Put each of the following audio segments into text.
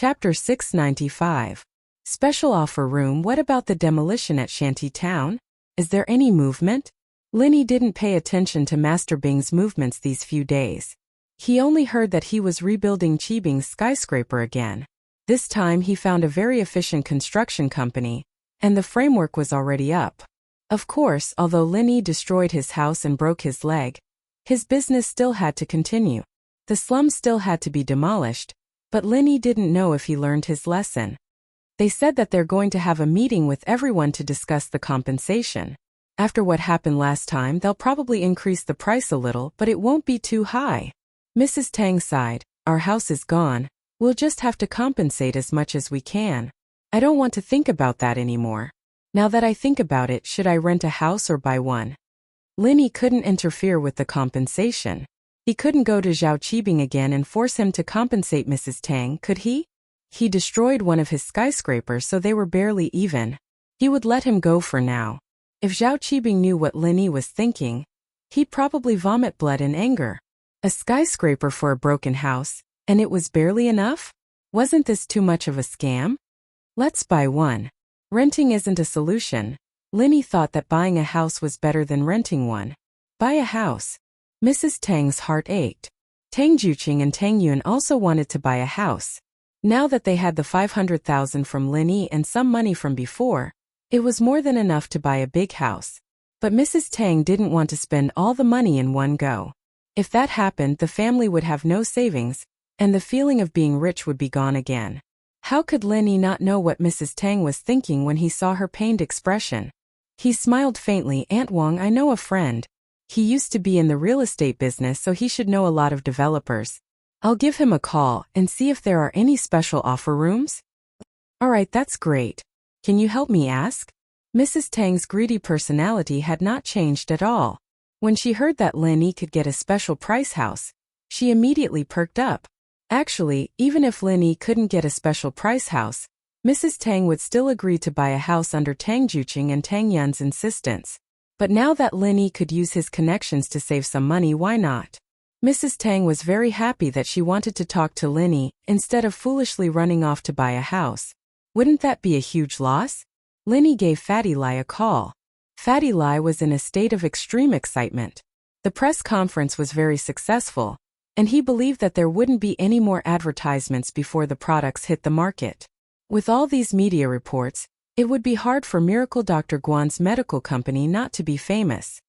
Chapter 695. Special offer room. What about the demolition at Shanty Town? Is there any movement? Linny didn't pay attention to Master Bing's movements these few days. He only heard that he was rebuilding Chibing's skyscraper again. This time he found a very efficient construction company, and the framework was already up. Of course, although Linny destroyed his house and broke his leg, his business still had to continue. The slum still had to be demolished, but Linny didn't know if he learned his lesson. They said that they're going to have a meeting with everyone to discuss the compensation. After what happened last time, they'll probably increase the price a little, but it won't be too high. Mrs. Tang sighed. Our house is gone. We'll just have to compensate as much as we can. I don't want to think about that anymore. Now that I think about it, should I rent a house or buy one? Linny couldn't interfere with the compensation. He couldn't go to Zhao Qibing again and force him to compensate Mrs. Tang, could he? He destroyed one of his skyscrapers, so they were barely even. He would let him go for now. If Zhao Qibing knew what Linny was thinking, he'd probably vomit blood in anger. A skyscraper for a broken house, and it was barely enough? Wasn't this too much of a scam? Let's buy one. Renting isn't a solution. Linny thought that buying a house was better than renting one. Buy a house. Mrs. Tang's heart ached. Tang Juqing and Tang Yun also wanted to buy a house. Now that they had the 500,000 from Linny and some money from before, it was more than enough to buy a big house. But Mrs. Tang didn't want to spend all the money in one go. If that happened, the family would have no savings, and the feeling of being rich would be gone again. How could Linny not know what Mrs. Tang was thinking when he saw her pained expression? He smiled faintly. Aunt Wang, I know a friend. He used to be in the real estate business, so he should know a lot of developers. I'll give him a call and see if there are any special offer rooms. Alright, that's great. Can you help me ask? Mrs. Tang's greedy personality had not changed at all. When she heard that Linny could get a special price house, she immediately perked up. Actually, even if Linny couldn't get a special price house, Mrs. Tang would still agree to buy a house under Tang Juqing and Tang Yun's insistence. But now that Linny could use his connections to save some money, why not? Mrs. Tang was very happy that she wanted to talk to Linny instead of foolishly running off to buy a house. Wouldn't that be a huge loss? Linny gave Fatty Lai a call. Fatty Lai was in a state of extreme excitement. The press conference was very successful, and he believed that there wouldn't be any more advertisements before the products hit the market. With all these media reports, it would be hard for Miracle Dr. Guan's medical company not to be famous.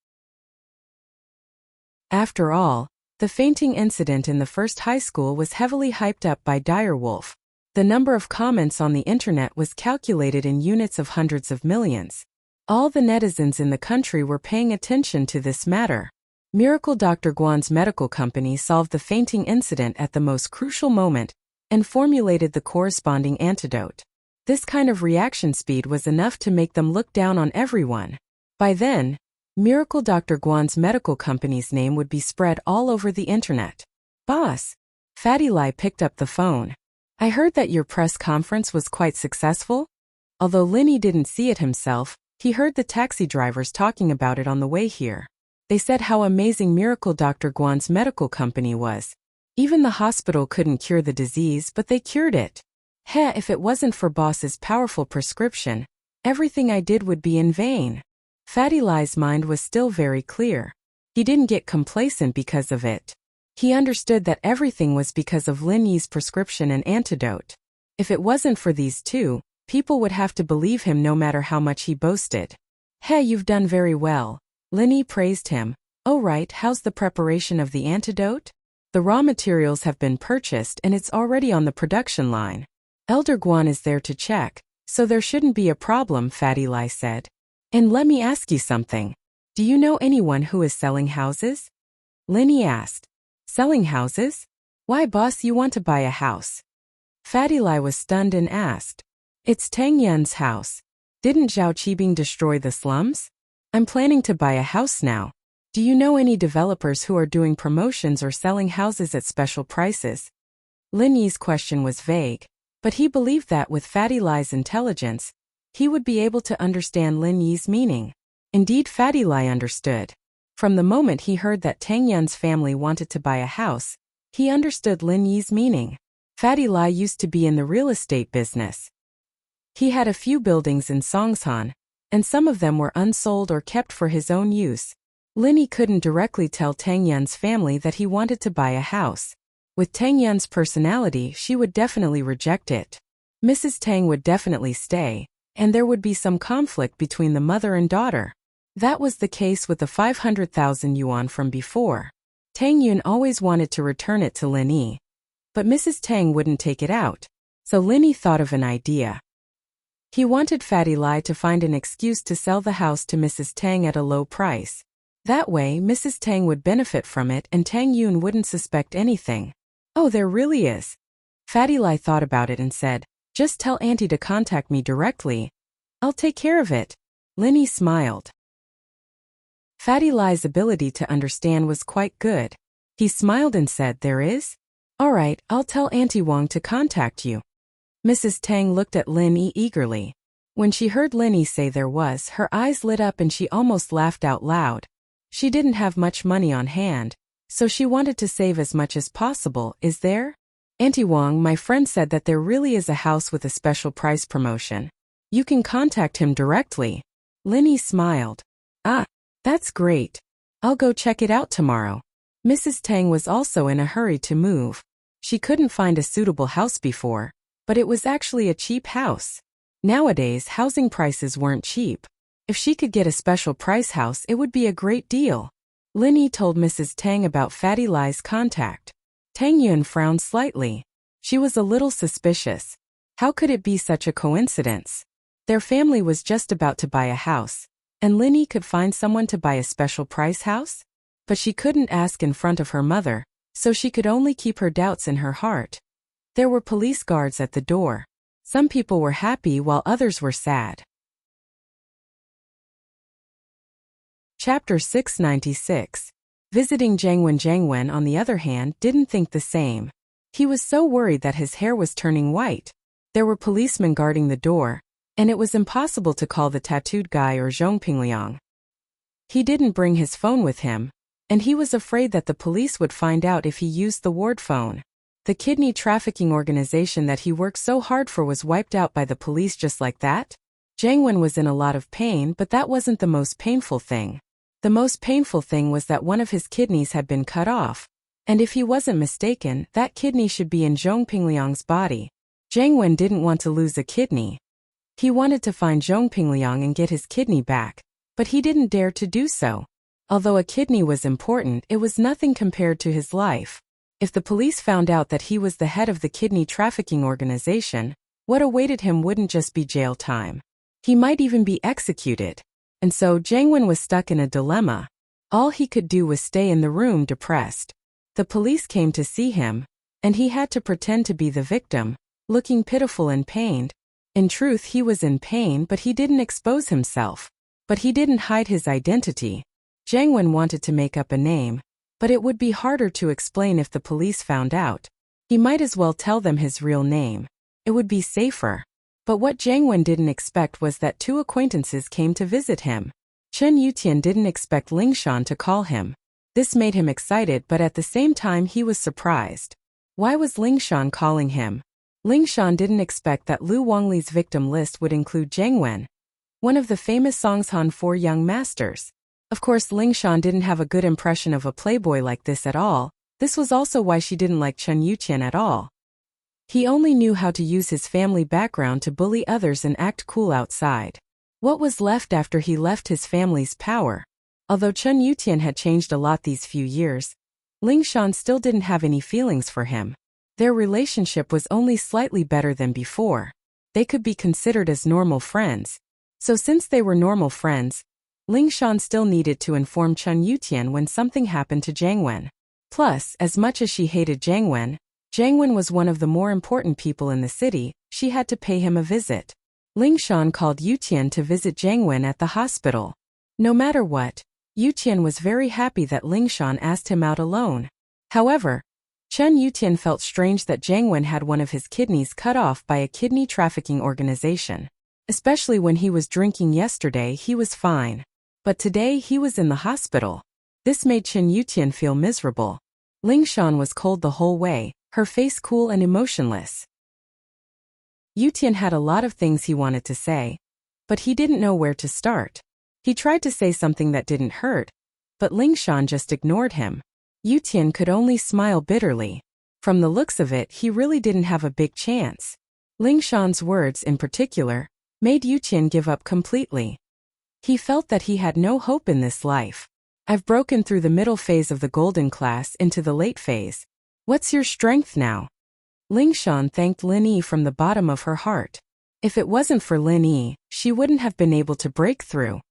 After all, the fainting incident in the first high school was heavily hyped up by Direwolf. The number of comments on the internet was calculated in units of hundreds of millions. All the netizens in the country were paying attention to this matter. Miracle Dr. Guan's medical company solved the fainting incident at the most crucial moment and formulated the corresponding antidote. This kind of reaction speed was enough to make them look down on everyone. By then, Miracle Dr. Guan's medical company's name would be spread all over the internet. Boss. Fatty Lai picked up the phone. I heard that your press conference was quite successful. Although Linny didn't see it himself, he heard the taxi drivers talking about it on the way here. They said how amazing Miracle Dr. Guan's medical company was. Even the hospital couldn't cure the disease, but they cured it. If it wasn't for boss's powerful prescription, everything I did would be in vain. Fatty Lai's mind was still very clear. He didn't get complacent because of it. He understood that everything was because of Linny's prescription and antidote. If it wasn't for these two, people would have to believe him no matter how much he boasted. You've done very well. Linny praised him. Oh right, how's the preparation of the antidote? The raw materials have been purchased and it's already on the production line. Elder Guan is there to check, so there shouldn't be a problem, Fatty Lai said. And let me ask you something. Do you know anyone who is selling houses? Linny asked. Selling houses? Why, boss, you want to buy a house? Fatty Lai was stunned and asked. It's Tang Yun's house. Didn't Zhao Qibing destroy the slums? I'm planning to buy a house now. Do you know any developers who are doing promotions or selling houses at special prices? Linny's question was vague, but he believed that with Fatty Lai's intelligence, he would be able to understand Lin Yi's meaning. Indeed, Fatty Lai understood. From the moment he heard that Tang Yun's family wanted to buy a house, he understood Lin Yi's meaning. Fatty Lai used to be in the real estate business. He had a few buildings in Songshan, and some of them were unsold or kept for his own use. Linny couldn't directly tell Tang Yun's family that he wanted to buy a house. With Tang Yun's personality, she would definitely reject it. Mrs. Tang would definitely stay, and there would be some conflict between the mother and daughter. That was the case with the 500,000 yuan from before. Tang Yun always wanted to return it to Linny, but Mrs. Tang wouldn't take it out, so Linny thought of an idea. He wanted Fatty Lai to find an excuse to sell the house to Mrs. Tang at a low price. That way, Mrs. Tang would benefit from it and Tang Yun wouldn't suspect anything. Oh, there really is. Fatty Lai thought about it and said, "Just tell Auntie to contact me directly. I'll take care of it." Linny smiled. Fatty Lai's ability to understand was quite good. He smiled and said, "There is? All right, I'll tell Auntie Wang to contact you." Mrs. Tang looked at Linny eagerly. When she heard Linny say there was, her eyes lit up and she almost laughed out loud. She didn't have much money on hand, so she wanted to save as much as possible. "Is there?" "Auntie Wang, my friend said that there really is a house with a special price promotion. You can contact him directly." Linny smiled. "Ah, that's great. I'll go check it out tomorrow." Mrs. Tang was also in a hurry to move. She couldn't find a suitable house before, but it was actually a cheap house. Nowadays, housing prices weren't cheap. If she could get a special price house, it would be a great deal. Linny told Mrs. Tang about Fatty Lai's contact. Tang Yun frowned slightly. She was a little suspicious. How could it be such a coincidence? Their family was just about to buy a house, and Linny could find someone to buy a special price house? But she couldn't ask in front of her mother, so she could only keep her doubts in her heart. There were police guards at the door. Some people were happy while others were sad. Chapter 696. Visiting Jiangwen, on the other hand, didn't think the same. He was so worried that his hair was turning white. There were policemen guarding the door, and it was impossible to call the tattooed guy or Zhongpingliang. He didn't bring his phone with him, and he was afraid that the police would find out if he used the ward phone. The kidney trafficking organization that he worked so hard for was wiped out by the police just like that? Jiangwen was in a lot of pain, but that wasn't the most painful thing. The most painful thing was that one of his kidneys had been cut off. And if he wasn't mistaken, that kidney should be in Zhongpingliang's body. Jiangwen didn't want to lose a kidney. He wanted to find Zhongpingliang and get his kidney back, but he didn't dare to do so. Although a kidney was important, it was nothing compared to his life. If the police found out that he was the head of the kidney trafficking organization, what awaited him wouldn't just be jail time. He might even be executed. And so Jiangwen was stuck in a dilemma. All he could do was stay in the room depressed. The police came to see him, and he had to pretend to be the victim, looking pitiful and pained. In truth, he was in pain, but he didn't expose himself. But he didn't hide his identity. Jiangwen wanted to make up a name, but it would be harder to explain if the police found out. He might as well tell them his real name. It would be safer. But what Jiangwen didn't expect was that two acquaintances came to visit him. Chen Yutian didn't expect Lingshan to call him. This made him excited, but at the same time he was surprised. Why was Lingshan calling him? Lingshan didn't expect that Lu Wangli's victim list would include Jiangwen, one of the famous Songshan Four Young Masters. Of course, Lingshan didn't have a good impression of a playboy like this at all. This was also why she didn't like Chen Yutian at all. He only knew how to use his family background to bully others and act cool outside. What was left after he left his family's power? Although Chen Yutian had changed a lot these few years, Lingshan still didn't have any feelings for him. Their relationship was only slightly better than before. They could be considered as normal friends. So since they were normal friends, Lingshan still needed to inform Chen Yutian when something happened to Jiangwen. Plus, as much as she hated Jiangwen was one of the more important people in the city. She had to pay him a visit. Lingshan called Yutian to visit Jiangwen at the hospital. No matter what, Yutian was very happy that Lingshan asked him out alone. However, Chen Yutian felt strange that Jiangwen had one of his kidneys cut off by a kidney trafficking organization. Especially when he was drinking yesterday, he was fine. But today he was in the hospital. This made Chen Yutian feel miserable. Lingshan was cold the whole way, her face cool and emotionless. Yutian had a lot of things he wanted to say, but he didn't know where to start. He tried to say something that didn't hurt, but Lingshan just ignored him. Yutian could only smile bitterly. From the looks of it, he really didn't have a big chance. Lingshan's words, in particular, made Yutian give up completely. He felt that he had no hope in this life. I've broken through the middle phase of the golden class into the late phase. What's your strength now? Lingshan thanked Lin Yi from the bottom of her heart. If it wasn't for Lin Yi, she wouldn't have been able to break through.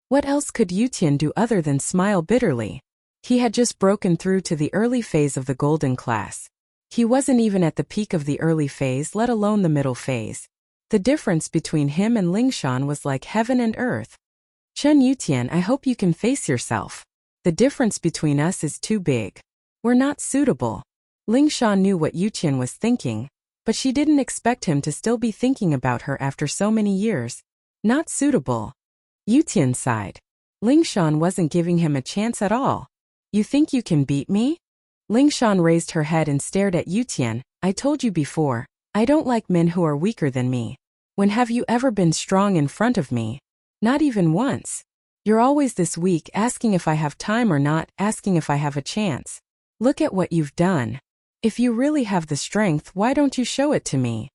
What else could Yutian do other than smile bitterly? He had just broken through to the early phase of the golden class. He wasn't even at the peak of the early phase, let alone the middle phase. The difference between him and Lingshan was like heaven and earth. Chen Yutian, I hope you can face yourself. The difference between us is too big. We're not suitable. Lingshan knew what Yutian was thinking, but she didn't expect him to still be thinking about her after so many years. Not suitable. Yutian sighed. Lingshan wasn't giving him a chance at all. You think you can beat me? Lingshan raised her head and stared at Yutian. I told you before, I don't like men who are weaker than me. When have you ever been strong in front of me? Not even once. You're always this weak, asking if I have time or not, asking if I have a chance. Look at what you've done. If you really have the strength, why don't you show it to me?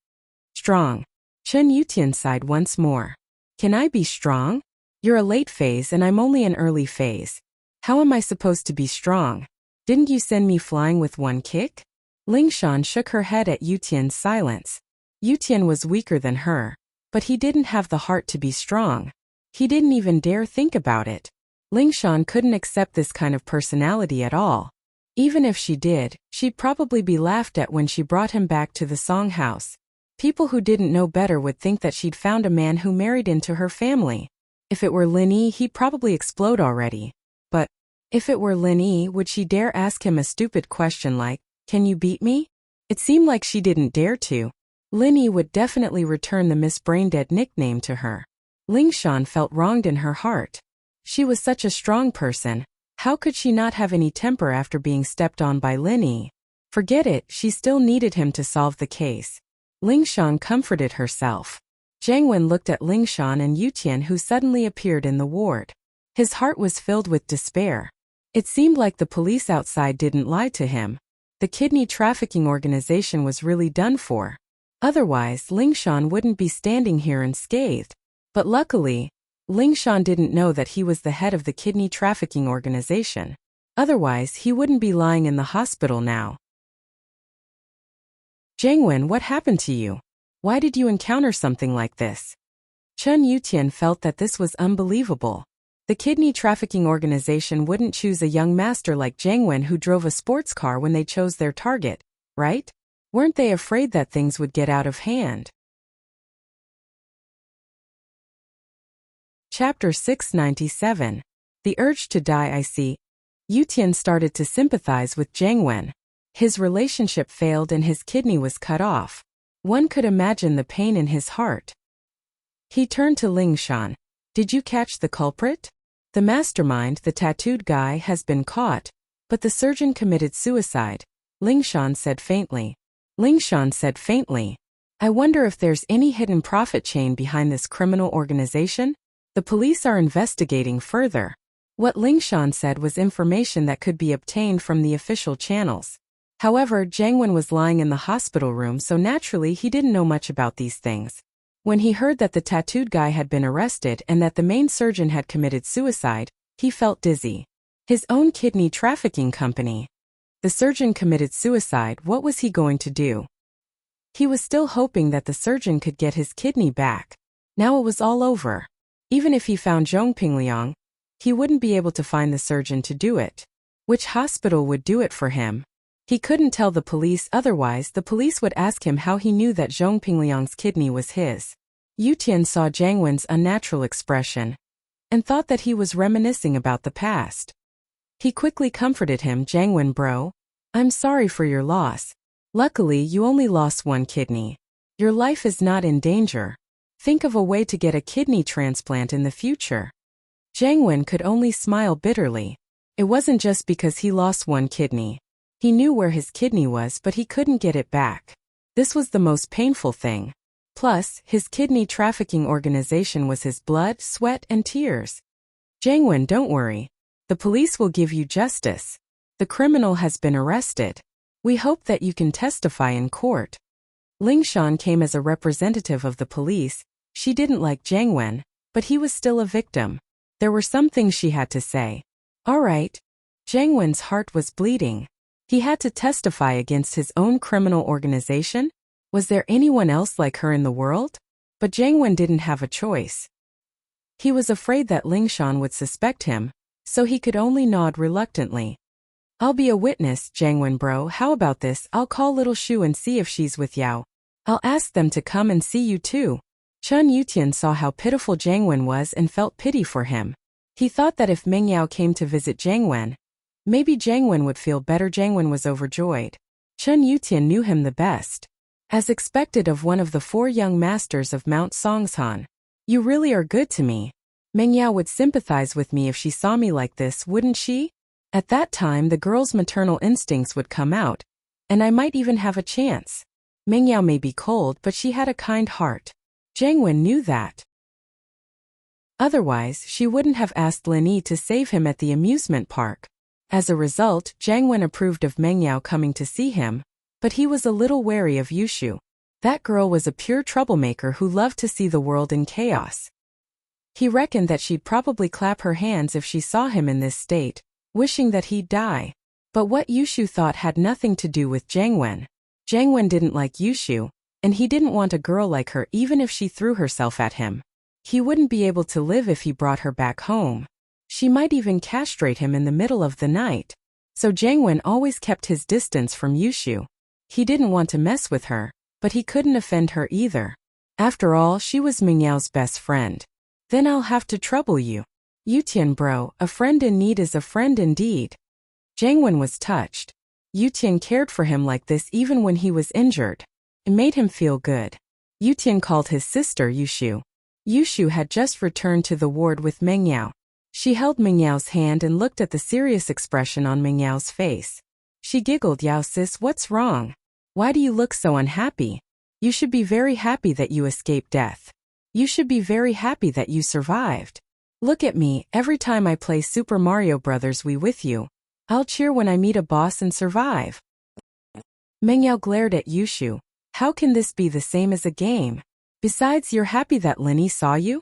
Strong. Chen Yutian sighed once more. Can I be strong? You're a late phase and I'm only an early phase. How am I supposed to be strong? Didn't you send me flying with one kick? Lingshan shook her head at Yutian's silence. Yutian was weaker than her, but he didn't have the heart to be strong. He didn't even dare think about it. Lingshan couldn't accept this kind of personality at all. Even if she did, she'd probably be laughed at when she brought him back to the Song house. People who didn't know better would think that she'd found a man who married into her family. If it were Lin Yi, he'd probably explode already. But if it were Lin Yi, would she dare ask him a stupid question like, can you beat me? It seemed like she didn't dare to. Lin Yi would definitely return the Miss Braindead nickname to her. Lingshan felt wronged in her heart. She was such a strong person. How could she not have any temper after being stepped on by Lin Yi? Forget it, she still needed him to solve the case. Lingshan comforted herself. Jiang Wen looked at Lingshan and Yutian, who suddenly appeared in the ward. His heart was filled with despair. It seemed like the police outside didn't lie to him. The kidney trafficking organization was really done for. Otherwise, Lingshan wouldn't be standing here unscathed. But luckily, Lingshan didn't know that he was the head of the kidney trafficking organization. Otherwise, he wouldn't be lying in the hospital now. Jiang Wen, what happened to you? Why did you encounter something like this? Chen Yutian felt that this was unbelievable. The kidney trafficking organization wouldn't choose a young master like Jiang Wen who drove a sports car when they chose their target, right? Weren't they afraid that things would get out of hand? Chapter 697. The Urge to Die. I see. Yutian started to sympathize with Jiang Wen. His relationship failed and his kidney was cut off. One could imagine the pain in his heart. He turned to Lingshan. Did you catch the culprit? The mastermind, the tattooed guy, has been caught, but the surgeon committed suicide, Lingshan said faintly. I wonder if there's any hidden profit chain behind this criminal organization? The police are investigating further. What Lingshan said was information that could be obtained from the official channels. However, Jiang Wen was lying in the hospital room, so naturally he didn't know much about these things. When he heard that the tattooed guy had been arrested and that the main surgeon had committed suicide, he felt dizzy. His own kidney trafficking company. The surgeon committed suicide. What was he going to do? He was still hoping that the surgeon could get his kidney back. Now it was all over. Even if he found Zhong Pingliang, he wouldn't be able to find the surgeon to do it. Which hospital would do it for him? He couldn't tell the police, otherwise the police would ask him how he knew that Zhong Pingliang's kidney was his. Yutian saw Jiang Wen's unnatural expression and thought that he was reminiscing about the past. He quickly comforted him. Jiang Wen bro, I'm sorry for your loss. Luckily you only lost one kidney. Your life is not in danger. Think of a way to get a kidney transplant in the future. Jiang Wen could only smile bitterly. It wasn't just because he lost one kidney. He knew where his kidney was, but he couldn't get it back. This was the most painful thing. Plus, his kidney trafficking organization was his blood, sweat, and tears. Jangwon, don't worry. The police will give you justice. The criminal has been arrested. We hope that you can testify in court. Ling Shan came as a representative of the police. She didn't like Jangwon, but he was still a victim. There were some things she had to say. All right. Jangwon's heart was bleeding. He had to testify against his own criminal organization? Was there anyone else like her in the world? But Jangwon didn't have a choice. He was afraid that Ling Shan would suspect him, so he could only nod reluctantly. I'll be a witness, Jangwon bro. How about this? I'll call Little Shu and see if she's with Yao. I'll ask them to come and see you too. Chun Yutian saw how pitiful Jangwon was and felt pity for him. He thought that if Meng Yao came to visit Jangwon, maybe Jangwon would feel better. Jangwon was overjoyed. Chun Yutian knew him the best. As expected of one of the 4 young masters of Mount Songshan. You really are good to me. Meng Yao would sympathize with me if she saw me like this, wouldn't she? At that time the girl's maternal instincts would come out, and I might even have a chance. Meng Yao may be cold, but she had a kind heart. Jangwon knew that. Otherwise, she wouldn't have asked Lin Yi to save him at the amusement park. As a result, Jangwon approved of Meng Yao coming to see him, but he was a little wary of Yushu. That girl was a pure troublemaker who loved to see the world in chaos. He reckoned that she'd probably clap her hands if she saw him in this state, wishing that he'd die. But what Yushu thought had nothing to do with Jangwon. Jangwon didn't like Yushu, and he didn't want a girl like her even if she threw herself at him. He wouldn't be able to live if he brought her back home. She might even castrate him in the middle of the night. So Jangwon always kept his distance from Yushu. He didn't want to mess with her, but he couldn't offend her either. After all, she was Meng Yao's best friend. Then I'll have to trouble you. Yutian bro, a friend in need is a friend indeed. Jangwon was touched. Yutian cared for him like this even when he was injured. It made him feel good. Yutian called his sister Yushu. Yushu had just returned to the ward with Meng Yao. She held Meng Yao's hand and looked at the serious expression on Meng Yao's face. She giggled. Yao sis, what's wrong? Why do you look so unhappy? You should be very happy that you escaped death. You should be very happy that you survived. Look at me, every time I play Super Mario Bros. Wii with you. I'll cheer when I meet a boss and survive. Meng Yao glared at Yushu. How can this be the same as a game? Besides, you're happy that Lin Yi saw you?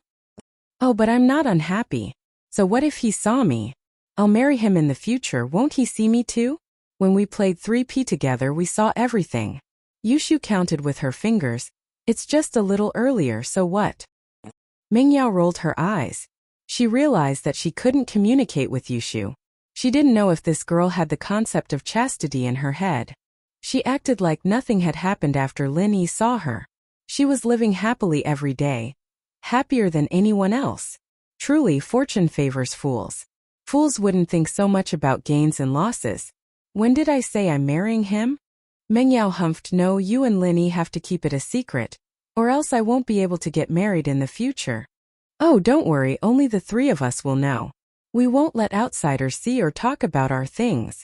Oh, but I'm not unhappy. So what if he saw me? I'll marry him in the future, won't he see me too? When we played 3P together we saw everything. Yushu counted with her fingers. It's just a little earlier, so what? Meng Yao rolled her eyes. She realized that she couldn't communicate with Yushu. She didn't know if this girl had the concept of chastity in her head. She acted like nothing had happened after Lin Yi saw her. She was living happily every day. Happier than anyone else. Truly, fortune favors fools. Fools wouldn't think so much about gains and losses. When did I say I'm marrying him? Meng Yao humphed. No, you and Lin Yi have to keep it a secret, or else I won't be able to get married in the future. Oh, don't worry, only the 3 of us will know. We won't let outsiders see or talk about our things.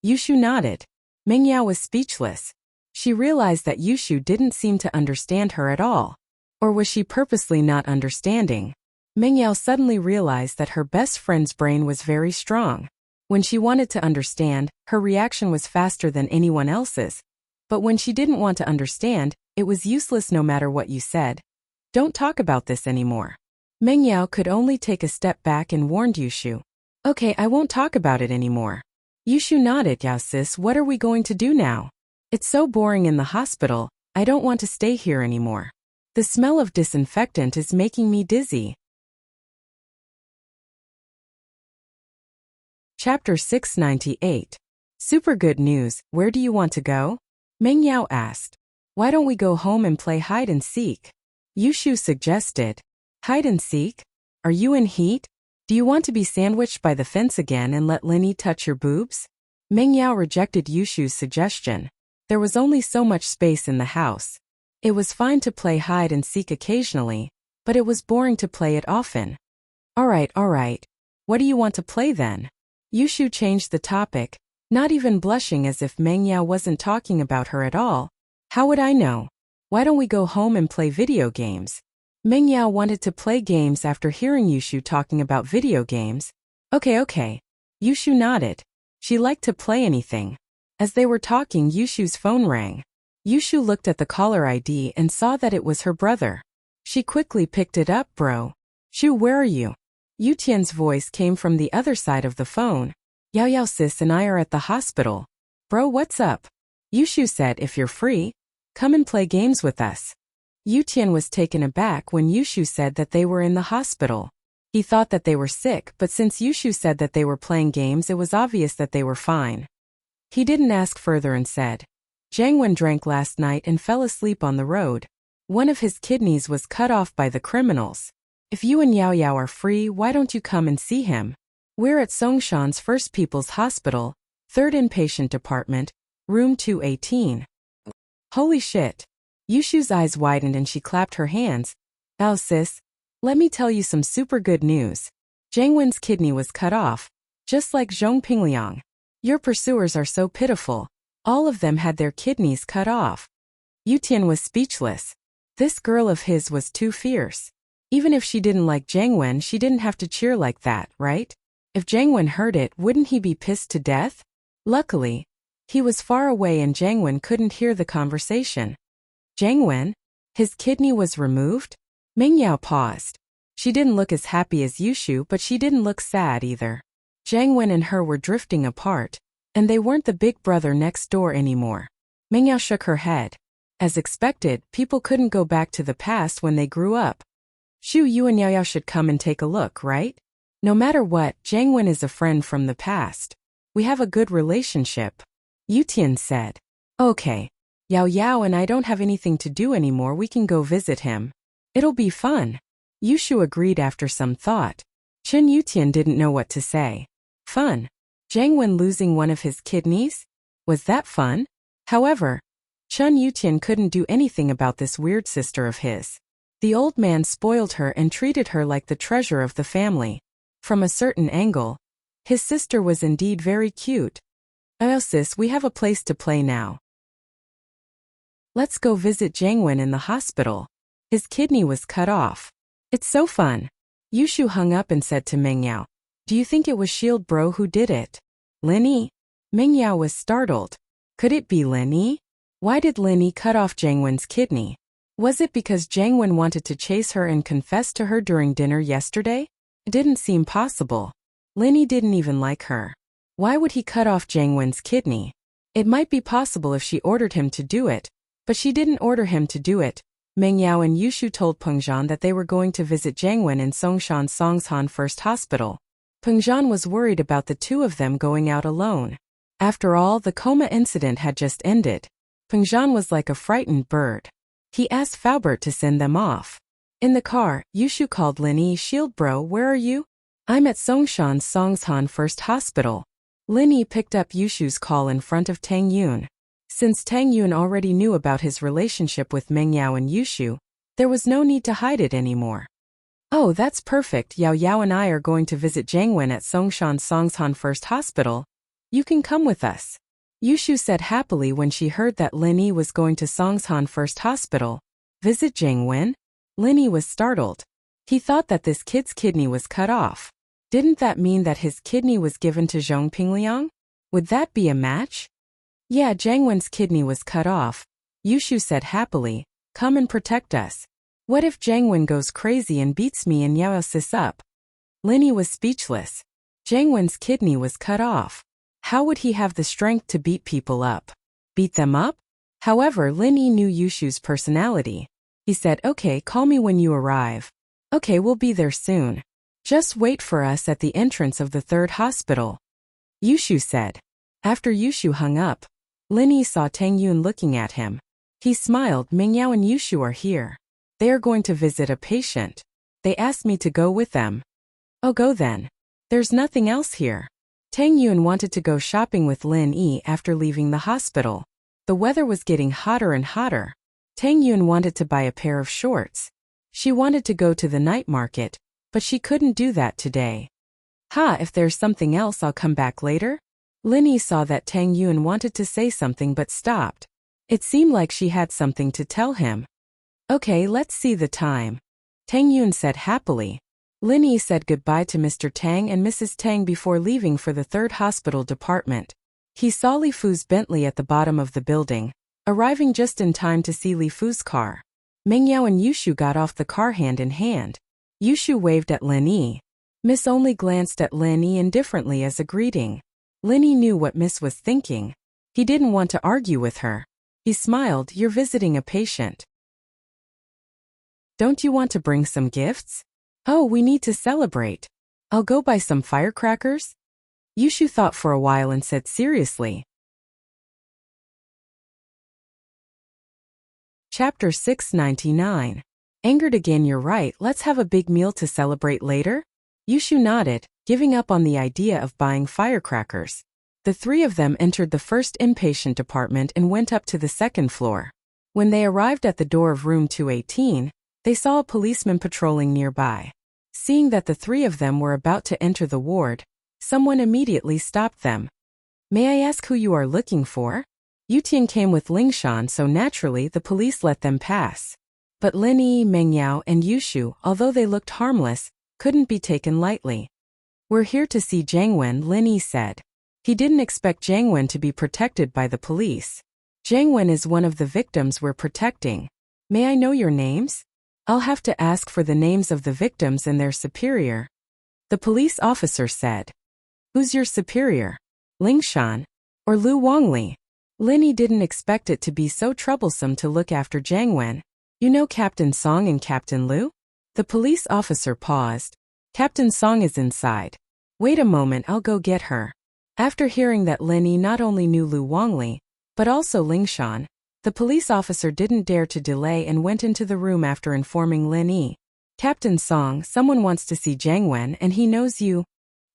Yushu nodded. Meng Yao was speechless. She realized that Yushu didn't seem to understand her at all. Or was she purposely not understanding? Meng Yao suddenly realized that her best friend's brain was very strong. When she wanted to understand, her reaction was faster than anyone else's. But when she didn't want to understand, it was useless no matter what you said. Don't talk about this anymore. Meng Yao could only take a step back and warned Yushu. Okay, I won't talk about it anymore. Yushu nodded. Yao sis, what are we going to do now? It's so boring in the hospital, I don't want to stay here anymore. The smell of disinfectant is making me dizzy. Chapter 698. Super good news, where do you want to go? Meng Yao asked. Why don't we go home and play hide and seek? Yushu suggested. Hide and seek? Are you in heat? Do you want to be sandwiched by the fence again and let Lin Yi touch your boobs? Meng Yao rejected Yushu's suggestion. There was only so much space in the house. It was fine to play hide and seek occasionally, but it was boring to play it often. Alright. What do you want to play then? Yushu changed the topic. not even blushing as if Meng Yao wasn't talking about her at all. How would I know? Why don't we go home and play video games? Meng Yao wanted to play games after hearing Yushu talking about video games. Okay. Yushu nodded. She liked to play anything. As they were talking, Yushu's phone rang. Yushu looked at the caller ID and saw that it was her brother. She quickly picked it up. Bro. Shu, where are you? Yutian's voice came from the other side of the phone. Yao sis and I are at the hospital. Bro, what's up? Yushu said, if you're free, come and play games with us. Yutian was taken aback when Yushu said that they were in the hospital. He thought that they were sick, but since Yushu said that they were playing games, it was obvious that they were fine. He didn't ask further and said, Jiangwen drank last night and fell asleep on the road. One of his kidneys was cut off by the criminals. If you and Yao are free, why don't you come and see him? We're at Songshan's First People's Hospital, 3rd Inpatient Department, room 218. Holy shit. Yushu's eyes widened and she clapped her hands. Oh sis, let me tell you some super good news. Jiangwen's kidney was cut off, just like Zhong Pingliang. Your pursuers are so pitiful. All of them had their kidneys cut off. Yutian was speechless. This girl of his was too fierce. Even if she didn't like Jiangwen, she didn't have to cheer like that, right? If Jiangwen heard it, wouldn't he be pissed to death? Luckily, he was far away and Jiangwen couldn't hear the conversation. Jiangwen? His kidney was removed? Meng Yao paused. She didn't look as happy as Yushu, but she didn't look sad either. Jiangwen and her were drifting apart, and they weren't the big brother next door anymore. Meng Yao shook her head. As expected, people couldn't go back to the past when they grew up. Shu, you and Yao should come and take a look, right? No matter what, Jiangwen is a friend from the past. We have a good relationship. Yutian said. Okay. Yao and I don't have anything to do anymore, we can go visit him. It'll be fun. Yushu agreed after some thought. Chen Yutian didn't know what to say. Fun? Jiangwen losing one of his kidneys? Was that fun? However, Chen Yutian couldn't do anything about this weird sister of his. The old man spoiled her and treated her like the treasure of the family. From a certain angle, his sister was indeed very cute. Oh sis, we have a place to play now. Let's go visit Jiangwen in the hospital. His kidney was cut off. It's so fun. Yushu hung up and said to Meng Yao, do you think it was Shield Bro who did it? Lin Yi? Meng Yao was startled. Could it be Lin Yi? Why did Lin Yi cut off Jiangwen's kidney? Was it because Jiangwen wanted to chase her and confess to her during dinner yesterday? It didn't seem possible. Lin Yi didn't even like her. Why would he cut off Jiangwen's kidney? It might be possible if she ordered him to do it, but she didn't order him to do it. Meng Yao and Yushu told Pengzhan that they were going to visit Jiangwen in Songshan's Songshan First Hospital. Pengzhan was worried about the two of them going out alone. After all, the coma incident had just ended. Pengzhan was like a frightened bird. He asked Faubert to send them off. In the car, Yushu called Lin Yi. Shield Bro, where are you? I'm at Songshan's Songshan First Hospital. Lin Yi picked up Yushu's call in front of Tang Yun. Since Tang Yun already knew about his relationship with Meng Yao and Yushu, there was no need to hide it anymore. Oh, that's perfect. Yao and I are going to visit Jiangwen at Songshan's Songshan First Hospital. You can come with us. Yushu said happily when she heard that Lin Yi was going to Songshan First Hospital. Visit Jiangwen? Lin Yi was startled. He thought that this kid's kidney was cut off. Didn't that mean that his kidney was given to Zhong Pingliang? Would that be a match? Yeah, Jiangwen's kidney was cut off. Yushu said happily, come and protect us. What if Jiangwen goes crazy and beats me and Yao sis up? Lin Yi was speechless. Jiangwen's kidney was cut off. How would he have the strength to beat people up? Beat them up? However, Lin Yi knew Yushu's personality. He said, okay, call me when you arrive. Okay, we'll be there soon. Just wait for us at the entrance of the 3rd hospital. Yushu said. After Yushu hung up, Lin Yi saw Tang Yun looking at him. He smiled. Meng Yao and Yushu are here. They are going to visit a patient. They asked me to go with them. Oh, go then. There's nothing else here. Tang Yun wanted to go shopping with Lin Yi after leaving the hospital. The weather was getting hotter and hotter. Tang Yun wanted to buy a pair of shorts. She wanted to go to the night market, but she couldn't do that today. If there's something else, I'll come back later. Linny saw that Tang Yun wanted to say something but stopped. It seemed like she had something to tell him. Okay, let's see the time. Tang Yun said happily. Linny said goodbye to Mr. Tang and Mrs. Tang before leaving for the 3rd hospital department. He saw Li Fu's Bentley at the bottom of the building, arriving just in time to see Li Fu's car. Meng Yao and Yushu got off the car hand in hand. Yushu waved at Linny. Miss only glanced at Linny indifferently as a greeting. Linny knew what Miss was thinking. He didn't want to argue with her. He smiled. You're visiting a patient. Don't you want to bring some gifts? Oh, we need to celebrate. I'll go buy some firecrackers. Yushu thought for a while and said seriously. Chapter 699. Angered again. You're right, let's have a big meal to celebrate later? Yushu nodded, giving up on the idea of buying firecrackers. The 3 of them entered the 1st inpatient department and went up to the 2nd floor. When they arrived at the door of room 218, they saw a policeman patrolling nearby. Seeing that the 3 of them were about to enter the ward, someone immediately stopped them. May I ask who you are looking for? Yutian came with Lingshan, so naturally the police let them pass. But Linny, Meng Yao, and Yushu, although they looked harmless, couldn't be taken lightly. We're here to see Jiang Wen, Linny said. He didn't expect Jiang Wen to be protected by the police. Jiang Wen is one of the victims we're protecting. May I know your names? I'll have to ask for the names of the victims and their superior. The police officer said. Who's your superior? Lingshan? Or Lu Wangli? Linny didn't expect it to be so troublesome to look after Jiang Wen. You know Captain Song and Captain Lu? The police officer paused. Captain Song is inside. Wait a moment, I'll go get her. After hearing that Linny not only knew Lu Wangli, but also Lingshan, the police officer didn't dare to delay and went into the room after informing Linny. Captain Song, someone wants to see Jiang Wen and he knows you.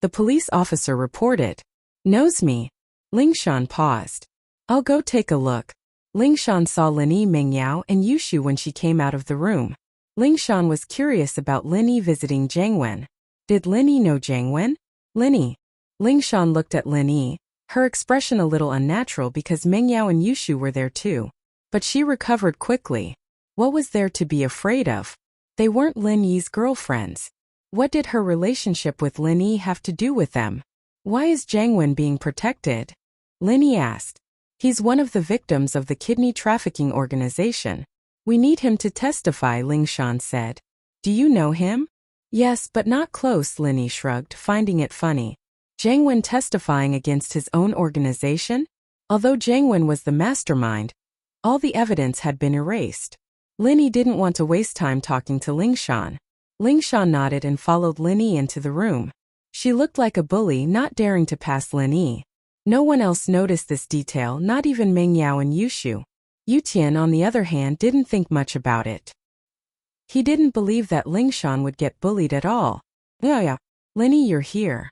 The police officer reported. Knows me? Lingshan paused. I'll go take a look. Lingshan saw Linny, Meng Yao, and Yushu when she came out of the room. Lingshan was curious about Linny visiting Jiang Wen. Did Linny know Jiang Wen? Linny. Lingshan looked at Linny, her expression a little unnatural because Meng Yao and Yushu were there too. But she recovered quickly. What was there to be afraid of? They weren't Linny's girlfriends. What did her relationship with Linny have to do with them? Why is Jiang Wen being protected? Linny asked. He's one of the victims of the kidney trafficking organization. We need him to testify, Lingshan said. Do you know him? Yes, but not close, Linny shrugged, finding it funny. Jiang Wen testifying against his own organization? Although Jiang Wen was the mastermind, all the evidence had been erased. Linny didn't want to waste time talking to Lingshan. Lingshan nodded and followed Linny into the room. She looked like a bully, not daring to pass Linny. No one else noticed this detail, not even Meng Yao and Yushu. Yutian, on the other hand, didn't think much about it. He didn't believe that Lingshan would get bullied at all. Yeah, Linny, you're here.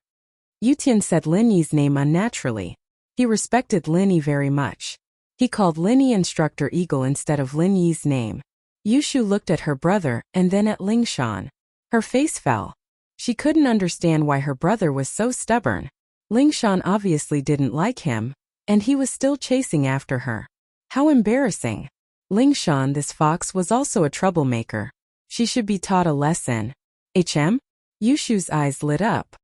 Yutian said Linny's name unnaturally. He respected Linny very much. He called Linny Instructor Eagle instead of Linny's name. Yushu looked at her brother and then at Lingshan. Her face fell. She couldn't understand why her brother was so stubborn. Lingshan obviously didn't like him, and he was still chasing after her. How embarrassing. Lingshan, this fox, was also a troublemaker. She should be taught a lesson. Yushu's eyes lit up.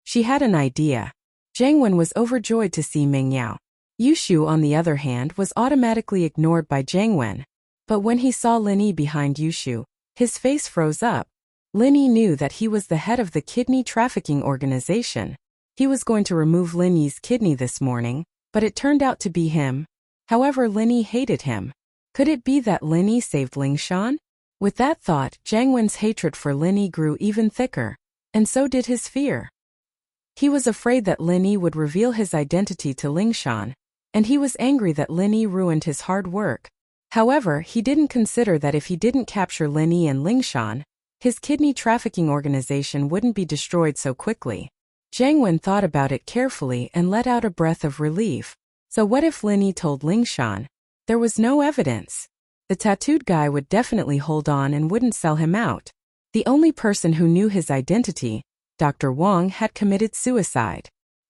She had an idea. Jiang Wen was overjoyed to see Meng Yao. Yushu, on the other hand, was automatically ignored by Jiang Wen. But when he saw Linny behind Yushu, his face froze up. Linny knew that he was the head of the kidney trafficking organization. He was going to remove Linny's kidney this morning, but it turned out to be him. However, Linny hated him. Could it be that Linny saved Lingshan? With that thought, Jiang Wen's hatred for Linny grew even thicker, and so did his fear. He was afraid that Linny would reveal his identity to Lingshan, and he was angry that Linny ruined his hard work. However, he didn't consider that if he didn't capture Linny and Lingshan, his kidney trafficking organization wouldn't be destroyed so quickly. Jiang Wen thought about it carefully and let out a breath of relief. So what if Linny told Lingshan? There was no evidence. The tattooed guy would definitely hold on and wouldn't sell him out. The only person who knew his identity, Dr. Wang, had committed suicide.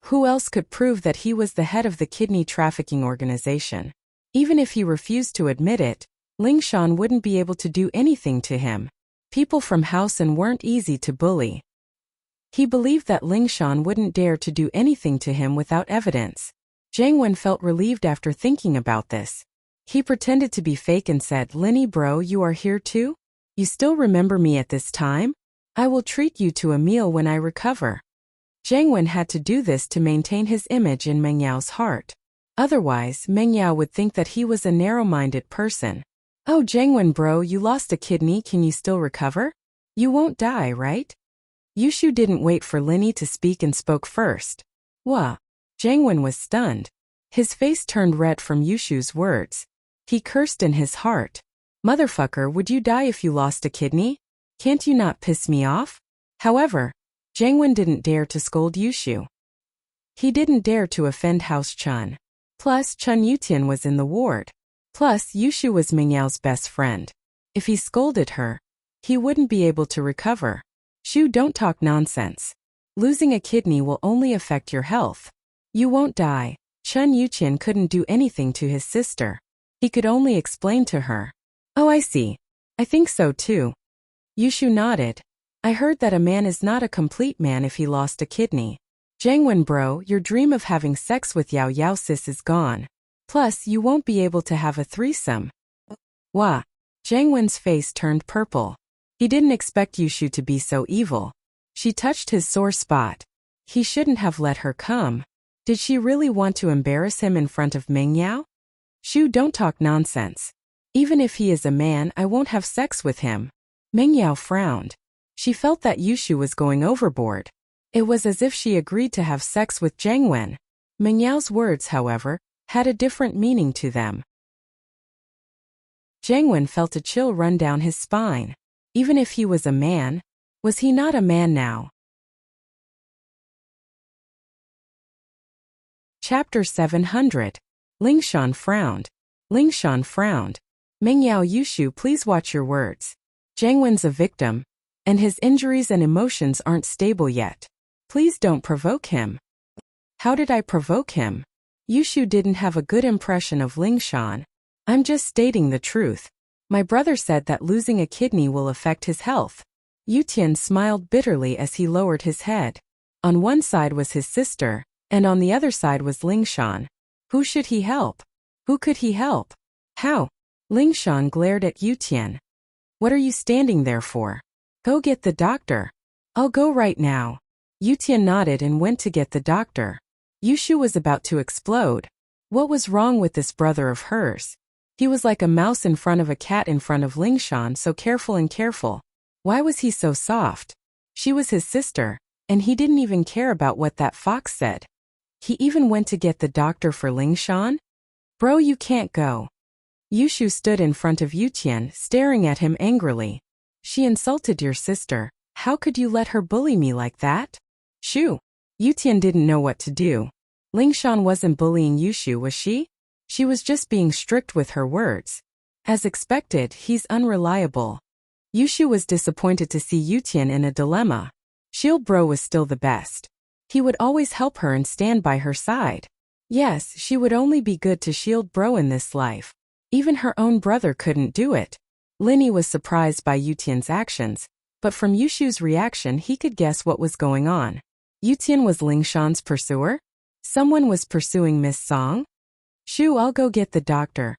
Who else could prove that he was the head of the kidney trafficking organization? Even if he refused to admit it, Lingshan wouldn't be able to do anything to him. People from Housen weren't easy to bully. He believed that Lingshan wouldn't dare to do anything to him without evidence. Jangwon felt relieved after thinking about this. He pretended to be fake and said, "Linny bro, you are here too? You still remember me at this time? I will treat you to a meal when I recover." Jangwon had to do this to maintain his image in Meng Yao's heart. Otherwise, Meng Yao would think that he was a narrow-minded person. "Oh Jangwon bro, you lost a kidney, can you still recover? You won't die, right?" Yushu didn't wait for Linny to speak and spoke first. "Wha?" Jangwon was stunned. His face turned red from Yushu's words. He cursed in his heart. "Motherfucker, would you die if you lost a kidney? Can't you not piss me off?" However, Jangwon didn't dare to scold Yushu. He didn't dare to offend House Chun. Plus, Chun Yutian was in the ward. Plus, Yushu was Meng Yao's best friend. If he scolded her, he wouldn't be able to recover. "Shu, don't talk nonsense. Losing a kidney will only affect your health. You won't die." Chun Yutian couldn't do anything to his sister. He could only explain to her. "Oh, I see. I think so too." Yushu nodded. "I heard that a man is not a complete man if he lost a kidney. Jangwon bro, your dream of having sex with Yao Yao sis is gone. Plus, you won't be able to have a threesome." "Wah." Jangwon's face turned purple. He didn't expect Yushu to be so evil. She touched his sore spot. He shouldn't have let her come. Did she really want to embarrass him in front of Meng Yao? "Shu, don't talk nonsense. Even if he is a man, I won't have sex with him." Meng Yao frowned. She felt that Yushu was going overboard. It was as if she agreed to have sex with Jangwon. Meng Yao's words, however, had a different meaning to them. Jangwon felt a chill run down his spine. Even if he was a man, was he not a man now? Chapter 700. Lingshan frowned. Lingshan frowned. "Meng Yao, Yushu, please watch your words. Jangwon's a victim, and his injuries and emotions aren't stable yet. Please don't provoke him." "How did I provoke him?" Yushu didn't have a good impression of Lingshan. "I'm just stating the truth. My brother said that losing a kidney will affect his health." Yutian smiled bitterly as he lowered his head. On one side was his sister, and on the other side was Lingshan. Who should he help? Who could he help? How? Lingshan glared at Yutian. "What are you standing there for? Go get the doctor." "I'll go right now." Yutian nodded and went to get the doctor. Yushu was about to explode. What was wrong with this brother of hers? He was like a mouse in front of a cat in front of Lingshan, so careful and careful. Why was he so soft? She was his sister, and he didn't even care about what that fox said. He even went to get the doctor for Lingshan? "Bro, you can't go." Yushu stood in front of Yutian, staring at him angrily. "She insulted your sister. How could you let her bully me like that?" "Shoo." Yutian didn't know what to do. Lingshan wasn't bullying Yushu, was she? She was just being strict with her words. As expected, he's unreliable. Yushu was disappointed to see Yutian in a dilemma. Shield Bro was still the best. He would always help her and stand by her side. Yes, she would only be good to Shield Bro in this life. Even her own brother couldn't do it. Linny was surprised by Yutian's actions, but from Yushu's reaction he could guess what was going on. Yutian was Lingshan's pursuer? Someone was pursuing Miss Song? "Shoo, I'll go get the doctor."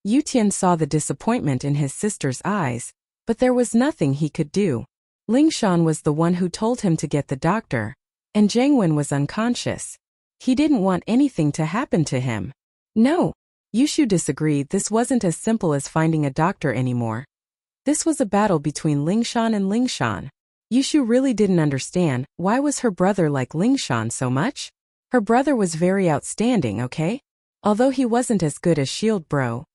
Yutian saw the disappointment in his sister's eyes, but there was nothing he could do. Lingshan was the one who told him to get the doctor, and Jangwon was unconscious. He didn't want anything to happen to him. No. Yushu disagreed. This wasn't as simple as finding a doctor anymore. This was a battle between Lingshan and Lingshan. Yushu really didn't understand, why was her brother like Lingshan so much? Her brother was very outstanding, okay? Although he wasn't as good as Shield Bro,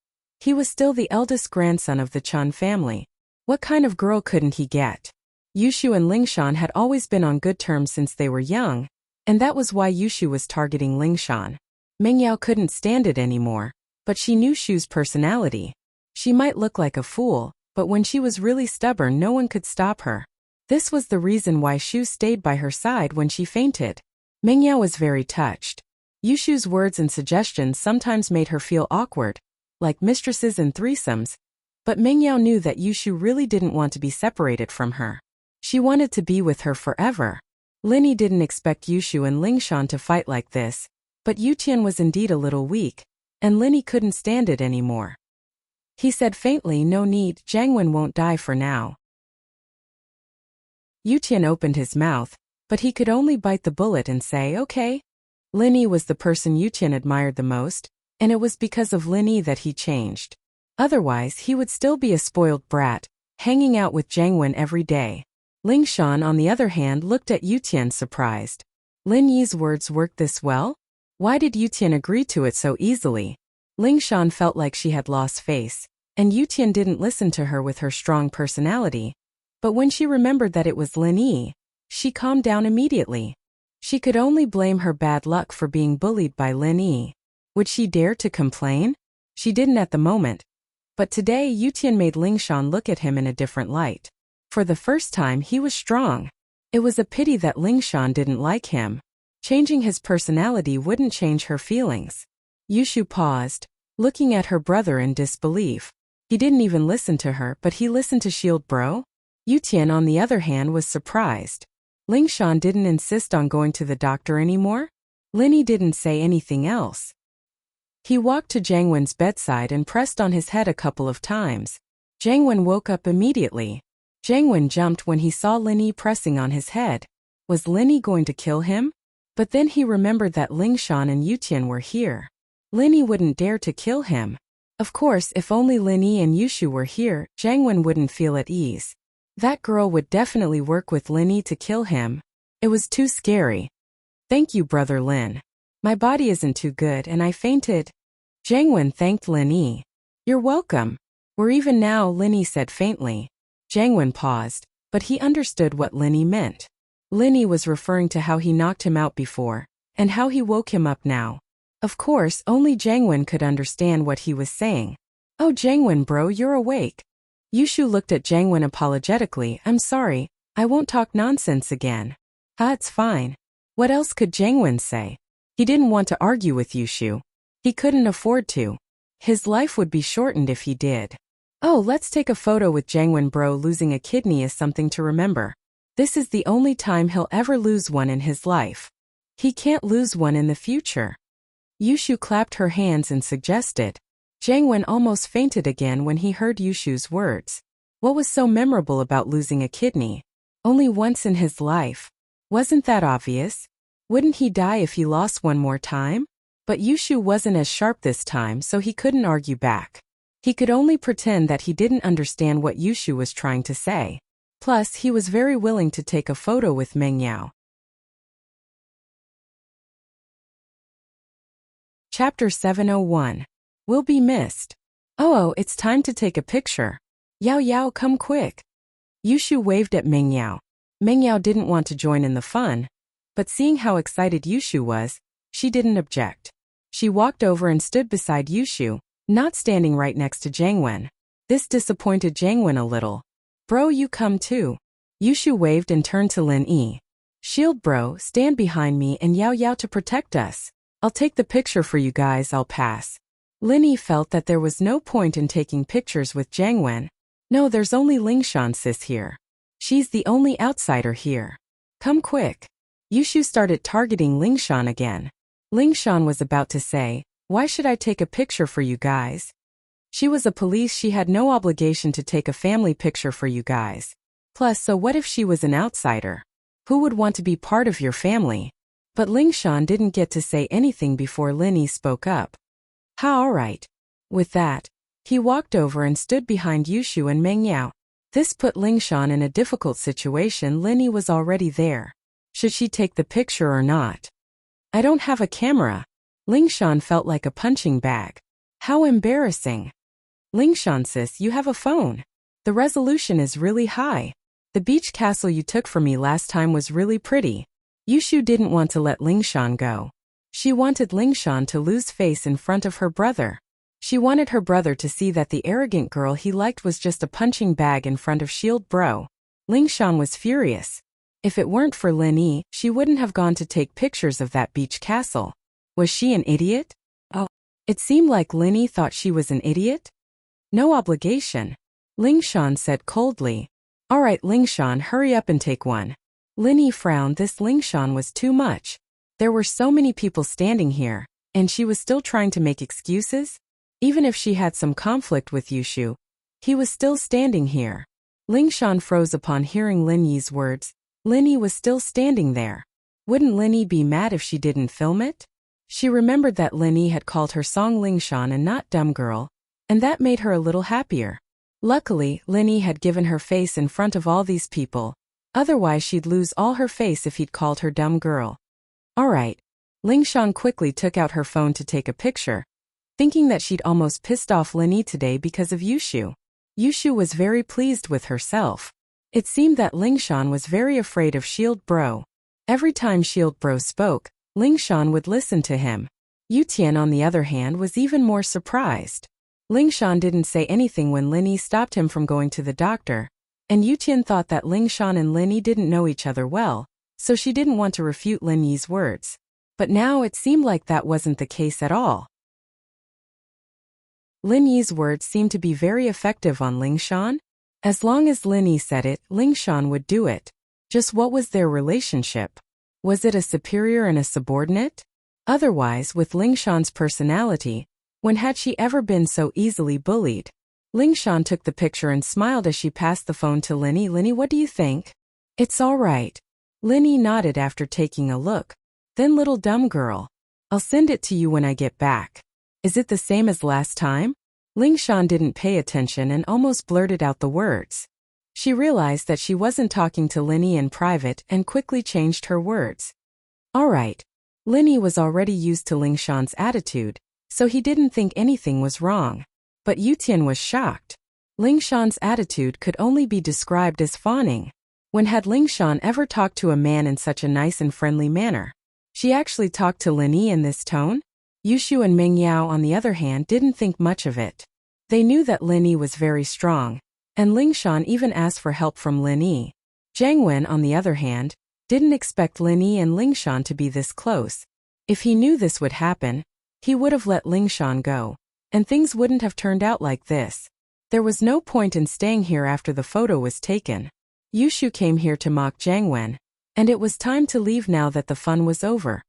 he was still the eldest grandson of the Chun family. What kind of girl couldn't he get? Yushu and Lingshan had always been on good terms since they were young, and that was why Yushu was targeting Lingshan. Meng Yao couldn't stand it anymore, but she knew Shu's personality. She might look like a fool, but when she was really stubborn no one could stop her. This was the reason why Shu stayed by her side when she fainted. Mengyao was very touched. Yushu's words and suggestions sometimes made her feel awkward, like mistresses and threesomes, but Mengyao knew that Yushu really didn't want to be separated from her. She wanted to be with her forever. Linny didn't expect Yushu and Lingshan to fight like this, but Yutian was indeed a little weak, and Linny couldn't stand it anymore. He said faintly, "No need, Jiangwen won't die for now." Yutian opened his mouth, but he could only bite the bullet and say, "Okay." Linny was the person Yutian admired the most, and it was because of Linny that he changed. Otherwise, he would still be a spoiled brat, hanging out with Jiangwen every day. Lingshan, on the other hand, looked at Yutian surprised. Lin Yi's words worked this well? Why did Yutian agree to it so easily? Lingshan felt like she had lost face, and Yutian didn't listen to her with her strong personality. But when she remembered that it was Lin Yi, she calmed down immediately. She could only blame her bad luck for being bullied by Lin Yi. Would she dare to complain? She didn't at the moment. But today Yutian made Lingshan look at him in a different light. For the first time he was strong. It was a pity that Lingshan didn't like him. Changing his personality wouldn't change her feelings. Yushu paused, looking at her brother in disbelief. He didn't even listen to her, but he listened to Shield Bro? Yutian, on the other hand, was surprised. Lingshan didn't insist on going to the doctor anymore? Linny didn't say anything else. He walked to Jiangwen's bedside and pressed on his head a couple of times. Jiangwen woke up immediately. Jiangwen jumped when he saw Linny pressing on his head. Was Linny going to kill him? But then he remembered that Lingshan and Yutian were here. Linny wouldn't dare to kill him. Of course, if only Linny and Yushu were here, Jiangwen wouldn't feel at ease. That girl would definitely work with Linny to kill him. It was too scary. "Thank you, Brother Lin. My body isn't too good and I fainted." Jiangwen thanked Linny. "You're welcome. We're even now," Linny said faintly. Jiangwen paused, but he understood what Linny meant. Linny was referring to how he knocked him out before, and how he woke him up now. Of course, only Jiangwen could understand what he was saying. "Oh, Jiangwen bro, you're awake." Yushu looked at Jiangwen apologetically. "I'm sorry, I won't talk nonsense again." It's fine." What else could Jiangwen say? He didn't want to argue with Yushu. He couldn't afford to. His life would be shortened if he did. "Oh, let's take a photo with Jiangwen bro. Losing a kidney is something to remember. This is the only time he'll ever lose one in his life. He can't lose one in the future." Yushu clapped her hands and suggested. Jiangwen almost fainted again when he heard Yushu's words. What was so memorable about losing a kidney? Only once in his life. Wasn't that obvious? Wouldn't he die if he lost one more time? But Yushu wasn't as sharp this time, so he couldn't argue back. He could only pretend that he didn't understand what Yushu was trying to say. Plus, he was very willing to take a photo with Mengyao. Chapter 701. Will be missed. Oh, it's time to take a picture. Yao Yao, come quick. Yushu waved at Mengyao. Mengyao didn't want to join in the fun, but seeing how excited Yushu was, she didn't object. She walked over and stood beside Yushu, not standing right next to Jiangwen. This disappointed Jiangwen a little. "Bro, you come too." Yushu waved and turned to Lin Yi. "Shield bro, stand behind me and Yao Yao to protect us. I'll take the picture for you guys, I'll pass." Lin Yi felt that there was no point in taking pictures with Jiangwen. No, there's only Lingshan sis here. She's the only outsider here. Come quick. Yushu started targeting Lingshan again. Lingshan was about to say, "Why should I take a picture for you guys?" She was a police, she had no obligation to take a family picture for you guys. Plus, so what if she was an outsider? Who would want to be part of your family? But Lingshan didn't get to say anything before Lin Yi spoke up. Alright. With that, he walked over and stood behind Yushu and Mengyao. This put Lingshan in a difficult situation. Lin Yi was already there. Should she take the picture or not? "I don't have a camera." Lingshan felt like a punching bag. How embarrassing. "Lingshan sis, you have a phone. The resolution is really high. The beach castle you took for me last time was really pretty." Yushu didn't want to let Lingshan go. She wanted Lingshan to lose face in front of her brother. She wanted her brother to see that the arrogant girl he liked was just a punching bag in front of Shield Bro. Lingshan was furious. If it weren't for Lin Yi, she wouldn't have gone to take pictures of that beach castle. Was she an idiot? Oh, it seemed like Lin Yi thought she was an idiot. No obligation. Ling Shan said coldly. All right, Ling Shan, hurry up and take one. Lin Yi frowned. This Ling Shan was too much. There were so many people standing here, and she was still trying to make excuses? Even if she had some conflict with Yushu, he was still standing here. Ling Shan froze upon hearing Lin Yi's words. Lin Yi was still standing there. Wouldn't Lin Yi be mad if she didn't film it? She remembered that Lin Yi had called her Song Ling Shan and not dumb girl, and that made her a little happier. Luckily, Lin Yi had given her face in front of all these people. Otherwise she'd lose all her face if he'd called her dumb girl. Alright. Ling Shan quickly took out her phone to take a picture, thinking that she'd almost pissed off Lin Yi today because of Yushu. Yushu was very pleased with herself. It seemed that Ling Shan was very afraid of Shield Bro. Every time Shield Bro spoke, Ling Shan would listen to him. Yu Tian, on the other hand, was even more surprised. Ling Shan didn't say anything when Lin Yi stopped him from going to the doctor, and Yu Tian thought that Ling Shan and Lin Yi didn't know each other well, so she didn't want to refute Lin Yi's words. But now it seemed like that wasn't the case at all. Lin Yi's words seemed to be very effective on Ling Shan. As long as Lin Yi said it, Ling Shan would do it. Just what was their relationship? Was it a superior and a subordinate? Otherwise, with Ling Shan's personality, when had she ever been so easily bullied? Ling Shan took the picture and smiled as she passed the phone to Lin Yi. Lin Yi, what do you think? It's all right. Lin Yi nodded after taking a look. Then, little dumb girl, I'll send it to you when I get back. Is it the same as last time? Ling Shan didn't pay attention and almost blurted out the words. She realized that she wasn't talking to Lin Yi in private and quickly changed her words. All right. Lin Yi was already used to Ling Shan's attitude, so he didn't think anything was wrong. But Yu Tian was shocked. Ling Shan's attitude could only be described as fawning. When had Ling Shan ever talked to a man in such a nice and friendly manner? She actually talked to Lin Yi in this tone? Yushu and Meng Yao, on the other hand, didn't think much of it. They knew that Lin Yi was very strong, and Ling Shan even asked for help from Lin Yi. Zhang Wen, on the other hand, didn't expect Lin Yi and Ling Shan to be this close. If he knew this would happen, he would have let Ling Shan go, and things wouldn't have turned out like this. There was no point in staying here after the photo was taken. Yushu came here to mock Zhang Wen, and it was time to leave now that the fun was over.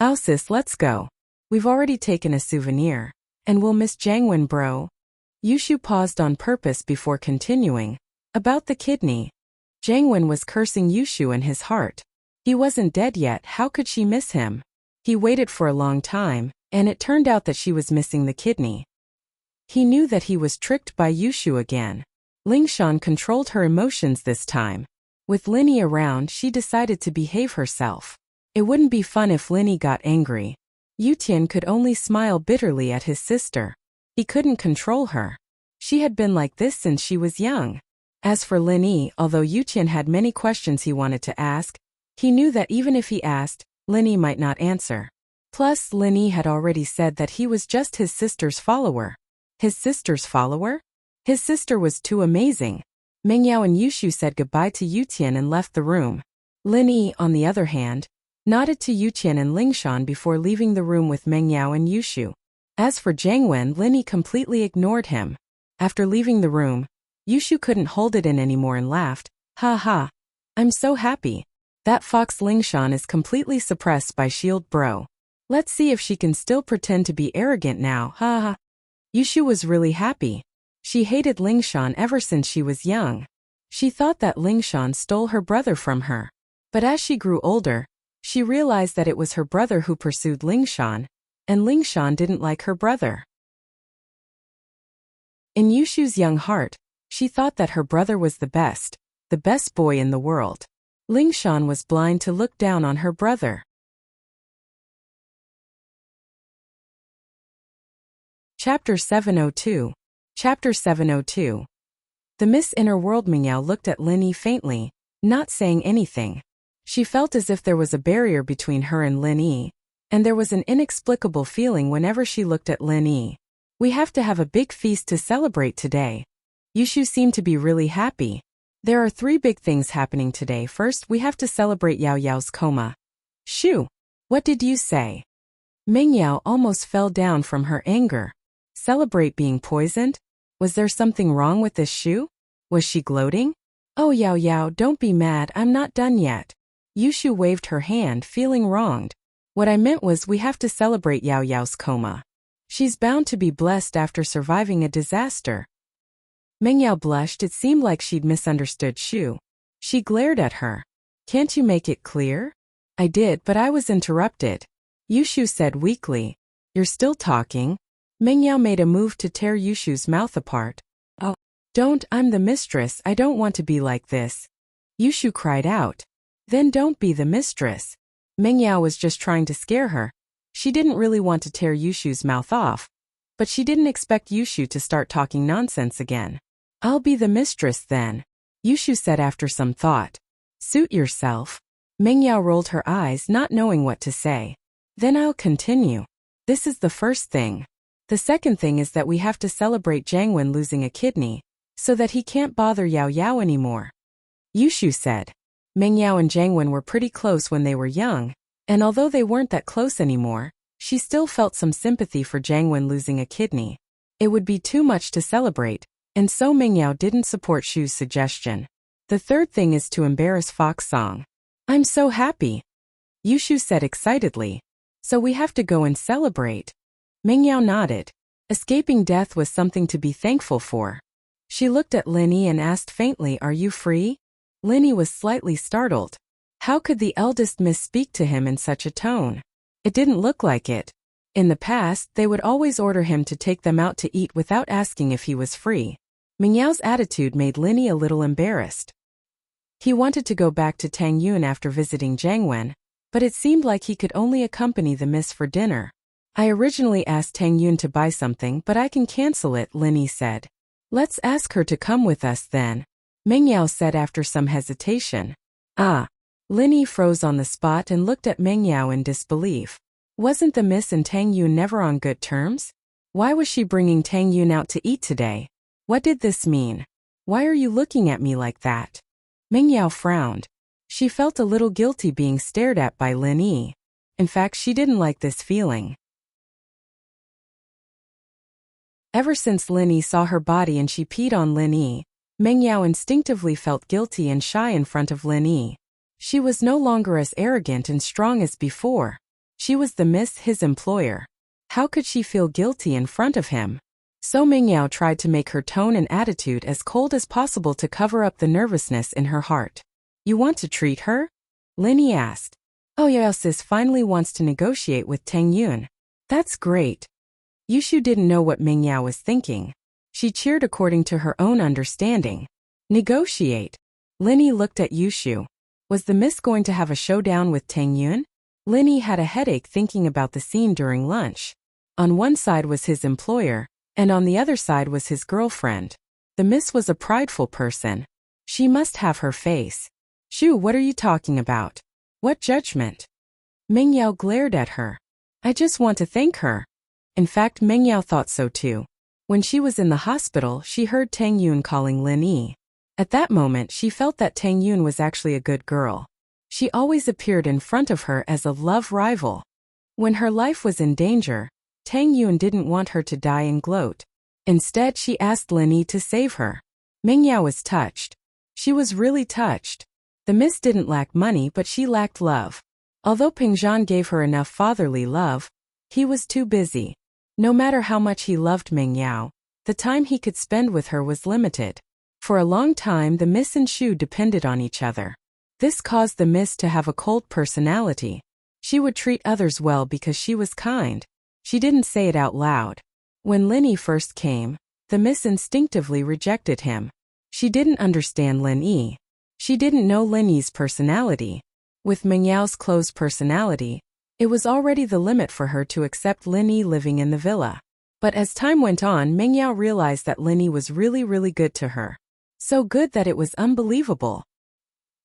"Oh sis, let's go. We've already taken a souvenir, and we'll miss Zhang Wen, bro." Yushu paused on purpose before continuing. About the kidney. Zhang Wen was cursing Yushu in his heart. He wasn't dead yet, how could she miss him? He waited for a long time, and it turned out that she was missing the kidney. He knew that he was tricked by Yushu again. Ling Shan controlled her emotions this time. With Lin Yi around, she decided to behave herself. It wouldn't be fun if Lin Yi got angry. Yu Tian could only smile bitterly at his sister. He couldn't control her. She had been like this since she was young. As for Lin Yi, although Yu Tian had many questions he wanted to ask, he knew that even if he asked, Lin Yi might not answer. Plus, Lin Yi had already said that he was just his sister's follower. His sister's follower? His sister was too amazing. Meng Yao and Yushu said goodbye to Yu Tian and left the room. Lin Yi, on the other hand, nodded to Yu Tian and Ling Shan before leaving the room with Meng Yao and Yushu. As for Zhang Wen, Lin Yi completely ignored him. After leaving the room, Yushu couldn't hold it in anymore and laughed. "Ha ha. I'm so happy. That fox Ling Shan is completely suppressed by Shield Bro. Let's see if she can still pretend to be arrogant now, ha ha." Yushu was really happy. She hated Ling Shan ever since she was young. She thought that Ling Shan stole her brother from her. But as she grew older, she realized that it was her brother who pursued Ling Shan, and Ling Shan didn't like her brother. In Yushu's young heart, she thought that her brother was the best boy in the world. Ling Shan was blind to look down on her brother. Chapter 702. Chapter 702. The Miss Inner World Meng Yao looked at Lin Yi faintly, not saying anything. She felt as if there was a barrier between her and Lin Yi, and there was an inexplicable feeling whenever she looked at Lin Yi. "We have to have a big feast to celebrate today." Yushu seemed to be really happy. There are 3 big things happening today. First, we have to celebrate Yao Yao's coma. Shoo! What did you say? Meng Yao almost fell down from her anger. Celebrate being poisoned? Was there something wrong with this Shu? Was she gloating? Oh Yao Yao, don't be mad, I'm not done yet. Yushu waved her hand, feeling wronged. What I meant was we have to celebrate Yao Yao's coma. She's bound to be blessed after surviving a disaster. Meng Yao blushed. It seemed like she'd misunderstood Shu. She glared at her. Can't you make it clear? I did, but I was interrupted. Yushu said weakly. You're still talking? Meng Yao made a move to tear Yushu's mouth apart. Oh, don't, I'm the mistress, I don't want to be like this. Yushu cried out. Then don't be the mistress. Meng Yao was just trying to scare her. She didn't really want to tear Yushu's mouth off. But she didn't expect Yushu to start talking nonsense again. I'll be the mistress then, Yushu said after some thought. Suit yourself. Meng Yao rolled her eyes, not knowing what to say. Then I'll continue. This is the first thing. The second thing is that we have to celebrate Jiangwen losing a kidney, so that he can't bother Yao Yao anymore. Yushu said. Meng Yao and Jiangwen were pretty close when they were young, and although they weren't that close anymore, she still felt some sympathy for Jiangwen losing a kidney. It would be too much to celebrate, and so Meng Yao didn't support Shu's suggestion. The third thing is to embarrass Fox Song. I'm so happy, Yushu said excitedly. So we have to go and celebrate. Meng Yao nodded. Escaping death was something to be thankful for. She looked at Linny and asked faintly, are you free? Linny was slightly startled. How could the eldest miss speak to him in such a tone? It didn't look like it. In the past, they would always order him to take them out to eat without asking if he was free. Meng Yao's attitude made Linny a little embarrassed. He wanted to go back to Tang Yun after visiting Jiangwen, but it seemed like he could only accompany the miss for dinner. I originally asked Tang Yun to buy something, but I can cancel it, Linny said. Let's ask her to come with us then, Meng Yao said after some hesitation. Ah. Linny froze on the spot and looked at Meng Yao in disbelief. Wasn't the miss and Tang Yun never on good terms? Why was she bringing Tang Yun out to eat today? What did this mean? Why are you looking at me like that? Meng Yao frowned. She felt a little guilty being stared at by Linny. In fact, she didn't like this feeling. Ever since Linny saw her body and she peed on Linny, Meng Yao instinctively felt guilty and shy in front of Linny. She was no longer as arrogant and strong as before. She was the miss, his employer. How could she feel guilty in front of him? So Meng Yao tried to make her tone and attitude as cold as possible to cover up the nervousness in her heart. You want to treat her? Linny asked. Oh Yao sis finally wants to negotiate with Tang Yun. That's great. Yushu didn't know what Meng Yao was thinking. She cheered according to her own understanding. Negotiate. Linny looked at Yushu. Was the miss going to have a showdown with Tang Yun? Linny had a headache thinking about the scene during lunch. On one side was his employer, and on the other side was his girlfriend. The miss was a prideful person. She must have her face. Shu, what are you talking about? What judgment? Meng Yao glared at her. I just want to thank her. In fact, Meng Yao thought so too. When she was in the hospital, she heard Tang Yun calling Linny. At that moment, she felt that Tang Yun was actually a good girl. She always appeared in front of her as a love rival. When her life was in danger, Tang Yun didn't want her to die and gloat. Instead, she asked Linny to save her. Meng Yao was touched. She was really touched. The miss didn't lack money, but she lacked love. Although Pingzhan gave her enough fatherly love, he was too busy. No matter how much he loved Meng Yao, the time he could spend with her was limited. For a long time, the miss and Shu depended on each other. This caused the miss to have a cold personality. She would treat others well because she was kind. She didn't say it out loud. When Linny first came, the miss instinctively rejected him. She didn't understand Linny. She didn't know Linny's personality. With Meng Yao's closed personality, it was already the limit for her to accept Linny living in the villa. But as time went on, Meng Yao realized that Linny was really good to her. So good that it was unbelievable.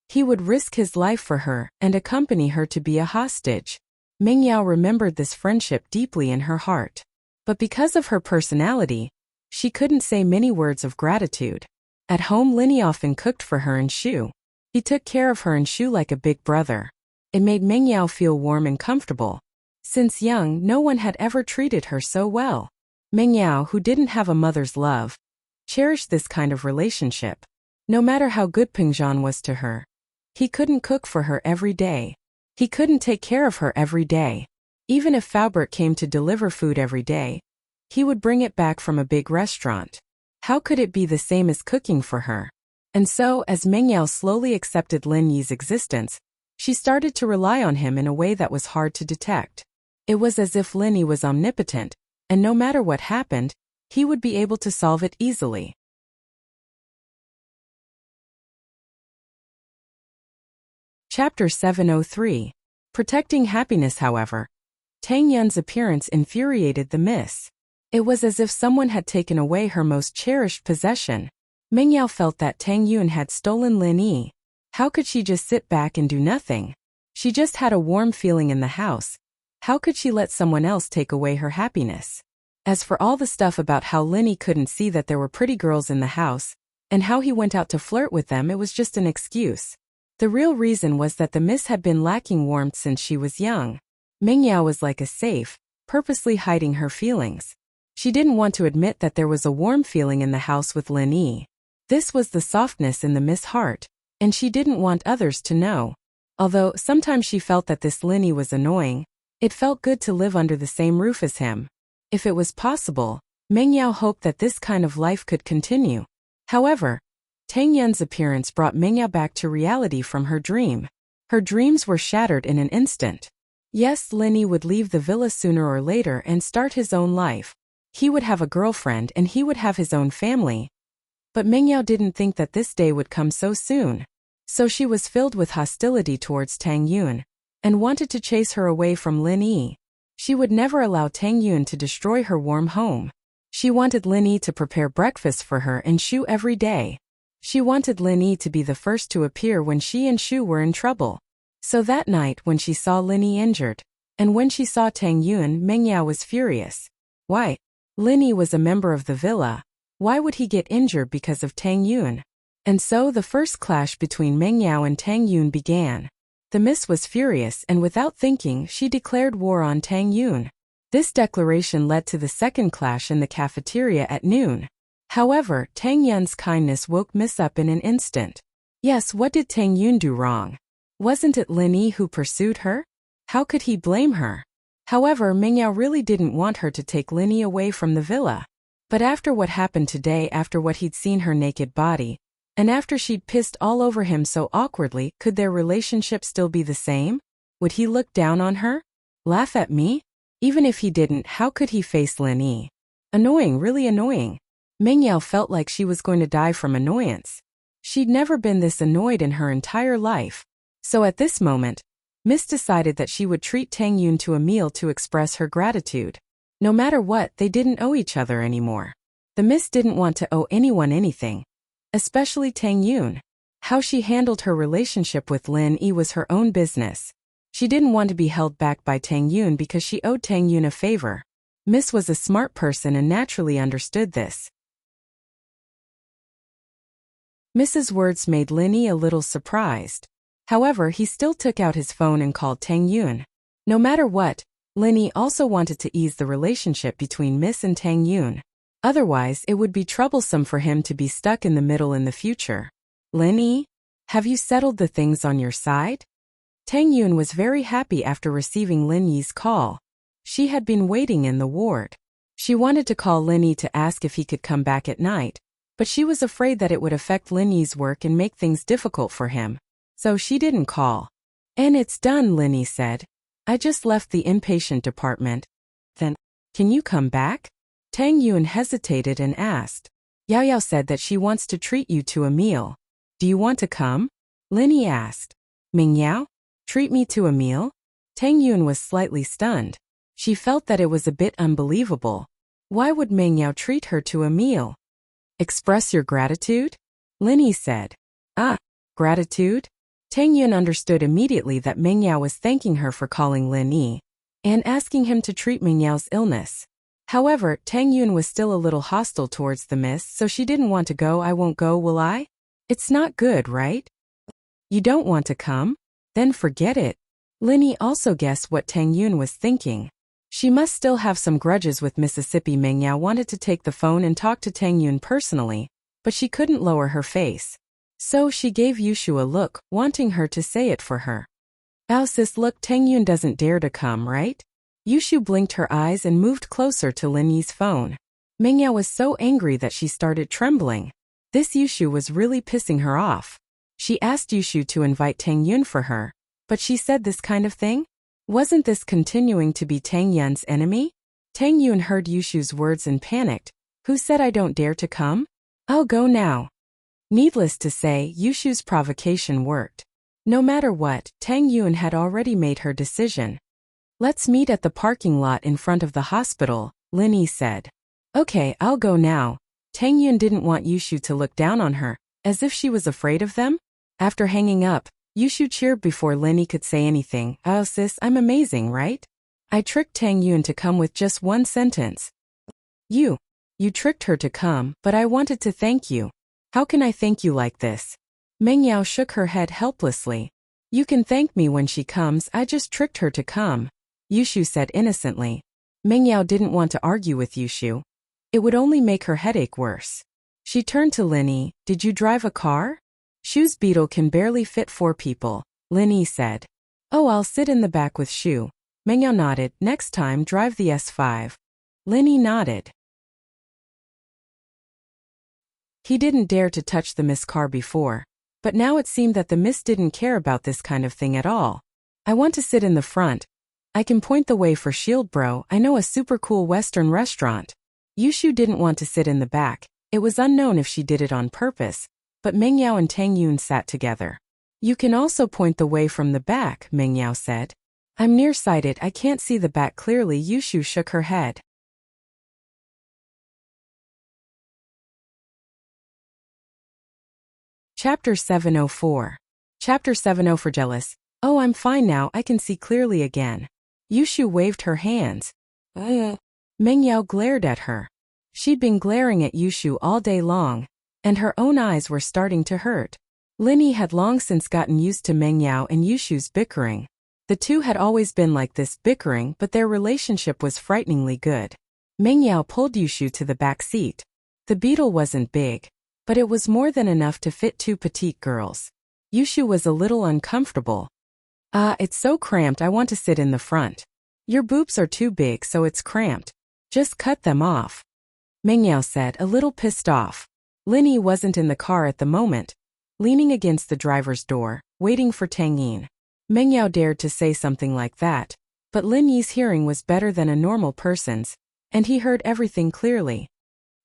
He would risk his life for her and accompany her to be a hostage. Meng Yao remembered this friendship deeply in her heart. But because of her personality, she couldn't say many words of gratitude. At home, Linny often cooked for her and Shu. He took care of her and Shu like a big brother. It made Meng Yao feel warm and comfortable. Since young, no one had ever treated her so well. Meng Yao, who didn't have a mother's love, cherished this kind of relationship. No matter how good Pingzhan was to her, he couldn't cook for her every day. He couldn't take care of her every day. Even if Fabric came to deliver food every day, he would bring it back from a big restaurant. How could it be the same as cooking for her? And so, as Meng Yao slowly accepted Lin Yi's existence, she started to rely on him in a way that was hard to detect. It was as if Lin Yi was omnipotent, and no matter what happened, he would be able to solve it easily. Chapter 703. Protecting Happiness. However, Tang Yun's appearance infuriated the miss. It was as if someone had taken away her most cherished possession. Meng Yao felt that Tang Yun had stolen Lin Yi. How could she just sit back and do nothing? She just had a warm feeling in the house. How could she let someone else take away her happiness? As for all the stuff about how Lin Yi couldn't see that there were pretty girls in the house, and how he went out to flirt with them, it was just an excuse. The real reason was that the miss had been lacking warmth since she was young. Meng Yao was like a safe, purposely hiding her feelings. She didn't want to admit that there was a warm feeling in the house with Lin Yi. This was the softness in the miss heart, and she didn't want others to know. Although sometimes she felt that this Lin Yi was annoying, it felt good to live under the same roof as him. If it was possible, Meng Yao hoped that this kind of life could continue. However, Tang Yun's appearance brought Meng Yao back to reality from her dream. Her dreams were shattered in an instant. Yes, Lin Yi would leave the villa sooner or later and start his own life. He would have a girlfriend and he would have his own family. But Meng Yao didn't think that this day would come so soon. So she was filled with hostility towards Tang Yun, and wanted to chase her away from Lin Yi. She would never allow Tang Yun to destroy her warm home. She wanted Lin Yi to prepare breakfast for her and Shu every day. She wanted Lin Yi to be the first to appear when she and Shu were in trouble. So that night when she saw Lin Yi injured, and when she saw Tang Yun, Meng Yao was furious. Why? Lin Yi was a member of the villa. Why would he get injured because of Tang Yun? And so the first clash between Meng Yao and Tang Yun began. The miss was furious, and without thinking, she declared war on Tang Yun. This declaration led to the second clash in the cafeteria at noon. However, Tang Yun's kindness woke Miss up in an instant. Yes, what did Tang Yun do wrong? Wasn't it Lin Yi who pursued her? How could he blame her? However, Meng Yao really didn't want her to take Lin Yi away from the villa. But after what happened today, after what he'd seen her naked body, and after she'd pissed all over him so awkwardly, could their relationship still be the same? Would he look down on her? Laugh at me? Even if he didn't, how could he face Lin Yi? Annoying, really annoying. Meng Yao felt like she was going to die from annoyance. She'd never been this annoyed in her entire life. So at this moment, Miss decided that she would treat Tang Yun to a meal to express her gratitude. No matter what, they didn't owe each other anymore. The Miss didn't want to owe anyone anything, especially Tang Yun. How she handled her relationship with Lin Yi was her own business. She didn't want to be held back by Tang Yun because she owed Tang Yun a favor. Miss was a smart person and naturally understood this. Mrs. words made Lin Yi a little surprised. However, he still took out his phone and called Tang Yun. No matter what, Lin Yi also wanted to ease the relationship between Miss and Tang Yun. Otherwise, it would be troublesome for him to be stuck in the middle in the future. Lin Yi, have you settled the things on your side? Tang Yun was very happy after receiving Lin Yi's call. She had been waiting in the ward. She wanted to call Lin Yi to ask if he could come back at night, but she was afraid that it would affect Lin Yi's work and make things difficult for him. So she didn't call. And it's done, Lin Yi said. I just left the inpatient department. Then, can you come back? Tang Yun hesitated and asked. Yao Yao said that she wants to treat you to a meal. Do you want to come? Lin Yi asked. Ming Yao? Treat me to a meal? Tang Yun was slightly stunned. She felt that it was a bit unbelievable. Why would Ming Yao treat her to a meal? Express your gratitude? Lin Yi said. Ah, gratitude? Tang Yun understood immediately that Meng Yao was thanking her for calling Lin Yi and asking him to treat Meng Yao's illness. However, Tang Yun was still a little hostile towards the miss, so she didn't want to go. I won't go, will I? It's not good, right? You don't want to come? Then forget it. Linny also guessed what Tang Yun was thinking. She must still have some grudges with Mississippi. Meng Yao wanted to take the phone and talk to Tang Yun personally, but she couldn't lower her face. So she gave Yushu a look, wanting her to say it for her. "Oh sis, look, Tang Yun doesn't dare to come, right?" Yushu blinked her eyes and moved closer to Lin Yi's phone. Meng Yao was so angry that she started trembling. This Yushu was really pissing her off. She asked Yushu to invite Tang Yun for her, but she said this kind of thing? Wasn't this continuing to be Tang Yun's enemy? Tang Yun heard Yushu's words and panicked. "Who said I don't dare to come? I'll go now." Needless to say, Yushu's provocation worked. No matter what, Tang Yun had already made her decision. "Let's meet at the parking lot in front of the hospital," Lin Yi said. "Okay, I'll go now." Tang Yun didn't want Yushu to look down on her, as if she was afraid of them. After hanging up, Yushu cheered before Lin Yi could say anything. "Oh sis, I'm amazing, right? I tricked Tang Yun to come with just one sentence." You tricked her to come, but I wanted to thank you. How can I thank you like this?" Meng Yao shook her head helplessly. "You can thank me when she comes, I just tricked her to come," Yushu said innocently. Meng Yao didn't want to argue with Yushu. It would only make her headache worse. She turned to Lin Yi. "Did you drive a car?" "Shu's Beetle can barely fit 4 people, Lin Yi said. "Oh, I'll sit in the back with Shu." Meng Yao nodded. "Next time, drive the S5. Lin Yi nodded. He didn't dare to touch the Miss car before, but now it seemed that the Miss didn't care about this kind of thing at all. "I want to sit in the front. I can point the way for Shield Bro. I know a super cool Western restaurant." Yushu didn't want to sit in the back. It was unknown if she did it on purpose, but Meng Yao and Tang Yun sat together. "You can also point the way from the back," Meng Yao said. "I'm nearsighted, I can't see the back clearly." Yushu shook her head. Chapter 704. Chapter 704. Jealous. "Oh, I'm fine now, I can see clearly again." Yushu waved her hands. Meng Yao glared at her. She'd been glaring at Yushu all day long, and her own eyes were starting to hurt. Lin Yi had long since gotten used to Meng Yao and Yushu's bickering. The two had always been like this, bickering, but their relationship was frighteningly good. Meng Yao pulled Yushu to the back seat. The Beetle wasn't big, but it was more than enough to fit 2 petite girls. Yushu was a little uncomfortable. It's so cramped, I want to sit in the front." "Your boobs are too big, so it's cramped. Just cut them off," Meng Yao said, a little pissed off. Lin Yi wasn't in the car at the moment, leaning against the driver's door, waiting for Tang Yin. Meng Yao dared to say something like that, but Lin Yi's hearing was better than a normal person's, and he heard everything clearly.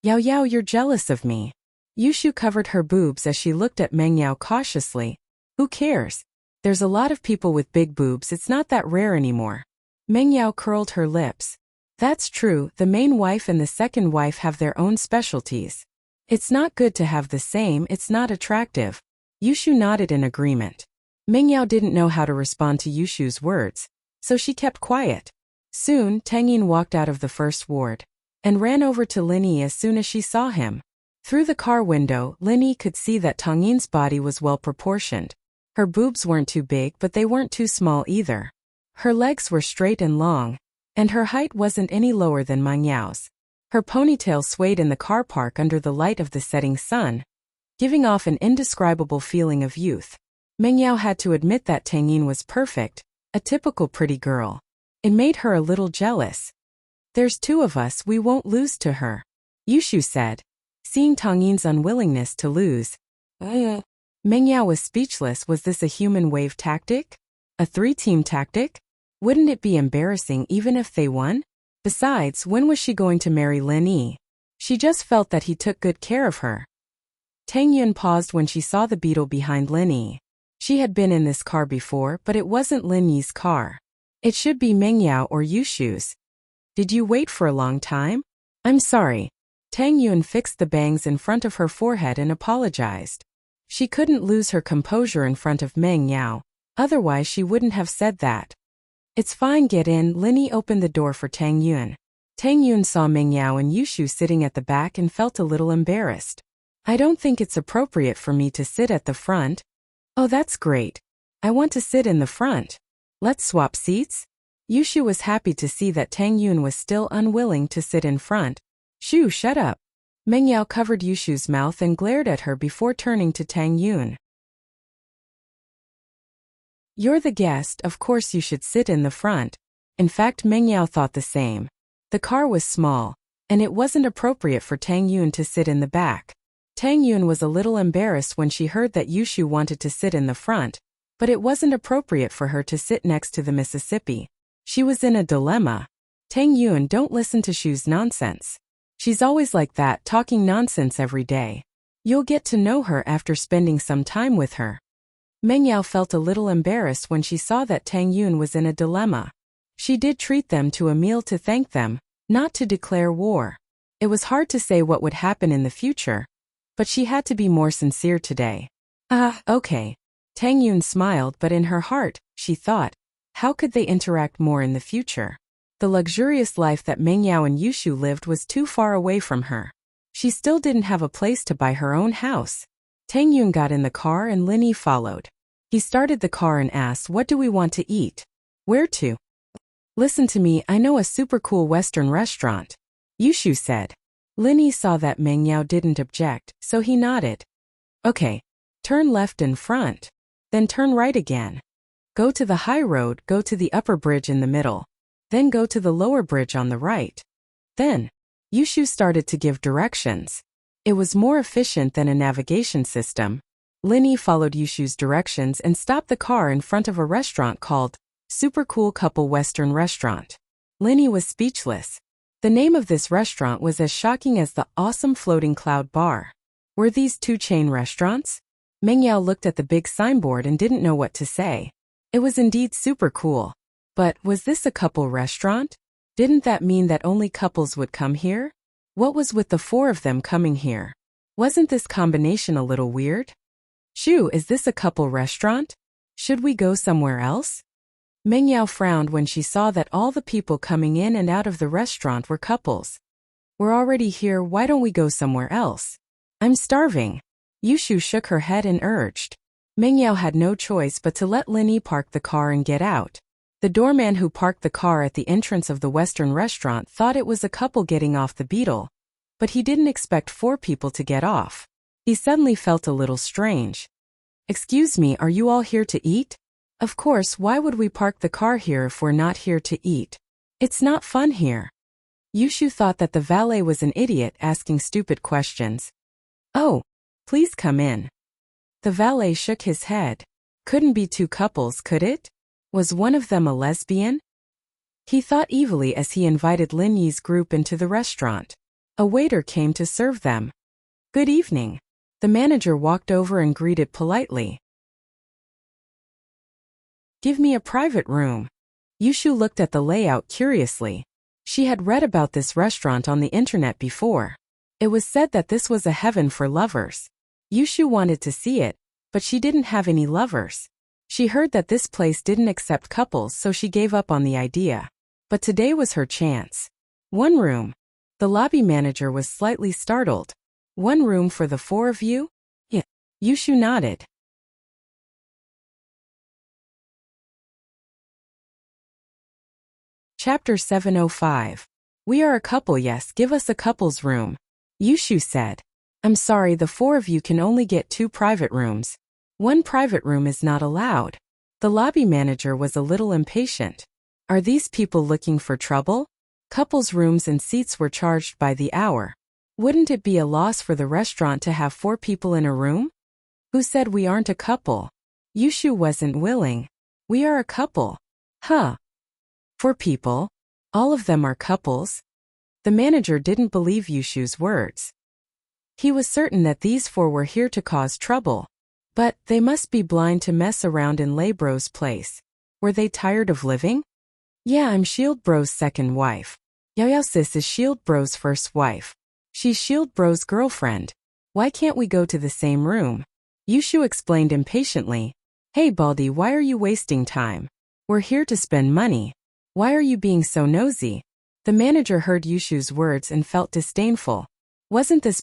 "Yao Yao, you're jealous of me." Yushu covered her boobs as she looked at Meng Yao cautiously. "Who cares? There's a lot of people with big boobs, it's not that rare anymore." Meng Yao curled her lips. "That's true, the main wife and the second wife have their own specialties. It's not good to have the same, it's not attractive." Yushu nodded in agreement. Meng Yao didn't know how to respond to Yushu's words, so she kept quiet. Soon, Tang Yin walked out of the first ward, and ran over to Lin Yi as soon as she saw him. Through the car window, Lin Yi could see that Tang Yin's body was well proportioned. Her boobs weren't too big, but they weren't too small either. Her legs were straight and long, and her height wasn't any lower than Meng Yao's. Her ponytail swayed in the car park under the light of the setting sun, giving off an indescribable feeling of youth. Meng Yao had to admit that Tang Yin was perfect, a typical pretty girl. It made her a little jealous. "There's 2 of us, we won't lose to her," Yushu said, seeing Tang Yin's unwillingness to lose. Meng Yao was speechless. Was this a human wave tactic? A 3-team tactic? Wouldn't it be embarrassing even if they won? Besides, when was she going to marry Lin Yi? She just felt that he took good care of her. Tang Yun paused when she saw the Beetle behind Lin Yi. She had been in this car before, but it wasn't Lin Yi's car. It should be Meng Yao or Yushu's. "Did you wait for a long time?" "I'm sorry." Tang Yun fixed the bangs in front of her forehead and apologized. She couldn't lose her composure in front of Meng Yao, otherwise she wouldn't have said that. "It's fine, get in." Lin Yi opened the door for Tang Yun. Tang Yun saw Meng Yao and Yushu sitting at the back and felt a little embarrassed. I don't think it's appropriate for me to sit at the front. Oh, that's great. I want to sit in the front. Let's swap seats? Yushu was happy to see that Tang Yun was still unwilling to sit in front. Shoo, shut up. Meng Yao covered Yushu's mouth and glared at her before turning to Tang Yun. You're the guest, of course you should sit in the front. In fact, Meng Yao thought the same. The car was small, and it wasn't appropriate for Tang Yun to sit in the back. Tang Yun was a little embarrassed when she heard that Yushu wanted to sit in the front, but it wasn't appropriate for her to sit next to the Mississippi. She was in a dilemma. Tang Yun, don't listen to Shu's nonsense. She's always like that, talking nonsense every day. You'll get to know her after spending some time with her. Meng Yao felt a little embarrassed when she saw that Tang Yun was in a dilemma. She did treat them to a meal to thank them, not to declare war. It was hard to say what would happen in the future, but she had to be more sincere today. Okay. Tang Yun smiled, but in her heart, she thought, how could they interact more in the future? The luxurious life that Meng Yao and Yushu lived was too far away from her. She still didn't have a place to buy her own house. Tang Yun got in the car and Lin Yi followed. He started the car and asked, what do we want to eat? Where to? Listen to me, I know a super cool Western restaurant. Yushu said. Lin Yi saw that Meng Yao didn't object, so he nodded. Okay. Turn left in front. Then turn right again. Go to the high road, go to the upper bridge in the middle. Then go to the lower bridge on the right. Then, Yushu started to give directions. It was more efficient than a navigation system. Lin Yi followed Yushu's directions and stopped the car in front of a restaurant called Super Cool Couple Western Restaurant. Lin Yi was speechless. The name of this restaurant was as shocking as the awesome floating cloud bar. Were these two chain restaurants? Meng Yao looked at the big signboard and didn't know what to say. It was indeed super cool. But was this a couple restaurant? Didn't that mean that only couples would come here? What was with the four of them coming here? Wasn't this combination a little weird? Shoo, is this a couple restaurant? Should we go somewhere else? Meng Yao frowned when she saw that all the people coming in and out of the restaurant were couples. We're already here, why don't we go somewhere else? I'm starving. Yushu shook her head and urged. Meng Yao had no choice but to let Lin Yi park the car and get out. The doorman who parked the car at the entrance of the Western restaurant thought it was a couple getting off the Beetle, but he didn't expect four people to get off. He suddenly felt a little strange. Excuse me, are you all here to eat? Of course, why would we park the car here if we're not here to eat? It's not fun here. Yushu thought that the valet was an idiot asking stupid questions. Oh, please come in. The valet shook his head. Couldn't be two couples, could it? Was one of them a lesbian? He thought evilly as he invited Lin Yi's group into the restaurant. A waiter came to serve them. Good evening. The manager walked over and greeted politely. Give me a private room. Yushu looked at the layout curiously. She had read about this restaurant on the internet before. It was said that this was a heaven for lovers. Yushu wanted to see it, but she didn't have any lovers. She heard that this place didn't accept couples, so she gave up on the idea. But today was her chance. One room. The lobby manager was slightly startled. One room for the four of you? Yeah. Yushu nodded. Chapter 705. We are a couple, yes, give us a couple's room. Yushu said. I'm sorry, the four of you can only get 2 private rooms. One private room is not allowed. The lobby manager was a little impatient. Are these people looking for trouble? Couples' rooms and seats were charged by the hour. Wouldn't it be a loss for the restaurant to have 4 people in a room? Who said we aren't a couple? Yushu wasn't willing. We are a couple. Huh. 4 people? All of them are couples? The manager didn't believe Yushu's words. He was certain that these 4 were here to cause trouble. But they must be blind to mess around in Lay Bro's place. Were they tired of living? Yeah, I'm Shield Bro's second wife. Yao Sis is Shield Bro's first wife. She's Shield Bro's girlfriend. Why can't we go to the same room? Yushu explained impatiently. Hey Baldy, why are you wasting time? We're here to spend money. Why are you being so nosy? The manager heard Yushu's words and felt disdainful. Wasn't this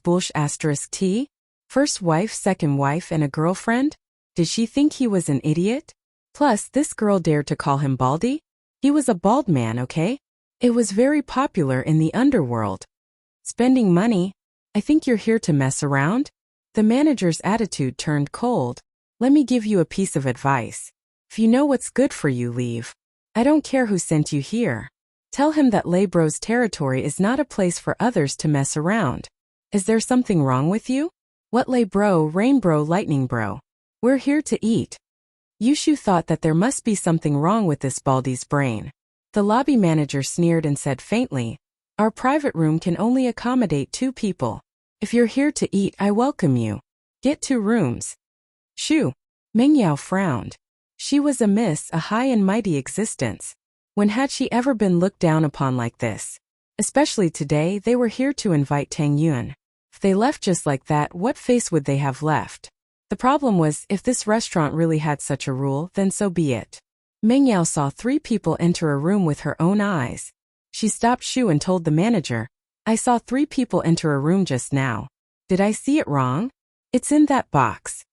*T? First wife, second wife, and a girlfriend? Did she think he was an idiot? Plus, this girl dared to call him Baldy? He was a bald man, okay? It was very popular in the underworld. Spending money? I think you're here to mess around? The manager's attitude turned cold. Let me give you a piece of advice. If you know what's good for you, leave. I don't care who sent you here. Tell him that Lebro's territory is not a place for others to mess around. Is there something wrong with you? What Lebro, Rainbro, Lightning Bro? We're here to eat. Yushu thought that there must be something wrong with this Baldy's brain. The lobby manager sneered and said faintly, our private room can only accommodate 2 people. If you're here to eat, I welcome you. Get 2 rooms. Shoo. Mengyao frowned. She was a high and mighty existence. When had she ever been looked down upon like this? Especially today, they were here to invite Tang Yuan. If they left just like that, what face would they have left? The problem was, if this restaurant really had such a rule, then so be it. Mengyao saw 3 people enter a room with her own eyes. She stopped Shu and told the manager, I saw 3 people enter a room just now. Did I see it wrong? It's in that box.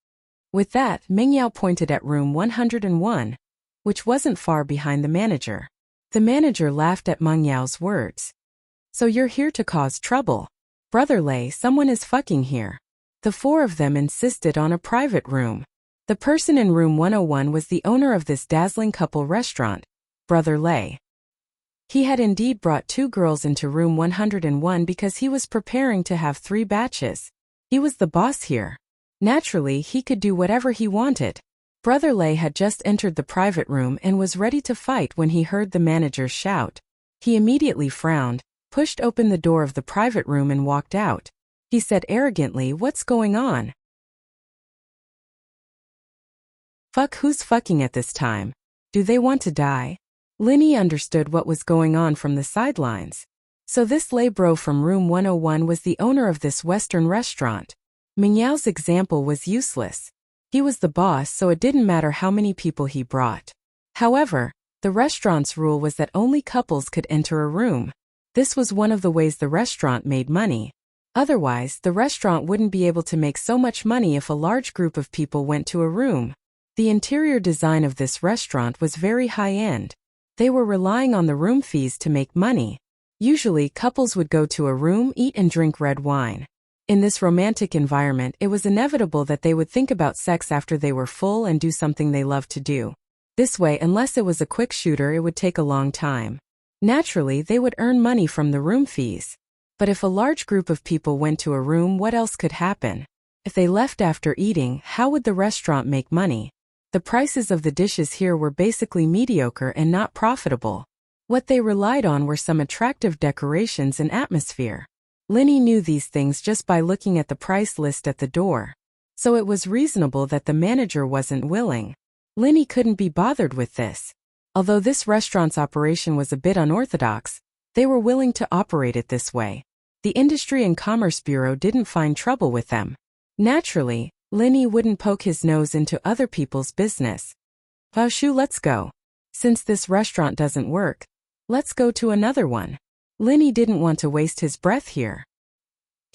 With that, Mengyao pointed at room 101, which wasn't far behind the manager. The manager laughed at Mengyao's words. So you're here to cause trouble. Brother Lei, someone is fucking here. The 4 of them insisted on a private room. The person in room 101 was the owner of this dazzling couple restaurant, Brother Lei. He had indeed brought 2 girls into room 101 because he was preparing to have 3 batches. He was the boss here. Naturally, he could do whatever he wanted. Brother Lei had just entered the private room and was ready to fight when he heard the manager shout. He immediately frowned, pushed open the door of the private room and walked out. He said arrogantly, what's going on? Fuck, who's fucking at this time? Do they want to die? Linny understood what was going on from the sidelines. So this lay bro from room 101 was the owner of this Western restaurant. Mengyao's example was useless. He was the boss, so it didn't matter how many people he brought. However, the restaurant's rule was that only couples could enter a room. This was one of the ways the restaurant made money. Otherwise, the restaurant wouldn't be able to make so much money if a large group of people went to a room. The interior design of this restaurant was very high-end. They were relying on the room fees to make money. Usually, couples would go to a room, eat and drink red wine. In this romantic environment, it was inevitable that they would think about sex after they were full and do something they loved to do. This way, unless it was a quick shooter, it would take a long time. Naturally, they would earn money from the room fees. But if a large group of people went to a room, what else could happen? If they left after eating, how would the restaurant make money? The prices of the dishes here were basically mediocre and not profitable. What they relied on were some attractive decorations and atmosphere. Linny knew these things just by looking at the price list at the door. So it was reasonable that the manager wasn't willing. Linny couldn't be bothered with this. Although this restaurant's operation was a bit unorthodox, they were willing to operate it this way. The Industry and Commerce Bureau didn't find trouble with them. Naturally, Linny wouldn't poke his nose into other people's business. Vaoshu, let's go. Since this restaurant doesn't work, let's go to another one. Linny didn't want to waste his breath here.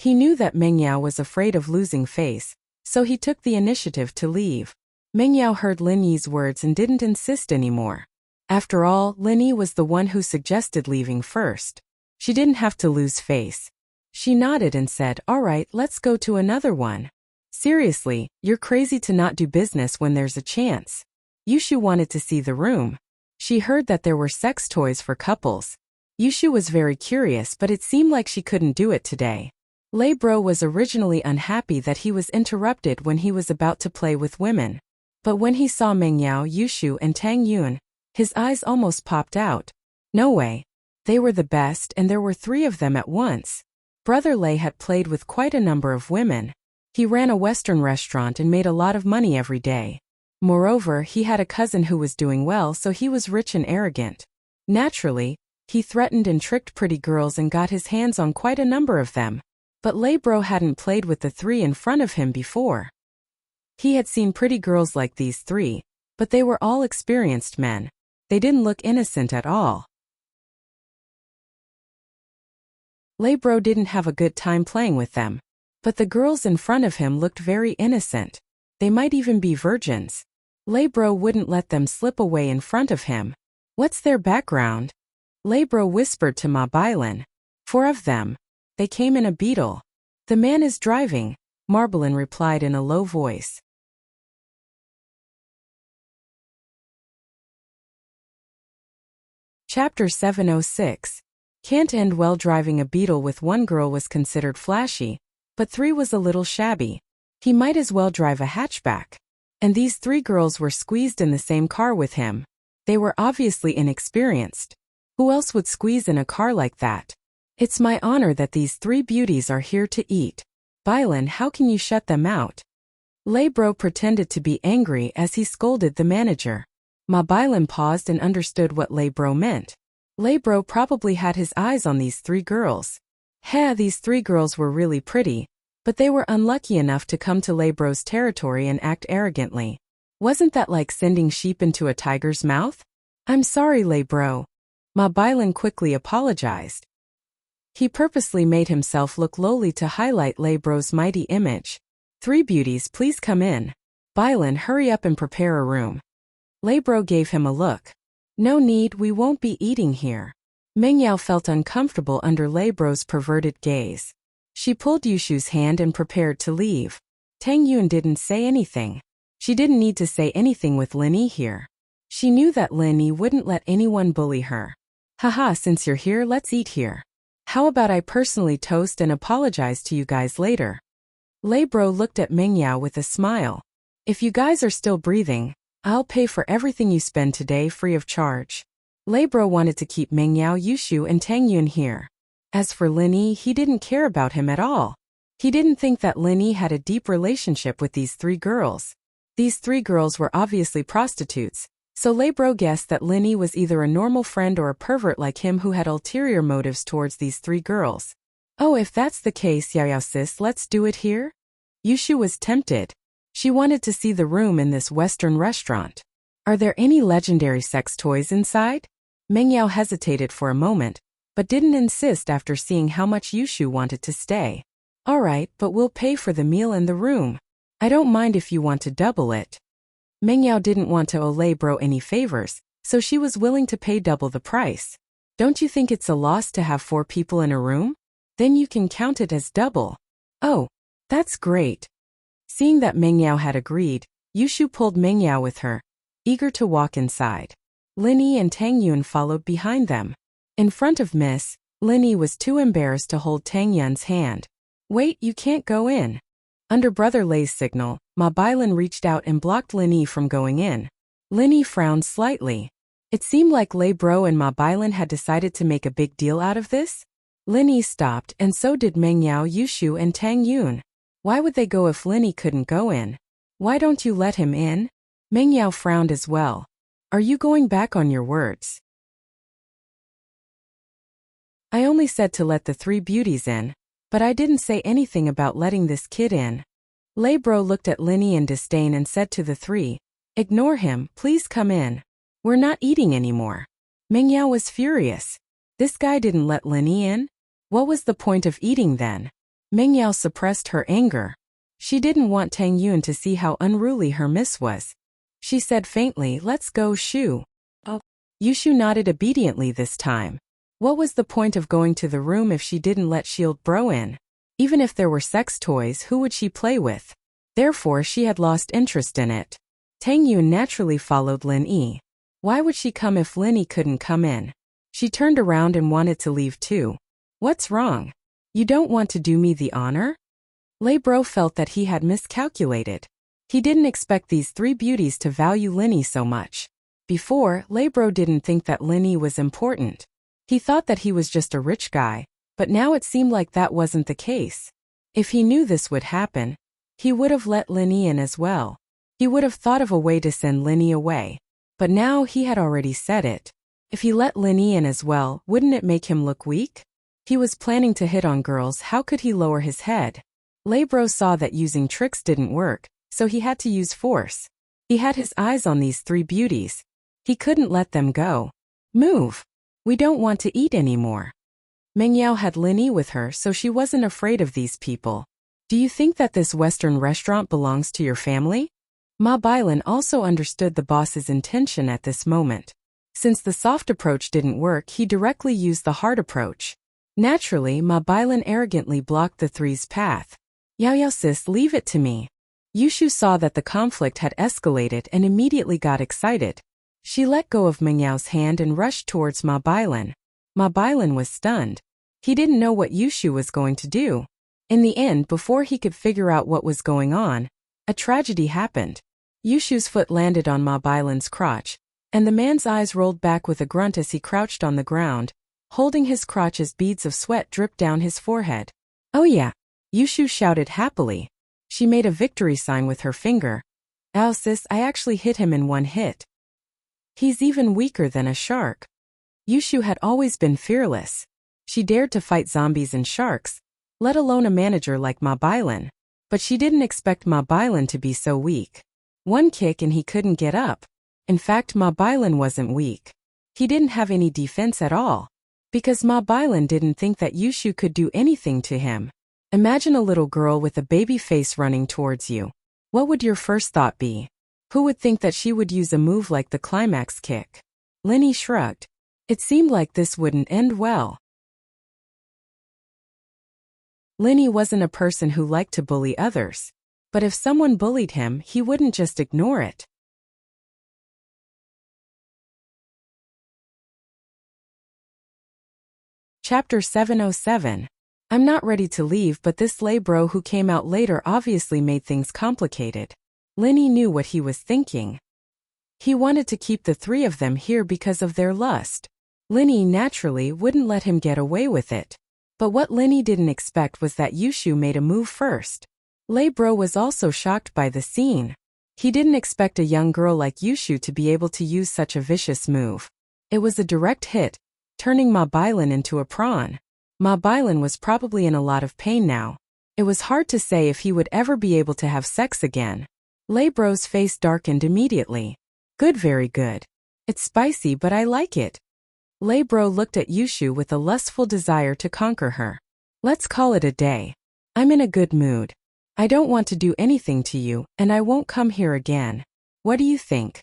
He knew that Mengyao was afraid of losing face, so he took the initiative to leave. Mengyao heard Linny's words and didn't insist anymore. After all, Linny was the one who suggested leaving first. She didn't have to lose face. She nodded and said, all right, let's go to another one. Seriously, you're crazy to not do business when there's a chance. Yushu wanted to see the room. She heard that there were sex toys for couples. Yushu was very curious, but it seemed like she couldn't do it today. Lei Bro was originally unhappy that he was interrupted when he was about to play with women. But when he saw Mengyao, Yushu and Tang Yuan, his eyes almost popped out. No way. They were the best, and there were 3 of them at once. Brother Lei had played with quite a number of women. He ran a Western restaurant and made a lot of money every day. Moreover, he had a cousin who was doing well, so he was rich and arrogant. Naturally, he threatened and tricked pretty girls and got his hands on quite a number of them. But Lei Bro hadn't played with the 3 in front of him before. He had seen pretty girls like these 3, but they were all experienced men. They didn't look innocent at all. Lebro didn't have a good time playing with them. But the girls in front of him looked very innocent. They might even be virgins. Lebro wouldn't let them slip away in front of him. What's their background? Lebro whispered to Marbylin. 4 of them. They came in a beetle. The man is driving, Marbylin replied in a low voice. Chapter 706. Can't end well. Driving a beetle with 1 girl was considered flashy, but 3 was a little shabby. He might as well drive a hatchback. And these 3 girls were squeezed in the same car with him. They were obviously inexperienced. Who else would squeeze in a car like that? It's my honor that these 3 beauties are here to eat. Bylin, how can you shut them out? Lebro pretended to be angry as he scolded the manager. Marbylin paused and understood what Lebro meant. Lebro probably had his eyes on these 3 girls. These 3 girls were really pretty, but they were unlucky enough to come to Lebro's territory and act arrogantly. Wasn't that like sending sheep into a tiger's mouth? I'm sorry, Lebro. Marbylin quickly apologized. He purposely made himself look lowly to highlight Lebro's mighty image. 3 beauties, please come in. Bylin, hurry up and prepare a room. Lebro gave him a look. No need, we won't be eating here. Mengyao felt uncomfortable under Lebro's perverted gaze. She pulled Yushu's hand and prepared to leave. Tang Yun didn't say anything. She didn't need to say anything with Lin Yi here. She knew that Lin Yi wouldn't let anyone bully her. Haha, since you're here, let's eat here. How about I personally toast and apologize to you guys later? Lebro looked at Mengyao with a smile. If you guys are still breathing, I'll pay for everything you spend today free of charge. Lebro wanted to keep Mengyao, Yushu and Tang Yun here. As for Lin Yi, he didn't care about him at all. He didn't think that Lin Yi had a deep relationship with these 3 girls. These 3 girls were obviously prostitutes, so Lebro guessed that Lin Yi was either a normal friend or a pervert like him who had ulterior motives towards these 3 girls. Oh, if that's the case, Yao sis, let's do it here? Yushu was tempted. She wanted to see the room in this Western restaurant. Are there any legendary sex toys inside? Mengyao hesitated for a moment, but didn't insist after seeing how much Yushu wanted to stay. All right, but we'll pay for the meal and the room. I don't mind if you want to double it. Mengyao didn't want to owe Lebro any favors, so she was willing to pay double the price. Don't you think it's a loss to have 4 people in a room? Then you can count it as double. Oh, that's great. Seeing that Mengyao had agreed, Yushu pulled Mengyao with her, eager to walk inside. Lin Yi and Tang Yun followed behind them. In front of Miss, Lin Yi was too embarrassed to hold Tang Yun's hand. Wait, you can't go in. Under Brother Lei's signal, Marbylin reached out and blocked Lin Yi from going in. Lin Yi frowned slightly. It seemed like Lebro and Marbylin had decided to make a big deal out of this. Lin Yi stopped and so did Mengyao, Yushu and Tang Yun. Why would they go if Lin Yi couldn't go in? Why don't you let him in? Mengyao frowned as well. Are you going back on your words? I only said to let the 3 beauties in, but I didn't say anything about letting this kid in. Lebro looked at Lin Yi in disdain and said to the 3, ignore him, please come in. We're not eating anymore. Mengyao was furious. This guy didn't let Lin Yi in? What was the point of eating then? Mengyao suppressed her anger. She didn't want Tang Yun to see how unruly her miss was. She said faintly, let's go, Shu. Oh. Yushu nodded obediently this time. What was the point of going to the room if she didn't let Shield Bro in? Even if there were sex toys, who would she play with? Therefore, she had lost interest in it. Tang Yun naturally followed Lin Yi. Why would she come if Lin Yi couldn't come in? She turned around and wanted to leave too. What's wrong? You don't want to do me the honor? Lebro felt that he had miscalculated. He didn't expect these 3 beauties to value Lin Yi so much. Before, Lebro didn't think that Lin Yi was important. He thought that he was just a rich guy, but now it seemed like that wasn't the case. If he knew this would happen, he would have let Lin Yi in as well. He would have thought of a way to send Lin Yi away. But now he had already said it. If he let Lin Yi in as well, wouldn't it make him look weak? He was planning to hit on girls, how could he lower his head? Lebro saw that using tricks didn't work, so he had to use force. He had his eyes on these 3 beauties. He couldn't let them go. Move! We don't want to eat anymore. Mengyao had Linny with her, so she wasn't afraid of these people. Do you think that this Western restaurant belongs to your family? Ma Bailan also understood the boss's intention at this moment. Since the soft approach didn't work, he directly used the hard approach. Naturally, Ma Bailan arrogantly blocked the three's path. Yao sis, leave it to me. Yushu saw that the conflict had escalated and immediately got excited. She let go of Mengyao's hand and rushed towards Ma Bailan. Ma Bailan was stunned. He didn't know what Yushu was going to do. In the end, before he could figure out what was going on, a tragedy happened. Yushu's foot landed on Ma Bailan's crotch, and the man's eyes rolled back with a grunt as he crouched on the ground, holding his crotch as beads of sweat dripped down his forehead. Oh yeah, Yushu shouted happily. She made a victory sign with her finger. Ow sis, I actually hit him in one hit. He's even weaker than a shark. Yushu had always been fearless. She dared to fight zombies and sharks, let alone a manager like Ma Bailan. But she didn't expect Ma Bailan to be so weak. One kick and he couldn't get up. In fact, Ma Bailan wasn't weak. He didn't have any defense at all. Because Ma Bailan didn't think that Yushu could do anything to him. Imagine a little girl with a baby face running towards you. What would your first thought be? Who would think that she would use a move like the climax kick? Linny shrugged. It seemed like this wouldn't end well. Linny wasn't a person who liked to bully others. But if someone bullied him, he wouldn't just ignore it. Chapter 707. I'm not ready to leave, but this lay bro who came out later obviously made things complicated. Linny knew what he was thinking. He wanted to keep the three of them here because of their lust. Linny naturally wouldn't let him get away with it. But what Linny didn't expect was that Yushu made a move first. Lay bro was also shocked by the scene. He didn't expect a young girl like Yushu to be able to use such a vicious move. It was a direct hit, turning Ma Bailan into a prawn. Ma Bailan was probably in a lot of pain now. It was hard to say if he would ever be able to have sex again. Lay bro's face darkened immediately. Good, very good. It's spicy, but I like it. Lay bro looked at Yushu with a lustful desire to conquer her. Let's call it a day. I'm in a good mood. I don't want to do anything to you, and I won't come here again. What do you think?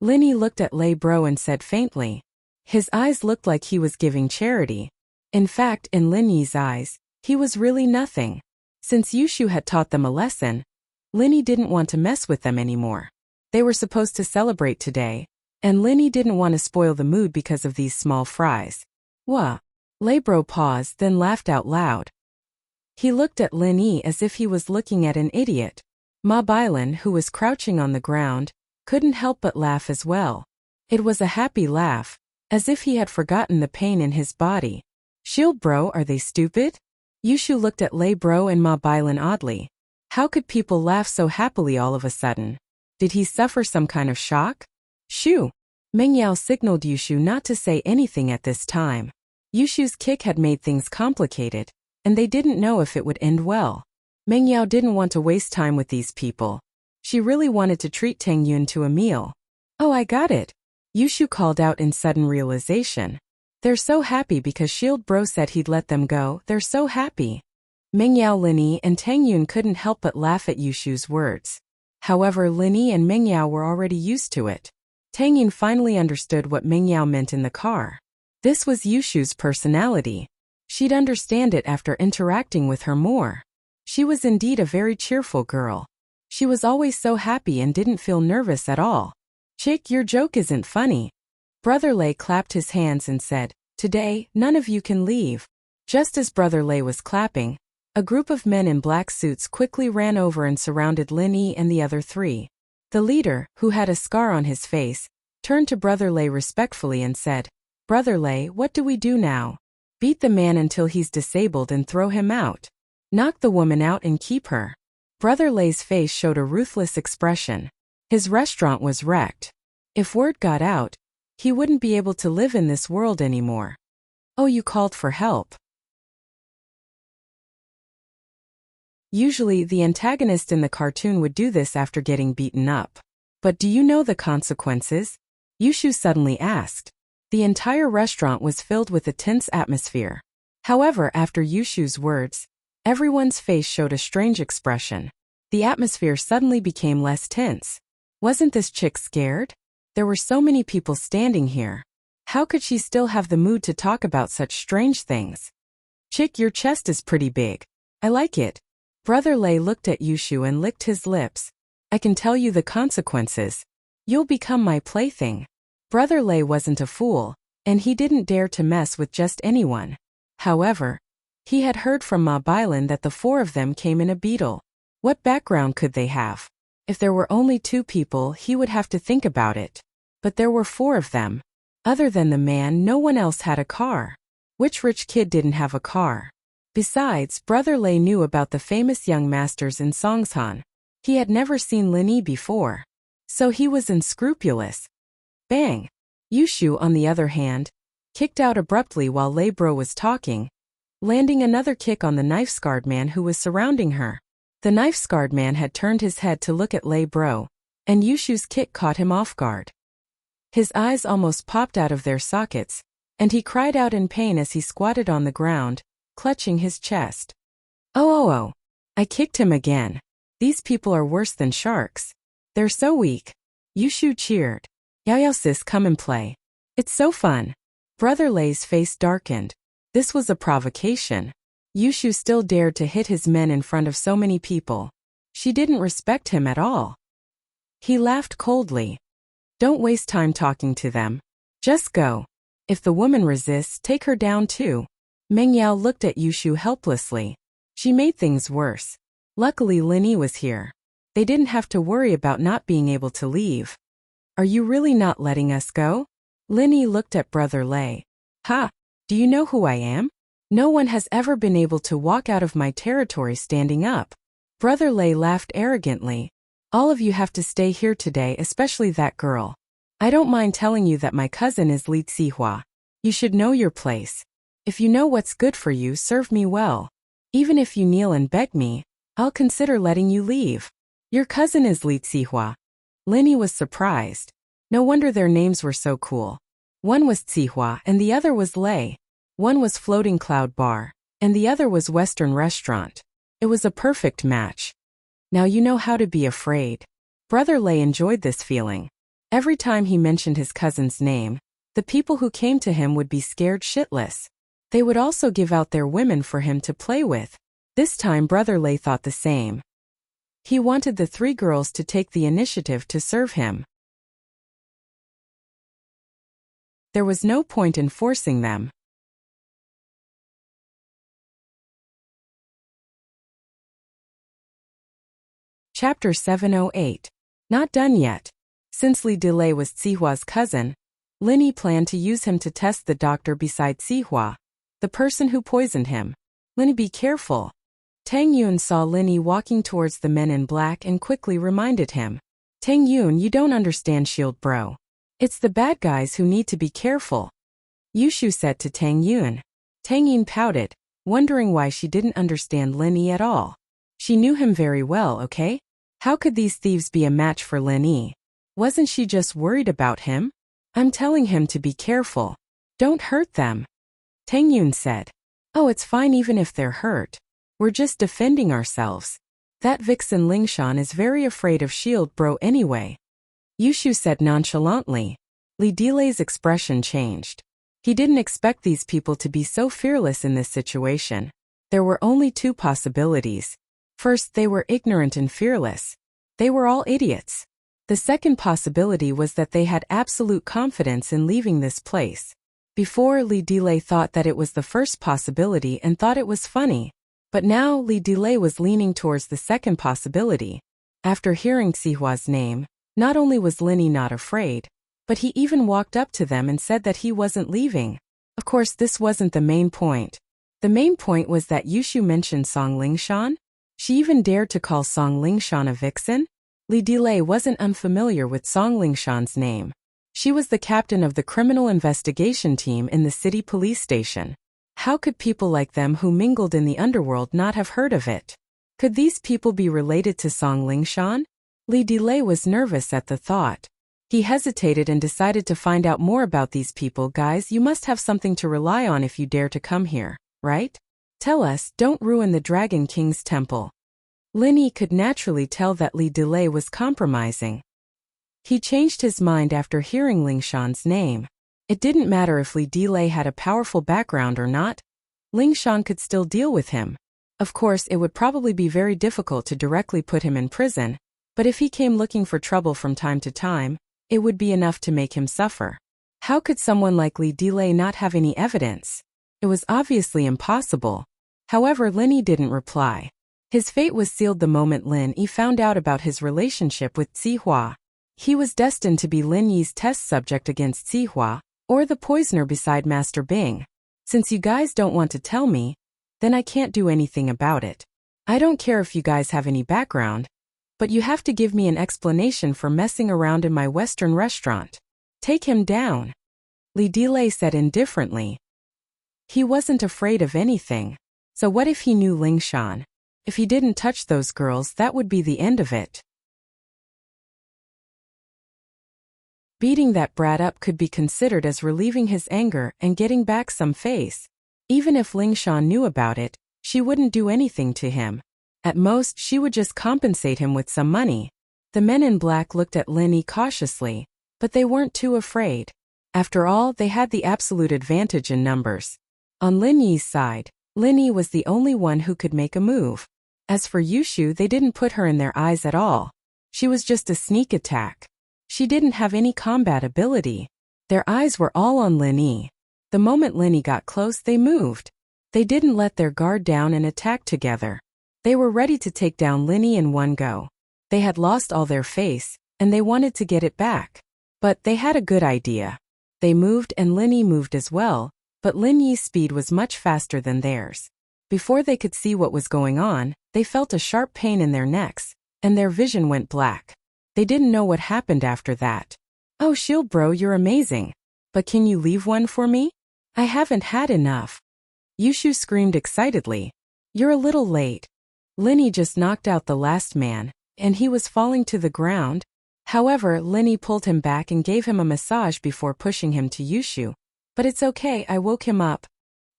Linny looked at Lay bro and said faintly. His eyes looked like he was giving charity. In fact, in Linny's eyes, he was really nothing. Since Yushu had taught them a lesson, Linny didn't want to mess with them anymore. They were supposed to celebrate today, and Linny didn't want to spoil the mood because of these small fries. Wah! Lay bro paused, then laughed out loud. He looked at Linny as if he was looking at an idiot. Ma Bailan, who was crouching on the ground, couldn't help but laugh as well. It was a happy laugh, as if he had forgotten the pain in his body. Shield bro, are they stupid? Yushu looked at Lay bro and Ma Bailan oddly. How could people laugh so happily all of a sudden? Did he suffer some kind of shock? Shoo! Mengyao signaled Yushu not to say anything at this time. Yushu's kick had made things complicated, and they didn't know if it would end well. Mengyao didn't want to waste time with these people. She really wanted to treat Tang Yun to a meal. Oh, I got it! Yushu called out in sudden realization. They're so happy because Shield bro said he'd let them go, they're so happy. Mengyao, Linny, and Tang Yun couldn't help but laugh at Yushu's words. However, Linny and Mengyao were already used to it. Tang Yun finally understood what Mengyao meant in the car. This was Yushu's personality. She'd understand it after interacting with her more. She was indeed a very cheerful girl. She was always so happy and didn't feel nervous at all. Chick, your joke isn't funny. Brother Lay clapped his hands and said, Today, none of you can leave. Just as Brother Lay was clapping, a group of men in black suits quickly ran over and surrounded Linny and the other three. The leader, who had a scar on his face, turned to Brother Lay respectfully and said, Brother Lay, what do we do now? Beat the man until he's disabled and throw him out. Knock the woman out and keep her. Brother Lay's face showed a ruthless expression. His restaurant was wrecked. If word got out, he wouldn't be able to live in this world anymore. Oh, you called for help. Usually the antagonist in the cartoon would do this after getting beaten up. But do you know the consequences? Yushu suddenly asked. The entire restaurant was filled with a tense atmosphere. However, after Yushu's words, everyone's face showed a strange expression. The atmosphere suddenly became less tense. Wasn't this chick scared? There were so many people standing here. How could she still have the mood to talk about such strange things? Chick, your chest is pretty big. I like it. Brother Lei looked at Yushu and licked his lips. I can tell you the consequences. You'll become my plaything. Brother Lei wasn't a fool, and he didn't dare to mess with just anyone. However, he had heard from Ma Bailan that the four of them came in a beetle. What background could they have? If there were only 2 people, he would have to think about it. But there were 4 of them. Other than the man, no one else had a car. Which rich kid didn't have a car? Besides, Brother Lei knew about the famous young masters in Songshan. He had never seen Lin Yi before. So he was unscrupulous. Bang! Yushu, on the other hand, kicked out abruptly while Lei Bro was talking, landing another kick on the knife-scarred man who was surrounding her. The knife-scarred man had turned his head to look at Lei Bro, and Yushu's kick caught him off guard. His eyes almost popped out of their sockets, and he cried out in pain as he squatted on the ground, clutching his chest. Oh, I kicked him again. These people are worse than sharks. They're so weak. Yushu cheered. Yao sis, come and play. It's so fun. Brother Lei's face darkened. This was a provocation. Yushu still dared to hit his men in front of so many people. She didn't respect him at all. He laughed coldly. Don't waste time talking to them. Just go. If the woman resists, take her down too. Meng Yao looked at Yushu helplessly. She made things worse. Luckily Lin Yi was here. They didn't have to worry about not being able to leave. Are you really not letting us go? Lin Yi looked at Brother Lei. Ha! Do you know who I am? No one has ever been able to walk out of my territory standing up. Brother Lei laughed arrogantly. All of you have to stay here today, especially that girl. I don't mind telling you that my cousin is Li Zihua. You should know your place. If you know what's good for you, serve me well. Even if you kneel and beg me, I'll consider letting you leave. Your cousin is Li Zihua. Lin Yi was surprised. No wonder their names were so cool. One was Zihua and the other was Lei. One was Floating Cloud Bar, and the other was Western Restaurant. It was a perfect match. Now you know how to be afraid. Brother Lei enjoyed this feeling. Every time he mentioned his cousin's name, the people who came to him would be scared shitless. They would also give out their women for him to play with. This time Brother Lei thought the same. He wanted the 3 girls to take the initiative to serve him. There was no point in forcing them. Chapter 708. Not done yet. Since Li Delay was Zihua's cousin, Lin Yi planned to use him to test the doctor beside Zihua, the person who poisoned him. Lin Yi, be careful. Tang Yun saw Lin Yi walking towards the men in black and quickly reminded him. Tang Yun, you don't understand, Shield Bro. It's the bad guys who need to be careful. Yushu said to Tang Yun. Tang Yun pouted, wondering why she didn't understand Lin Yi at all. She knew him very well, okay? How could these thieves be a match for Lin Yi? Wasn't she just worried about him? I'm telling him to be careful. Don't hurt them. Tang Yun said. Oh, it's fine even if they're hurt. We're just defending ourselves. That vixen Lingshan is very afraid of Shield Bro anyway. Yushu said nonchalantly. Li Delay's expression changed. He didn't expect these people to be so fearless in this situation. There were only 2 possibilities. First, they were ignorant and fearless. They were all idiots. The second possibility was that they had absolute confidence in leaving this place. Before, Li Delay thought that it was the first possibility and thought it was funny. But now, Li Delay was leaning towards the second possibility. After hearing Zihua's name, not only was Lin Yi not afraid, but he even walked up to them and said that he wasn't leaving. Of course, this wasn't the main point. The main point was that Yushu mentioned Song Lingshan. She even dared to call Song Lingshan a vixen? Li Delay wasn't unfamiliar with Song Lingshan's name. She was the captain of the criminal investigation team in the city police station. How could people like them who mingled in the underworld not have heard of it? Could these people be related to Song Lingshan? Li Delay was nervous at the thought. He hesitated and decided to find out more about these people. Guys, you must have something to rely on if you dare to come here. right? Tell us, don't ruin the Dragon King's temple. Lin Yi could naturally tell that Li Delay was compromising. He changed his mind after hearing Ling Shan's name. It didn't matter if Li Delay had a powerful background or not. Ling Shan could still deal with him. Of course, it would probably be very difficult to directly put him in prison, but if he came looking for trouble from time to time, it would be enough to make him suffer. How could someone like Li Delay not have any evidence? It was obviously impossible. However, Lin Yi didn't reply. His fate was sealed the moment Lin Yi found out about his relationship with Zihua. He was destined to be Lin Yi's test subject against Zihua, or the poisoner beside Master Bing. Since you guys don't want to tell me, then I can't do anything about it. I don't care if you guys have any background, but you have to give me an explanation for messing around in my Western restaurant. Take him down, Li Delay said indifferently. He wasn't afraid of anything. So what if he knew Ling Shan? If he didn't touch those girls, that would be the end of it. Beating that brat up could be considered as relieving his anger and getting back some face. Even if Ling Shan knew about it, she wouldn't do anything to him. At most, she would just compensate him with some money. The men in black looked at Lin Yi cautiously, but they weren't too afraid. After all, they had the absolute advantage in numbers. On Lin Yi's side, Lin Yi was the only one who could make a move. As for Yushu, they didn't put her in their eyes at all. She was just a sneak attack. She didn't have any combat ability. Their eyes were all on Lin Yi. The moment Lin Yi got close, they moved. They didn't let their guard down and attack together. They were ready to take down Lin Yi in one go. They had lost all their face, and they wanted to get it back. But they had a good idea. They moved and Lin Yi moved as well, but Lin Yi's speed was much faster than theirs. Before they could see what was going on, they felt a sharp pain in their necks, and their vision went black. They didn't know what happened after that. Oh, Shield Bro, you're amazing. But can you leave one for me? I haven't had enough. Yushu screamed excitedly. You're a little late. Lin Yi just knocked out the last man, and he was falling to the ground. However, Lin Yi pulled him back and gave him a massage before pushing him to Yushu. But it's okay, I woke him up.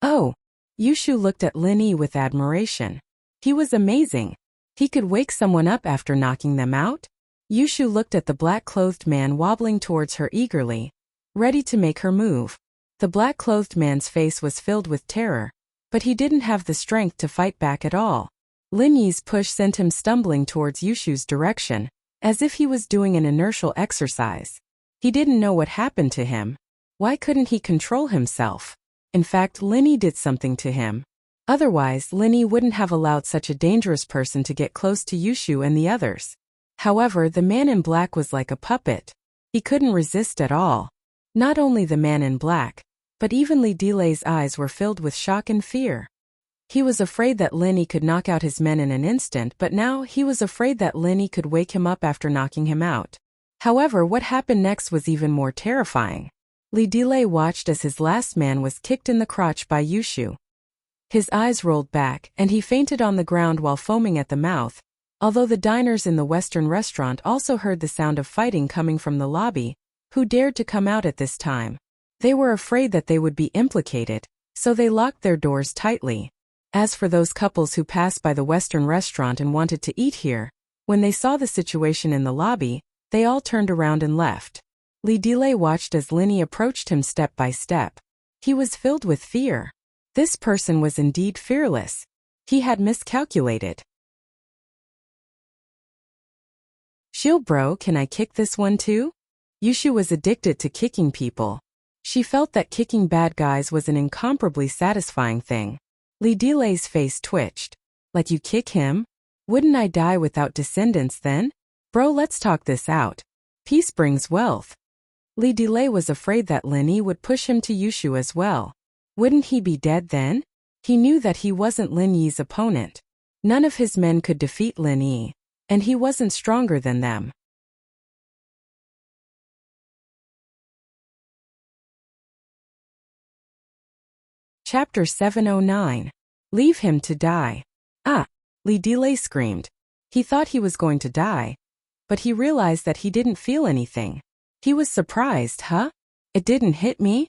Oh. Yushu looked at Lin Yi with admiration. He was amazing. He could wake someone up after knocking them out? Yushu looked at the black-clothed man wobbling towards her eagerly, ready to make her move. The black-clothed man's face was filled with terror, but he didn't have the strength to fight back at all. Lin Yi's push sent him stumbling towards Yushu's direction, as if he was doing an inertial exercise. He didn't know what happened to him. Why couldn't he control himself? In fact, Lin Yi did something to him. Otherwise, Lin Yi wouldn't have allowed such a dangerous person to get close to Yushu and the others. However, the man in black was like a puppet. He couldn't resist at all. Not only the man in black, but even Li Delay's eyes were filled with shock and fear. He was afraid that Lin Yi could knock out his men in an instant, but now he was afraid that Lin Yi could wake him up after knocking him out. However, what happened next was even more terrifying. Li Delay watched as his last man was kicked in the crotch by Yushu. His eyes rolled back, and he fainted on the ground while foaming at the mouth. Although the diners in the Western restaurant also heard the sound of fighting coming from the lobby, who dared to come out at this time? They were afraid that they would be implicated, so they locked their doors tightly. As for those couples who passed by the Western restaurant and wanted to eat here, when they saw the situation in the lobby, they all turned around and left. Li Delay watched as Lin Yi approached him step by step. He was filled with fear. This person was indeed fearless. He had miscalculated. Shield Bro, can I kick this one too? Yushu was addicted to kicking people. She felt that kicking bad guys was an incomparably satisfying thing. Li Delay's face twitched. Like you kick him? Wouldn't I die without descendants then? Bro, let's talk this out. Peace brings wealth. Li Delay was afraid that Lin Yi would push him to Yushu as well. Wouldn't he be dead then? He knew that he wasn't Lin Yi's opponent. None of his men could defeat Lin Yi, and he wasn't stronger than them. Chapter 709. Leave him to die. Ah! Li Delay screamed. He thought he was going to die, but he realized that he didn't feel anything. He was surprised, huh? It didn't hit me?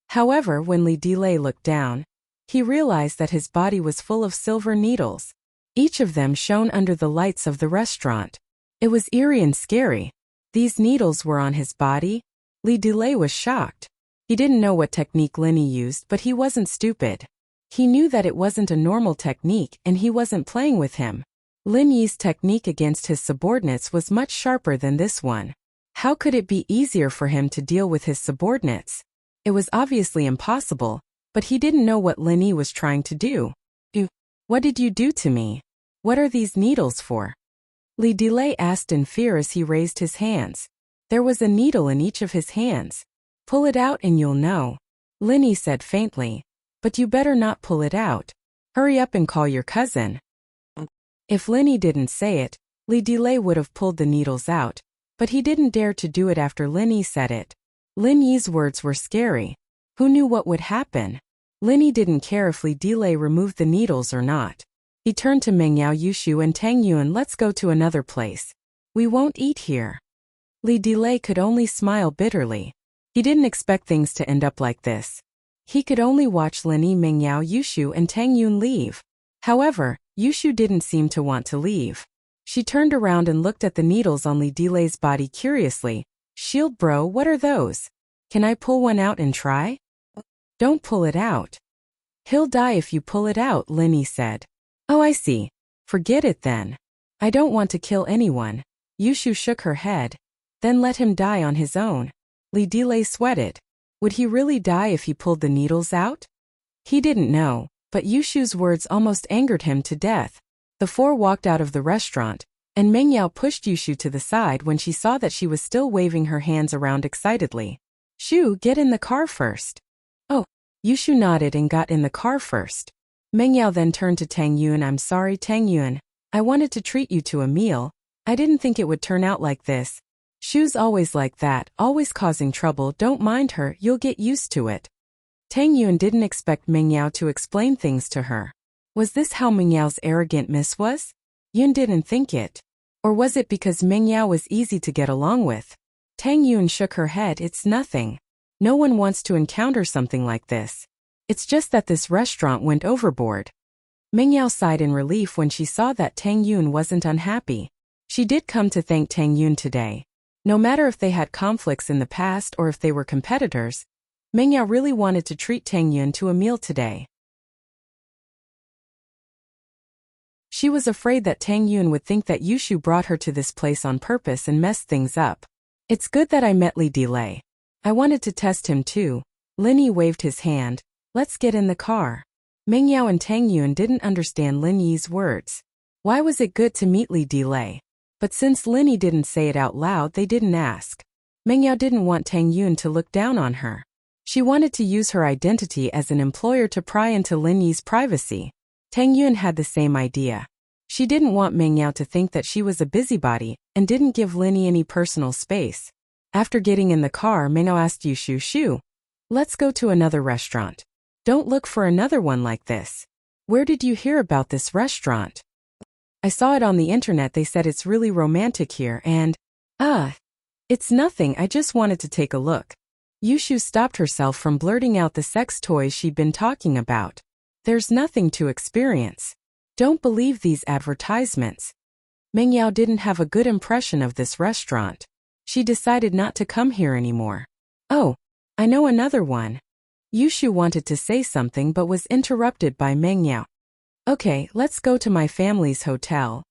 However, when Li Delay looked down, He realized that his body was full of silver needles. Each of them shone under the lights of the restaurant. It was eerie and scary. These needles were on his body? Lee Delay was shocked. He didn't know what technique Lenny used, but he wasn't stupid. He knew that it wasn't a normal technique and he wasn't playing with him. Lin Yi's technique against his subordinates was much sharper than this one. How could it be easier for him to deal with his subordinates? It was obviously impossible, but he didn't know what Lin Yi was trying to do. What did you do to me? What are these needles for? Lee Delay asked in fear as he raised his hands. There was a needle in each of his hands. Pull it out and you'll know. Lin Yi said faintly. But you better not pull it out. Hurry up and call your cousin. If Lin Yi didn't say it, Lee Delay would have pulled the needles out, but he didn't dare to do it after Lin Yi said it. Lin Yi's words were scary. Who knew what would happen? Lin Yi didn't care if Lee Delay removed the needles or not. He turned to Meng Yao Yushu and Tang Yuan. Let's go to another place. We won't eat here. Lee Delay could only smile bitterly. He didn't expect things to end up like this. He could only watch Lin Yi, Meng Yao Yushu and Tang Yuan leave. However, Yushu didn't seem to want to leave. She turned around and looked at the needles on Lee Delay's body curiously. Shield bro, what are those? Can I pull one out and try? Don't pull it out. He'll die if you pull it out, Lin Yi said. Oh, I see. Forget it then. I don't want to kill anyone. Yushu shook her head. Then let him die on his own. Lee Delay sweated. Would he really die if he pulled the needles out? He didn't know, but Yushu's words almost angered him to death. The four walked out of the restaurant, and Meng Yao pushed Yushu to the side when she saw that she was still waving her hands around excitedly. Shu, get in the car first. Oh, Yushu nodded and got in the car first. Meng Yao then turned to Tang Yuan. I'm sorry, Tang Yuan. I wanted to treat you to a meal. I didn't think it would turn out like this. Shu's always like that, always causing trouble. Don't mind her, you'll get used to it. Tang Yuan didn't expect Meng Yao to explain things to her. Was this how Meng Yao's arrogant miss was? Yun didn't think it. Or was it because Meng Yao was easy to get along with? Tang Yuan shook her head. It's nothing. No one wants to encounter something like this. It's just that this restaurant went overboard. Meng Yao sighed in relief when she saw that Tang Yuan wasn't unhappy. She did come to thank Tang Yuan today. No matter if they had conflicts in the past or if they were competitors, Meng Yao really wanted to treat Tang Yuan to a meal today. She was afraid that Tang Yuan would think that Yushu brought her to this place on purpose and messed things up. It's good that I met Lee Delay. I wanted to test him too. Lin Yi waved his hand. Let's get in the car. Meng Yao and Tang Yuan didn't understand Lin Yi's words. Why was it good to meet Lee Delay? But since Lin Yi didn't say it out loud, they didn't ask. Meng Yao didn't want Tang Yuan to look down on her. She wanted to use her identity as an employer to pry into Lin Yi's privacy. Tang Yuan had the same idea. She didn't want Meng Yao to think that she was a busybody and didn't give Lin Yi any personal space. After getting in the car, Meng Yao asked Yushu, Shu, let's go to another restaurant. Don't look for another one like this. Where did you hear about this restaurant? I saw it on the internet. They said it's really romantic here and… it's nothing, I just wanted to take a look. Yushu stopped herself from blurting out the sex toys she'd been talking about. There's nothing to experience. Don't believe these advertisements. Meng Yao didn't have a good impression of this restaurant. She decided not to come here anymore. Oh, I know another one. Yushu wanted to say something but was interrupted by Meng Yao. Okay, let's go to my family's hotel.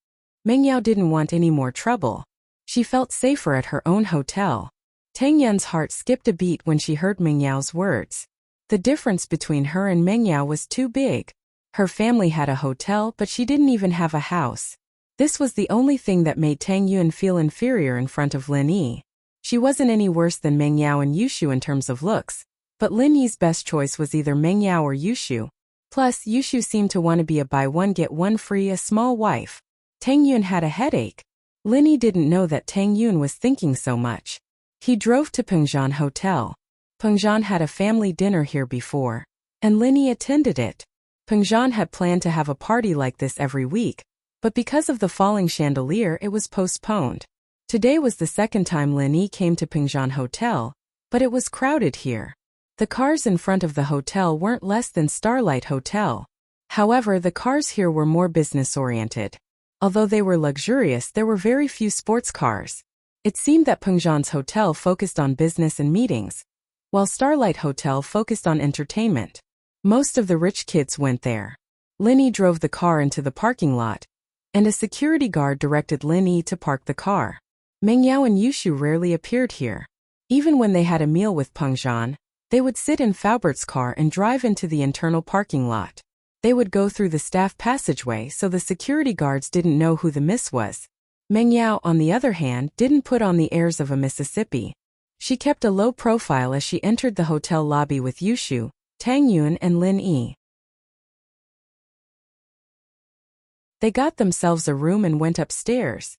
Meng Yao didn't want any more trouble. She felt safer at her own hotel. Tang Yuan's heart skipped a beat when she heard Meng Yao's words. The difference between her and Meng Yao was too big. Her family had a hotel, but she didn't even have a house. This was the only thing that made Tang Yuan feel inferior in front of Lin Yi. She wasn't any worse than Meng Yao and Yushu in terms of looks, but Lin Yi's best choice was either Meng Yao or Yushu. Plus, Yushu seemed to want to be a buy one get one free a small wife. Tang Yuan had a headache. Lin Yi didn't know that Tang Yuan was thinking so much. He drove to Pengzhan Hotel. Pengzhan had a family dinner here before, and Lin Yi attended it. Pengzhan had planned to have a party like this every week, but because of the falling chandelier it was postponed. Today was the second time Lin Yi came to Pengzhan Hotel, but it was crowded here. The cars in front of the hotel weren't less than Starlight Hotel. However, the cars here were more business-oriented. Although they were luxurious, there were very few sports cars. It seemed that Pengzhan's hotel focused on business and meetings, while Starlight Hotel focused on entertainment. Most of the rich kids went there. Linny drove the car into the parking lot, and a security guard directed Linny to park the car. Mengyao and Yushu rarely appeared here. Even when they had a meal with Pengzhan, they would sit in Faubert's car and drive into the internal parking lot. They would go through the staff passageway so the security guards didn't know who the miss was. Mengyao, on the other hand, didn't put on the airs of a Mississippi. She kept a low profile as she entered the hotel lobby with Yushu, Tang Yun and Lin Yi. They got themselves a room and went upstairs.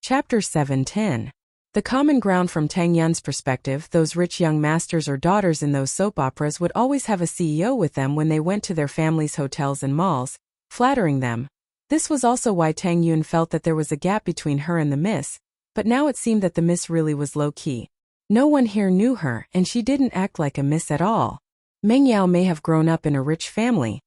Chapter 7:10. The common ground. From Tang Yun's perspective, those rich young masters or daughters in those soap operas would always have a CEO with them when they went to their families' hotels and malls, flattering them. This was also why Tang Yun felt that there was a gap between her and the miss, but now it seemed that the miss really was low-key. No one here knew her, and she didn't act like a miss at all. Mengyao may have grown up in a rich family,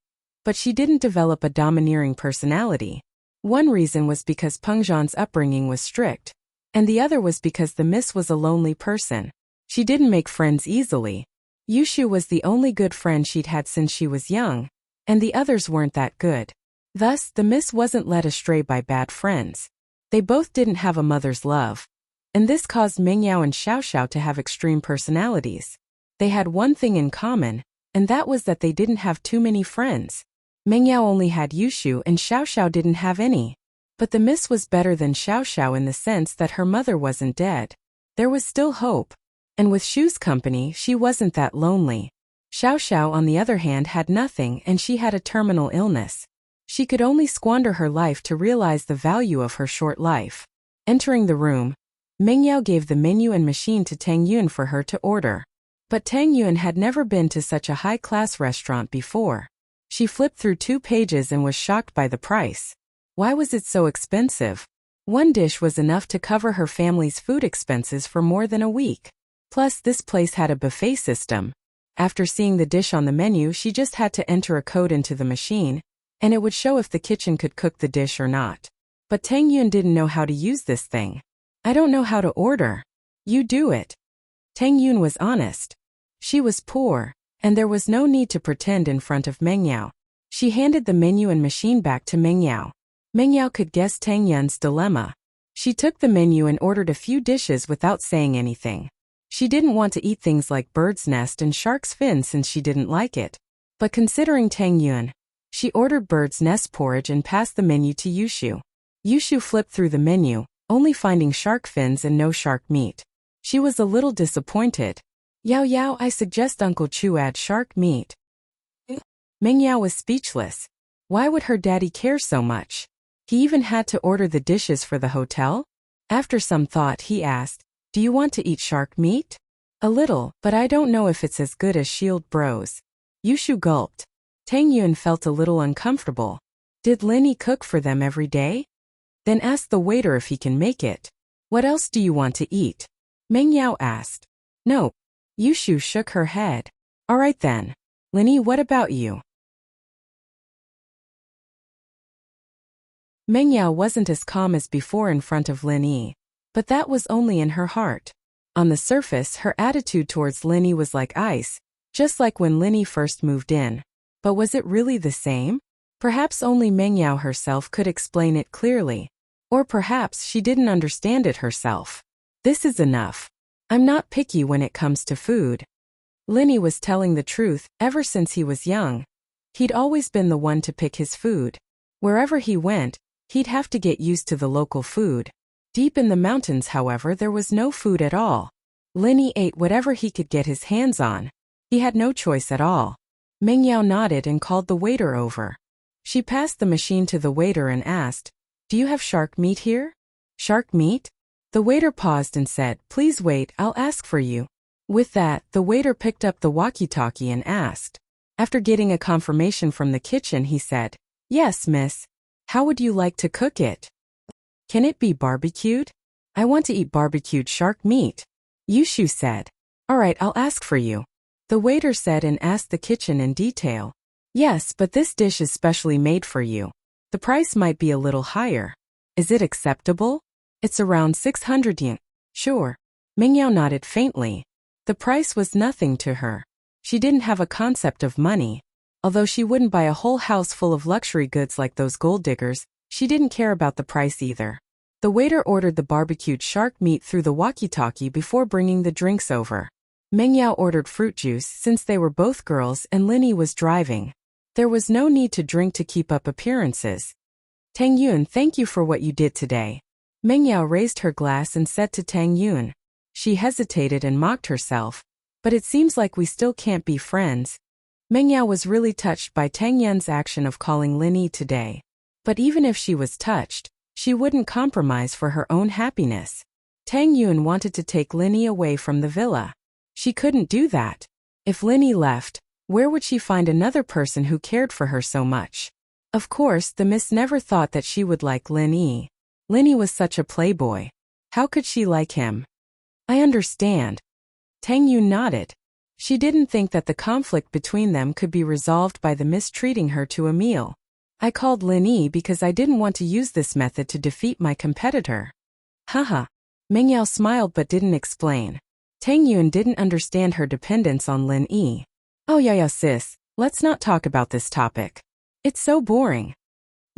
but she didn't develop a domineering personality. One reason was because Pengzhan's upbringing was strict, and the other was because the miss was a lonely person. She didn't make friends easily. Yushu was the only good friend she'd had since she was young, and the others weren't that good. Thus, the miss wasn't led astray by bad friends. They both didn't have a mother's love, and this caused Mengyao and Xiaoxiao to have extreme personalities. They had one thing in common, and that was that they didn't have too many friends. Mengyao only had Yushu and Xiaoxiao didn't have any. But the miss was better than Xiaoxiao in the sense that her mother wasn't dead. There was still hope. And with Shu's company, she wasn't that lonely. Xiaoxiao, on the other hand, had nothing, and she had a terminal illness. She could only squander her life to realize the value of her short life. Entering the room, Mengyao gave the menu and machine to Tang Yun for her to order. But Tang Yun had never been to such a high-class restaurant before. She flipped through 2 pages and was shocked by the price. Why was it so expensive? One dish was enough to cover her family's food expenses for more than a week. Plus, this place had a buffet system. After seeing the dish on the menu, she just had to enter a code into the machine, and it would show if the kitchen could cook the dish or not. But Tang Yun didn't know how to use this thing. I don't know how to order. You do it. Tang Yun was honest. She was poor, and there was no need to pretend in front of Mengyao. She handed the menu and machine back to Mengyao. Mengyao could guess Tang Yun's dilemma. She took the menu and ordered a few dishes without saying anything. She didn't want to eat things like bird's nest and shark's fin since she didn't like it. But considering Tang Yun, she ordered bird's nest porridge and passed the menu to Yushu. Yushu flipped through the menu, only finding shark fins and no shark meat. She was a little disappointed. Yao Yao, I suggest Uncle Chu add shark meat. Mengyao was speechless. Why would her daddy care so much? He even had to order the dishes for the hotel? After some thought, he asked, do you want to eat shark meat? A little, but I don't know if it's as good as Shield Bros. Yushu gulped. Tang Yun felt a little uncomfortable. Did Linny cook for them every day? Then ask the waiter if he can make it. What else do you want to eat? Mengyao asked. No. Yushu shook her head. All right then. Linny, what about you? Mengyao wasn't as calm as before in front of Lin Yi, but that was only in her heart. On the surface, her attitude towards Lin Yi was like ice, just like when Lin Yi first moved in. But was it really the same? Perhaps only Mengyao herself could explain it clearly. Or perhaps she didn't understand it herself. This is enough. I'm not picky when it comes to food. Lin Yi was telling the truth. Ever since he was young, he'd always been the one to pick his food. Wherever he went, he'd have to get used to the local food. Deep in the mountains, however, there was no food at all. Lin Yi ate whatever he could get his hands on. He had no choice at all. Mengyao nodded and called the waiter over. She passed the machine to the waiter and asked, do you have shark meat here? Shark meat? The waiter paused and said, please wait, I'll ask for you. With that, the waiter picked up the walkie-talkie and asked. After getting a confirmation from the kitchen, he said, yes, miss. How would you like to cook it? Can it be barbecued? I want to eat barbecued shark meat. Yushu said. All right, I'll ask for you. The waiter said and asked the kitchen in detail. Yes, but this dish is specially made for you. The price might be a little higher. Is it acceptable? It's around 600 yen. Sure. Mingyao nodded faintly. The price was nothing to her. She didn't have a concept of money. Although she wouldn't buy a whole house full of luxury goods like those gold diggers, she didn't care about the price either. The waiter ordered the barbecued shark meat through the walkie-talkie before bringing the drinks over. Mingyao ordered fruit juice since they were both girls and Linny was driving. There was no need to drink to keep up appearances. Tang Yun, thank you for what you did today. Mingyao raised her glass and said to Tang Yun. She hesitated and mocked herself. But it seems like we still can't be friends. Mingyao was really touched by Tang Yun's action of calling Linny today. But even if she was touched, she wouldn't compromise for her own happiness. Tang Yun wanted to take Linny away from the villa. She couldn't do that. If Linny left, where would she find another person who cared for her so much? Of course, the miss never thought that she would like Linny. Linny was such a playboy. How could she like him? I understand. Tang Yun nodded. She didn't think that the conflict between them could be resolved by the miss treating her to a meal. I called Linny because I didn't want to use this method to defeat my competitor. Haha. Mingyao smiled but didn't explain. Tang Yun didn't understand her dependence on Linny. Oh yeah sis, let's not talk about this topic. It's so boring.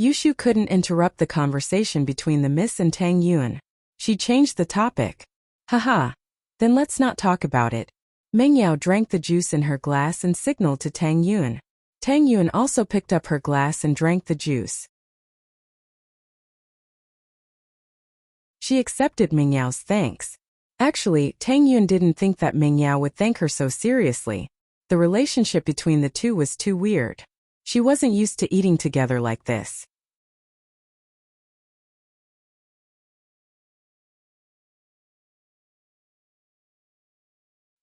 Yushu couldn't interrupt the conversation between the miss and Tang Yun. She changed the topic. Haha. Then let's not talk about it. Mingyao drank the juice in her glass and signaled to Tang Yun. Tang Yun also picked up her glass and drank the juice. She accepted Mingyao's thanks. Actually, Tang Yun didn't think that Mingyao would thank her so seriously. The relationship between the two was too weird. She wasn't used to eating together like this.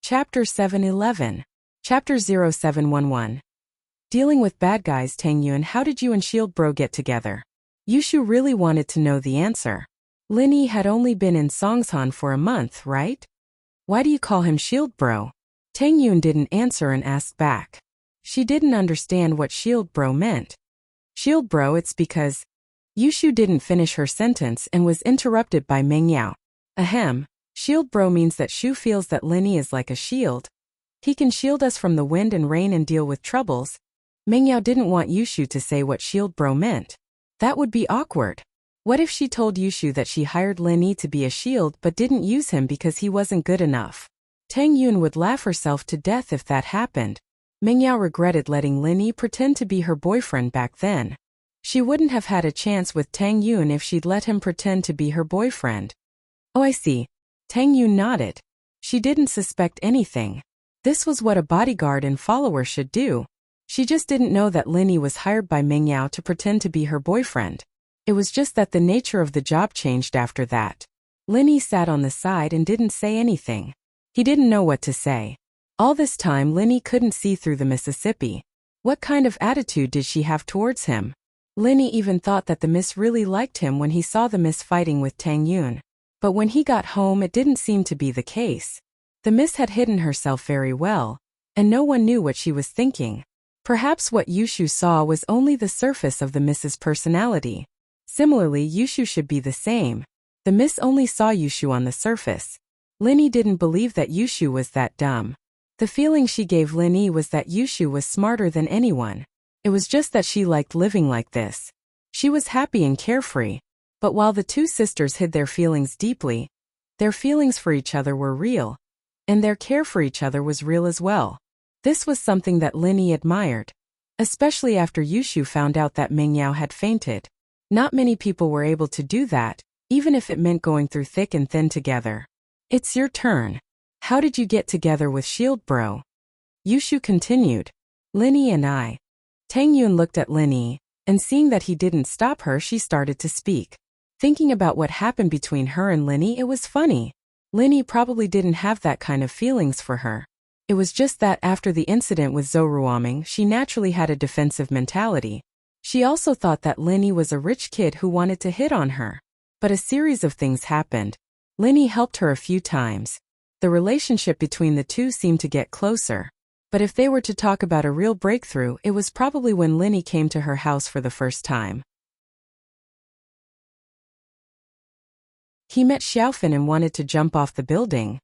Chapter 711. Chapter 0711. Dealing with bad guys. Tang Yun, how did you and Shield Bro get together? Yushu really wanted to know the answer. Linny had only been in Songsan for a month, right? Why do you call him Shield Bro? Tang Yun didn't answer and asked back. She didn't understand what Shield Bro meant. Shield Bro, it's because... Yushu didn't finish her sentence and was interrupted by Mingyao. Ahem. Shield Bro means that Shu feels that Linny is like a shield. He can shield us from the wind and rain and deal with troubles. Mingyao didn't want Yushu to say what Shield Bro meant. That would be awkward. What if she told Yushu that she hired Linny to be a shield but didn't use him because he wasn't good enough? Tang Yun would laugh herself to death if that happened. Mingyao regretted letting Linny pretend to be her boyfriend back then. She wouldn't have had a chance with Tang Yun if she'd let him pretend to be her boyfriend. Oh, I see. Tang Yun nodded. She didn't suspect anything. This was what a bodyguard and follower should do. She just didn't know that Linny was hired by Mingyao to pretend to be her boyfriend. It was just that the nature of the job changed after that. Linny sat on the side and didn't say anything. He didn't know what to say. All this time Linny couldn't see through the Mississippi. What kind of attitude did she have towards him? Linny even thought that the miss really liked him when he saw the miss fighting with Tang Yun. But when he got home it didn't seem to be the case. The miss had hidden herself very well, and no one knew what she was thinking. Perhaps what Yushu saw was only the surface of the miss's personality. Similarly, Yushu should be the same. The miss only saw Yushu on the surface. Linny didn't believe that Yushu was that dumb. The feeling she gave Linny was that Yushu was smarter than anyone. It was just that she liked living like this. She was happy and carefree. But while the two sisters hid their feelings deeply, their feelings for each other were real. And their care for each other was real as well. This was something that Linny admired. Especially after Yushu found out that Mingyao had fainted. Not many people were able to do that, even if it meant going through thick and thin together. It's your turn. How did you get together with Shield Bro? Yushu continued. Linny and I. Tang Yun looked at Linny, and seeing that he didn't stop her, she started to speak. Thinking about what happened between her and Linny, it was funny. Linny probably didn't have that kind of feelings for her. It was just that after the incident with Zoruaming, she naturally had a defensive mentality. She also thought that Linny was a rich kid who wanted to hit on her. But a series of things happened. Linny helped her a few times. The relationship between the two seemed to get closer. But if they were to talk about a real breakthrough, it was probably when Linny came to her house for the first time. He met Xiaofan and wanted to jump off the building.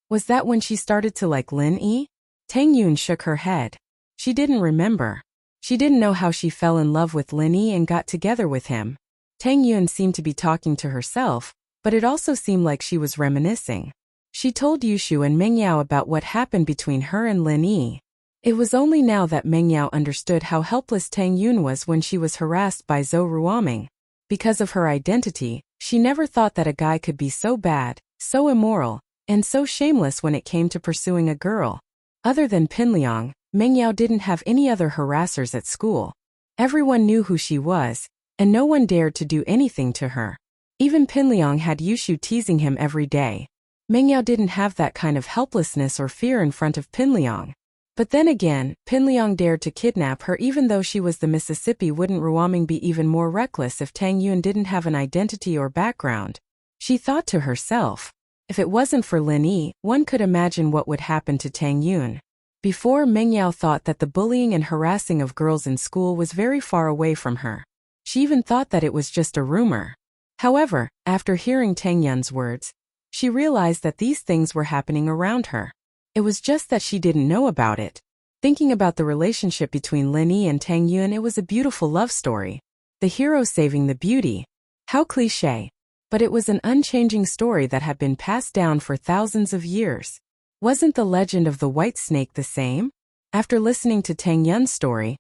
Was that when she started to like Lin Yi? Tang Yun shook her head. She didn't remember. She didn't know how she fell in love with Lin Yi and got together with him. Tang Yun seemed to be talking to herself, but it also seemed like she was reminiscing. She told Yushu and Mengyao about what happened between her and Lin Yi. It was only now that Mengyao understood how helpless Tang Yun was when she was harassed by Zhou Ruoming. Because of her identity, she never thought that a guy could be so bad, so immoral, and so shameless when it came to pursuing a girl. Other than Pinliang, Mengyao didn't have any other harassers at school. Everyone knew who she was, and no one dared to do anything to her. Even Pinliang had Yushu teasing him every day. Mengyao didn't have that kind of helplessness or fear in front of Pinliang. But then again, Pinliang dared to kidnap her even though she was the Mississippi. Wouldn't Ruoming be even more reckless if Tang Yun didn't have an identity or background? She thought to herself. If it wasn't for Lin Yi, one could imagine what would happen to Tang Yun. Before, Mengyao thought that the bullying and harassing of girls in school was very far away from her. She even thought that it was just a rumor. However, after hearing Tang Yun's words, she realized that these things were happening around her. It was just that she didn't know about it. Thinking about the relationship between Lin Yi and Tang Yun, it was a beautiful love story. The hero saving the beauty. How cliché. But it was an unchanging story that had been passed down for thousands of years. Wasn't the legend of the white snake the same? After listening to Tang Yun's story,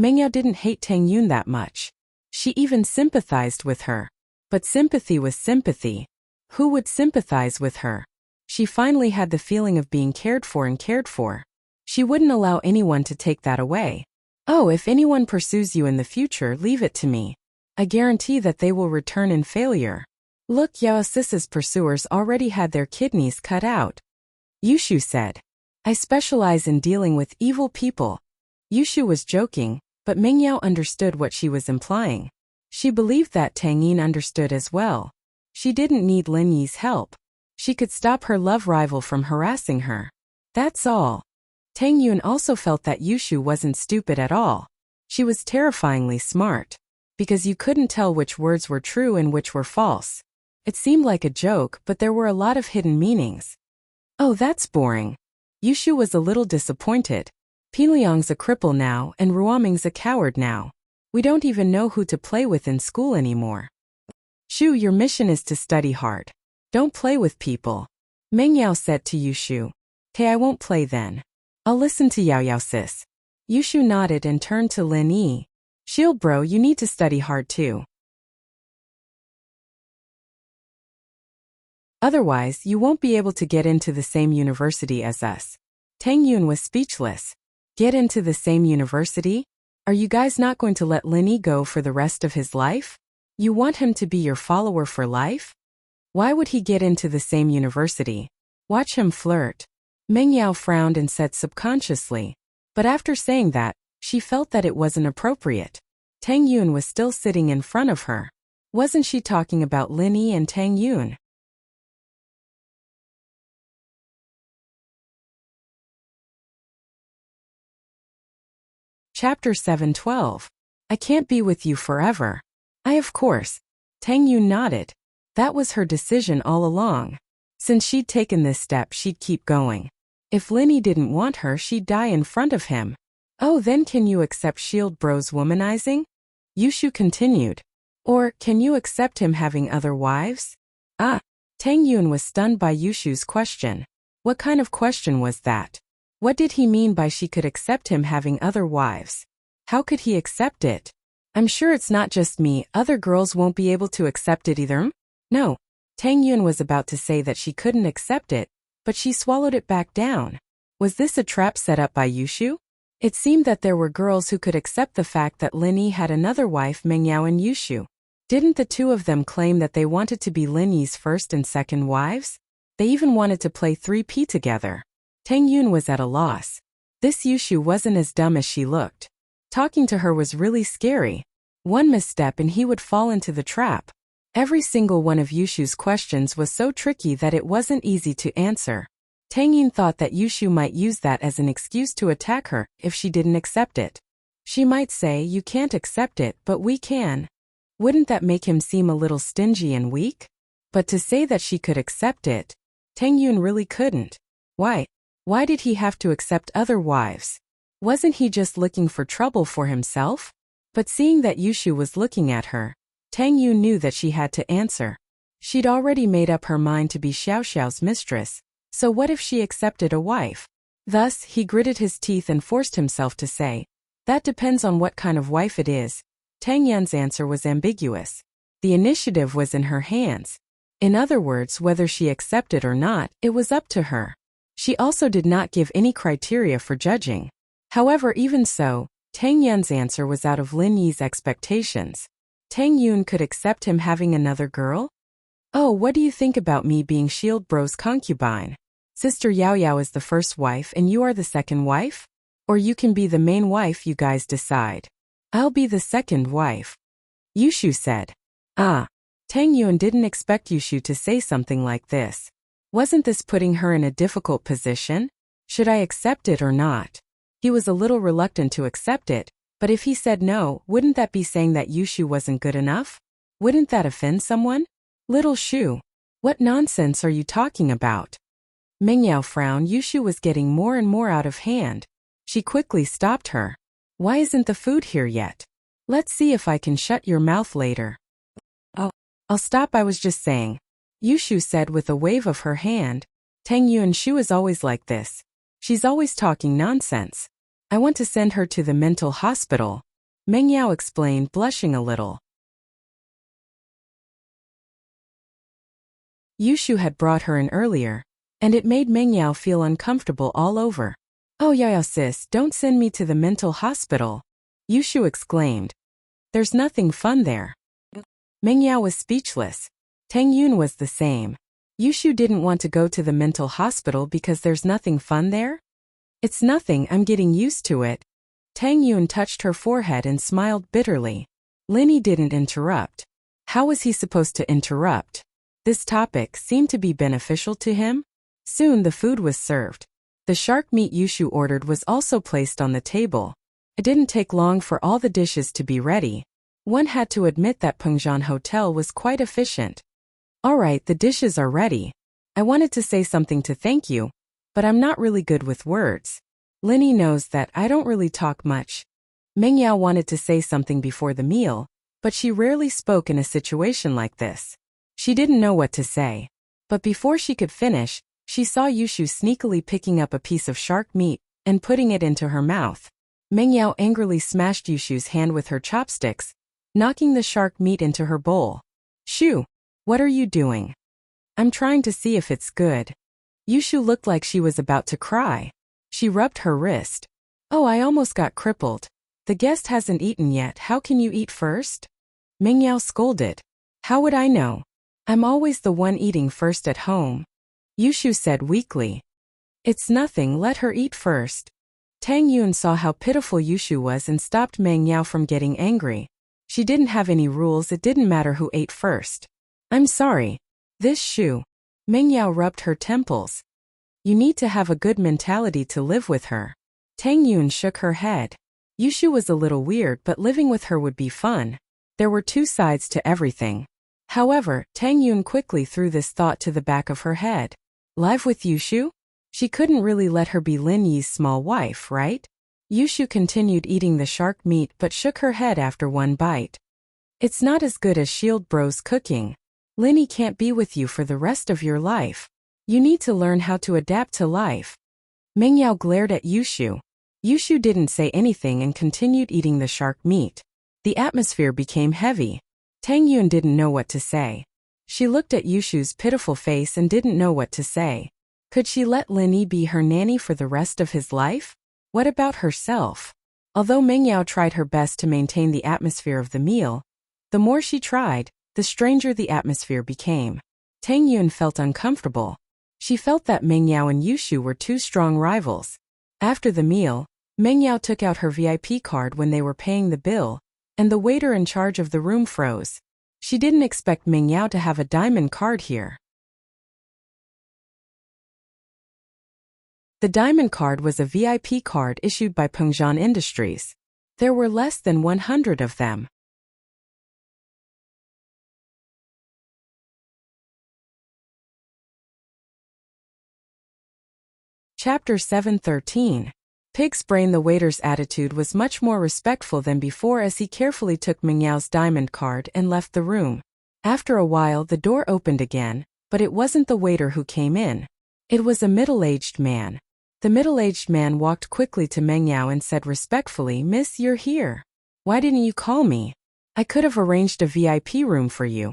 Mengyao didn't hate Tang Yun that much. She even sympathized with her. But sympathy was sympathy. Who would sympathize with her? She finally had the feeling of being cared for and cared for. She wouldn't allow anyone to take that away. Oh, if anyone pursues you in the future, leave it to me. I guarantee that they will return in failure. Look, Yao Sis's pursuers already had their kidneys cut out. Yushu said. I specialize in dealing with evil people. Yushu was joking, but Mengyao understood what she was implying. She believed that Tang Yin understood as well. She didn't need Lin Yi's help. She could stop her love rival from harassing her. That's all. Tang Yun also felt that Yushu wasn't stupid at all. She was terrifyingly smart. Because you couldn't tell which words were true and which were false. It seemed like a joke, but there were a lot of hidden meanings. Oh, that's boring. Yushu was a little disappointed. Pinliang's a cripple now and Ruoming's a coward now. We don't even know who to play with in school anymore. Shu, your mission is to study hard. Don't play with people. Mengyao said to Yushu. Okay, I won't play then. I'll listen to Yao sis. Yushu nodded and turned to Lin Yi. Shield bro, you need to study hard too. Otherwise, you won't be able to get into the same university as us. Tang Yun was speechless. Get into the same university? Are you guys not going to let Lin Yi go for the rest of his life? You want him to be your follower for life? Why would he get into the same university? Watch him flirt. Mengyao frowned and said subconsciously. But after saying that, she felt that it wasn't appropriate. Tang Yun was still sitting in front of her. Wasn't she talking about Lin Yi and Tang Yun? Chapter 7:12. I can't be with you forever. Of course. Tang Yun nodded. That was her decision all along. Since she'd taken this step, she'd keep going. If Lin Yi didn't want her, she'd die in front of him. Oh, then can you accept Shield Bro's womanizing? Yushu continued. Or, can you accept him having other wives? Tang Yun was stunned by Yushu's question. What kind of question was that? What did he mean by she could accept him having other wives? How could he accept it? I'm sure it's not just me, other girls won't be able to accept it either. No. Tang Yun was about to say that she couldn't accept it, but she swallowed it back down. Was this a trap set up by Yushu? It seemed that there were girls who could accept the fact that Lin Yi had another wife, Mengyao and Yushu. Didn't the two of them claim that they wanted to be Lin Yi's first and second wives? They even wanted to play 3P together. Tang Yun was at a loss. This Yushu wasn't as dumb as she looked. Talking to her was really scary. One misstep and he would fall into the trap. Every single one of Yushu's questions was so tricky that it wasn't easy to answer. Tang Yun thought that Yushu might use that as an excuse to attack her if she didn't accept it. She might say, "You can't accept it, but we can." Wouldn't that make him seem a little stingy and weak? But to say that she could accept it, Tang Yun really couldn't. Why? Why did he have to accept other wives? Wasn't he just looking for trouble for himself? But seeing that Yushu was looking at her, Tang Yun knew that she had to answer. She'd already made up her mind to be Xiao Xiao's mistress, so what if she accepted a wife? Thus, he gritted his teeth and forced himself to say, "That depends on what kind of wife it is." Tang Yun's answer was ambiguous. The initiative was in her hands. In other words, whether she accepted or not, it was up to her. She also did not give any criteria for judging. However, even so, Tang Yun's answer was out of Lin Yi's expectations. Tang Yun could accept him having another girl? "Oh, what do you think about me being Shield Bro's concubine? Sister Yao Yao is the first wife and you are the second wife? Or you can be the main wife, you guys decide." "I'll be the second wife," Yushu said. Ah. Tang Yun didn't expect Yushu to say something like this. Wasn't this putting her in a difficult position? Should I accept it or not? He was a little reluctant to accept it, but if he said no, wouldn't that be saying that Yushu wasn't good enough? Wouldn't that offend someone? "Little Shu, what nonsense are you talking about?" Meng Yao frowned. Yushu was getting more and more out of hand. She quickly stopped her. "Why isn't the food here yet? Let's see if I can shut your mouth later." "Oh, I'll stop, I was just saying," Yushu said with a wave of her hand. "Tang Yun Shu is always like this. She's always talking nonsense. I want to send her to the mental hospital," Meng Yao explained, blushing a little. Yushu had brought her in earlier, and it made Meng Yao feel uncomfortable all over. "Oh Yao Yao sis, don't send me to the mental hospital," Yushu exclaimed. "There's nothing fun there." Meng Yao was speechless. Tang Yun was the same. Yushu didn't want to go to the mental hospital because there's nothing fun there? "It's nothing, I'm getting used to it." Tang Yun touched her forehead and smiled bitterly. Linny didn't interrupt. How was he supposed to interrupt? This topic seemed to be beneficial to him. Soon the food was served. The shark meat Yushu ordered was also placed on the table. It didn't take long for all the dishes to be ready. One had to admit that Pengzhan Hotel was quite efficient. "All right, the dishes are ready. I wanted to say something to thank you, but I'm not really good with words. Linny knows that I don't really talk much." Meng Yao wanted to say something before the meal, but she rarely spoke in a situation like this. She didn't know what to say. But before she could finish, she saw Yushu sneakily picking up a piece of shark meat and putting it into her mouth. Meng Yao angrily smashed Yushu's hand with her chopsticks, knocking the shark meat into her bowl. "Shu, what are you doing?" "I'm trying to see if it's good." Yushu looked like she was about to cry. She rubbed her wrist. "Oh, I almost got crippled. The guest hasn't eaten yet, how can you eat first?" Meng Yao scolded. "How would I know? I'm always the one eating first at home," Yushu said weakly. "It's nothing, let her eat first." Tang Yun saw how pitiful Yushu was and stopped Meng Yao from getting angry. She didn't have any rules, it didn't matter who ate first. "I'm sorry. This Shu." Meng Yao rubbed her temples. "You need to have a good mentality to live with her." Tang Yun shook her head. Yushu was a little weird, but living with her would be fun. There were two sides to everything. However, Tang Yun quickly threw this thought to the back of her head. Live with Yushu? She couldn't really let her be Lin Yi's small wife, right? Yushu continued eating the shark meat but shook her head after one bite. "It's not as good as Shield Bro's cooking. Linny can't be with you for the rest of your life. You need to learn how to adapt to life." Meng Yao glared at Yushu. Yushu didn't say anything and continued eating the shark meat. The atmosphere became heavy. Tang Yun didn't know what to say. She looked at Yushu's pitiful face and didn't know what to say. Could she let Linny be her nanny for the rest of his life? What about herself? Although Meng Yao tried her best to maintain the atmosphere of the meal, the more she tried, the stranger the atmosphere became. Tang Yun felt uncomfortable. She felt that Meng Yao and Yushu were two strong rivals. After the meal, Meng Yao took out her VIP card when they were paying the bill, and the waiter in charge of the room froze. She didn't expect Meng Yao to have a diamond card here. The diamond card was a VIP card issued by Pengzhan Industries. There were less than 100 of them. Chapter 7:13. Pig's brain. The waiter's attitude was much more respectful than before as he carefully took Meng Yao's diamond card and left the room. After a while the door opened again, but it wasn't the waiter who came in. It was a middle-aged man. The middle-aged man walked quickly to Meng Yao and said respectfully, "Miss, you're here. Why didn't you call me? I could have arranged a VIP room for you."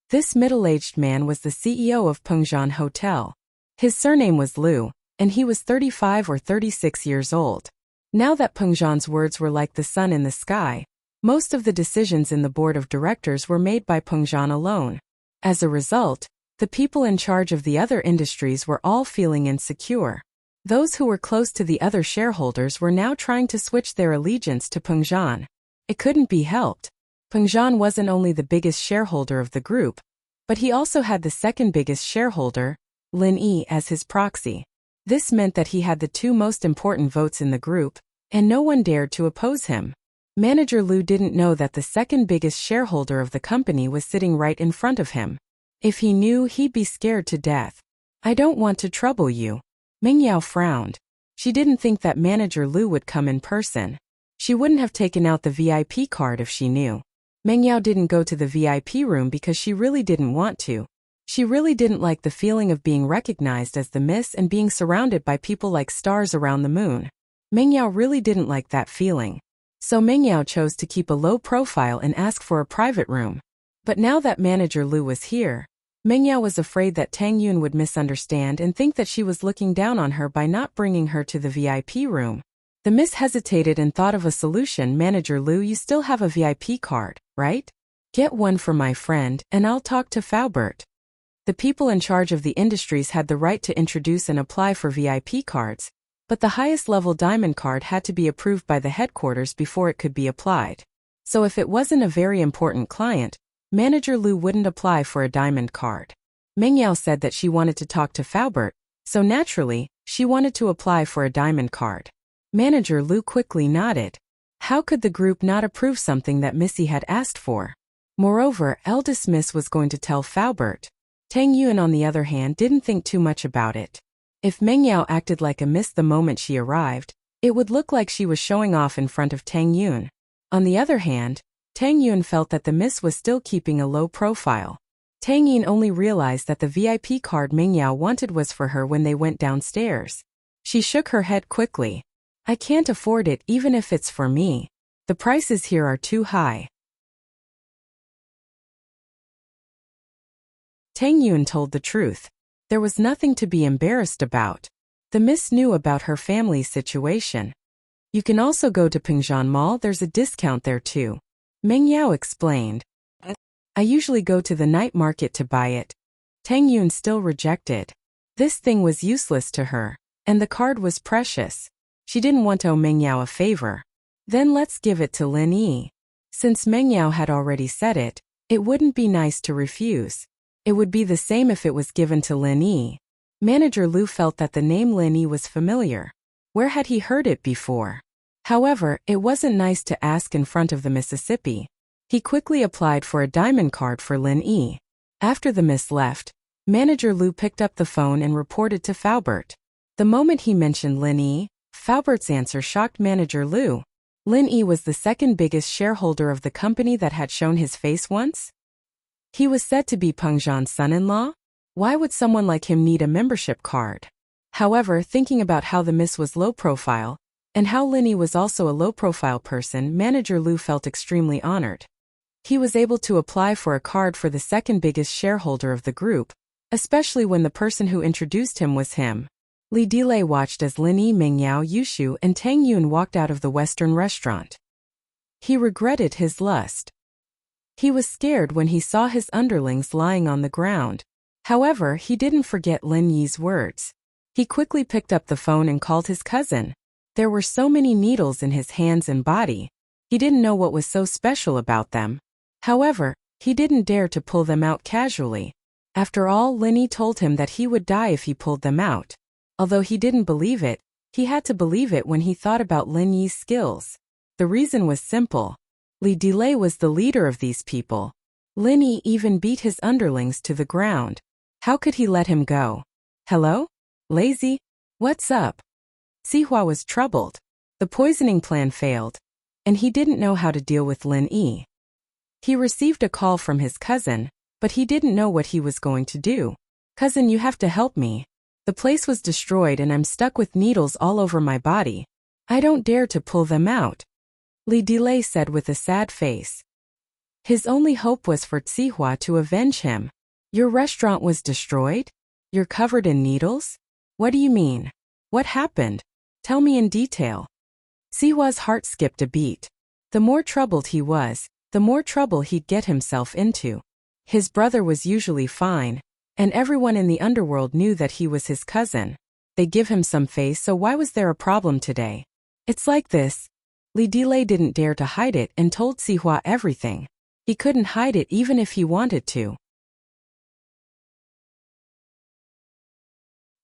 This middle-aged man was the CEO of Pengzhan Hotel. His surname was Liu, and he was 35 or 36 years old. Now that Pengzhan's words were like the sun in the sky, most of the decisions in the board of directors were made by Pengzhan alone. As a result, the people in charge of the other industries were all feeling insecure. Those who were close to the other shareholders were now trying to switch their allegiance to Pengzhan. It couldn't be helped. Pengzhan wasn't only the biggest shareholder of the group, but he also had the second biggest shareholder, Lin Yi, as his proxy. This meant that he had the two most important votes in the group, and no one dared to oppose him. Manager Liu didn't know that the second biggest shareholder of the company was sitting right in front of him. If he knew, he'd be scared to death. "I don't want to trouble you." Meng Yao frowned. She didn't think that Manager Liu would come in person. She wouldn't have taken out the VIP card if she knew. Meng Yao didn't go to the VIP room because she really didn't want to. She really didn't like the feeling of being recognized as the Miss and being surrounded by people like stars around the moon. Meng Yao really didn't like that feeling. So Meng Yao chose to keep a low profile and ask for a private room. But now that Manager Liu was here, Meng Yao was afraid that Tang Yun would misunderstand and think that she was looking down on her by not bringing her to the VIP room. The Miss hesitated and thought of a solution. "Manager Liu, you still have a VIP card, right? Get one for my friend, and I'll talk to Faubert." The people in charge of the industries had the right to introduce and apply for VIP cards, but the highest level diamond card had to be approved by the headquarters before it could be applied. So if it wasn't a very important client, Manager Liu wouldn't apply for a diamond card. Meng Yao said that she wanted to talk to Faubert, so naturally, she wanted to apply for a diamond card. Manager Liu quickly nodded. How could the group not approve something that Missy had asked for? Moreover, eldest Miss was going to tell Faubert. Tang Yun, on the other hand, didn't think too much about it. If Meng Yao acted like a miss the moment she arrived, it would look like she was showing off in front of Tang Yun. On the other hand, Tang Yun felt that the miss was still keeping a low profile. Tang Yun only realized that the VIP card Meng Yao wanted was for her when they went downstairs. She shook her head quickly. "I can't afford it even if it's for me. The prices here are too high." Tang Yun told the truth. There was nothing to be embarrassed about. The Miss knew about her family's situation. "You can also go to Pengzhan Mall, there's a discount there too," Meng Yao explained. "I usually go to the night market to buy it." Tang Yun still rejected. This thing was useless to her, and the card was precious. She didn't want to owe Meng Yao a favor. "Then let's give it to Lin Yi." Since Meng Yao had already said it, it wouldn't be nice to refuse. It would be the same if it was given to Lin Yi. Manager Liu felt that the name Lin Yi was familiar. Where had he heard it before? However, it wasn't nice to ask in front of the Mississippi. He quickly applied for a diamond card for Lin Yi. After the Miss left, Manager Liu picked up the phone and reported to Faubert. The moment he mentioned Lin Yi, Faubert's answer shocked Manager Liu. Lin Yi was the second biggest shareholder of the company that had shown his face once? He was said to be Pengzhan's son-in-law? Why would someone like him need a membership card? However, thinking about how the Miss was low-profile, and how Lin Yi was also a low-profile person, Manager Liu felt extremely honored. He was able to apply for a card for the second biggest shareholder of the group, especially when the person who introduced him was him. Li Delay watched as Lin Yi, Meng Yao, Yushu, and Tang Yun walked out of the Western restaurant. He regretted his lust. He was scared when he saw his underlings lying on the ground. However, he didn't forget Lin Yi's words. He quickly picked up the phone and called his cousin. There were so many needles in his hands and body. He didn't know what was so special about them. However, He didn't dare to pull them out casually. After all, Linny told him that he would die if he pulled them out. Although he didn't believe it, he had to believe it when he thought about Lin Yi's skills. The reason was simple. Li Delay was the leader of these people. Lin Yi even beat his underlings to the ground. How could he let him go? Hello? Lazy? What's up? Sihua was troubled. The poisoning plan failed, and he didn't know how to deal with Lin Yi. He received a call from his cousin, but he didn't know what he was going to do. Cousin, you have to help me. The place was destroyed and I'm stuck with needles all over my body. I don't dare to pull them out, Li Delay said with a sad face. His only hope was for Sihua to avenge him. Your restaurant was destroyed? You're covered in needles? What do you mean? What happened? Tell me in detail. Sihua's heart skipped a beat. The more troubled he was, the more trouble he'd get himself into. His brother was usually fine, and everyone in the underworld knew that he was his cousin. They give him some face, so why was there a problem today? It's like this. Li Delay didn't dare to hide it and told Sihua everything. He couldn't hide it even if he wanted to.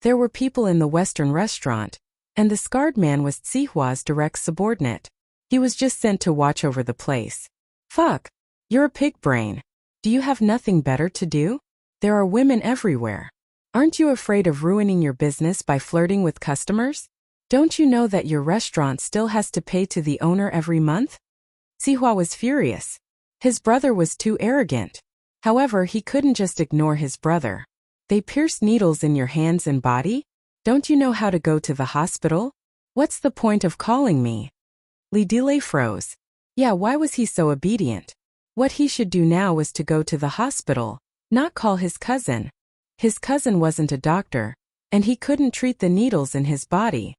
There were people in the Western restaurant, and the scarred man was Sihua's direct subordinate. He was just sent to watch over the place. Fuck. You're a pig brain. Do you have nothing better to do? There are women everywhere. Aren't you afraid of ruining your business by flirting with customers? Don't you know that your restaurant still has to pay to the owner every month? Sihua was furious. His brother was too arrogant. However, he couldn't just ignore his brother. They pierced needles in your hands and body? Don't you know how to go to the hospital? What's the point of calling me? Li Delay froze. Yeah, why was he so obedient? What he should do now was to go to the hospital, not call his cousin. His cousin wasn't a doctor, and he couldn't treat the needles in his body.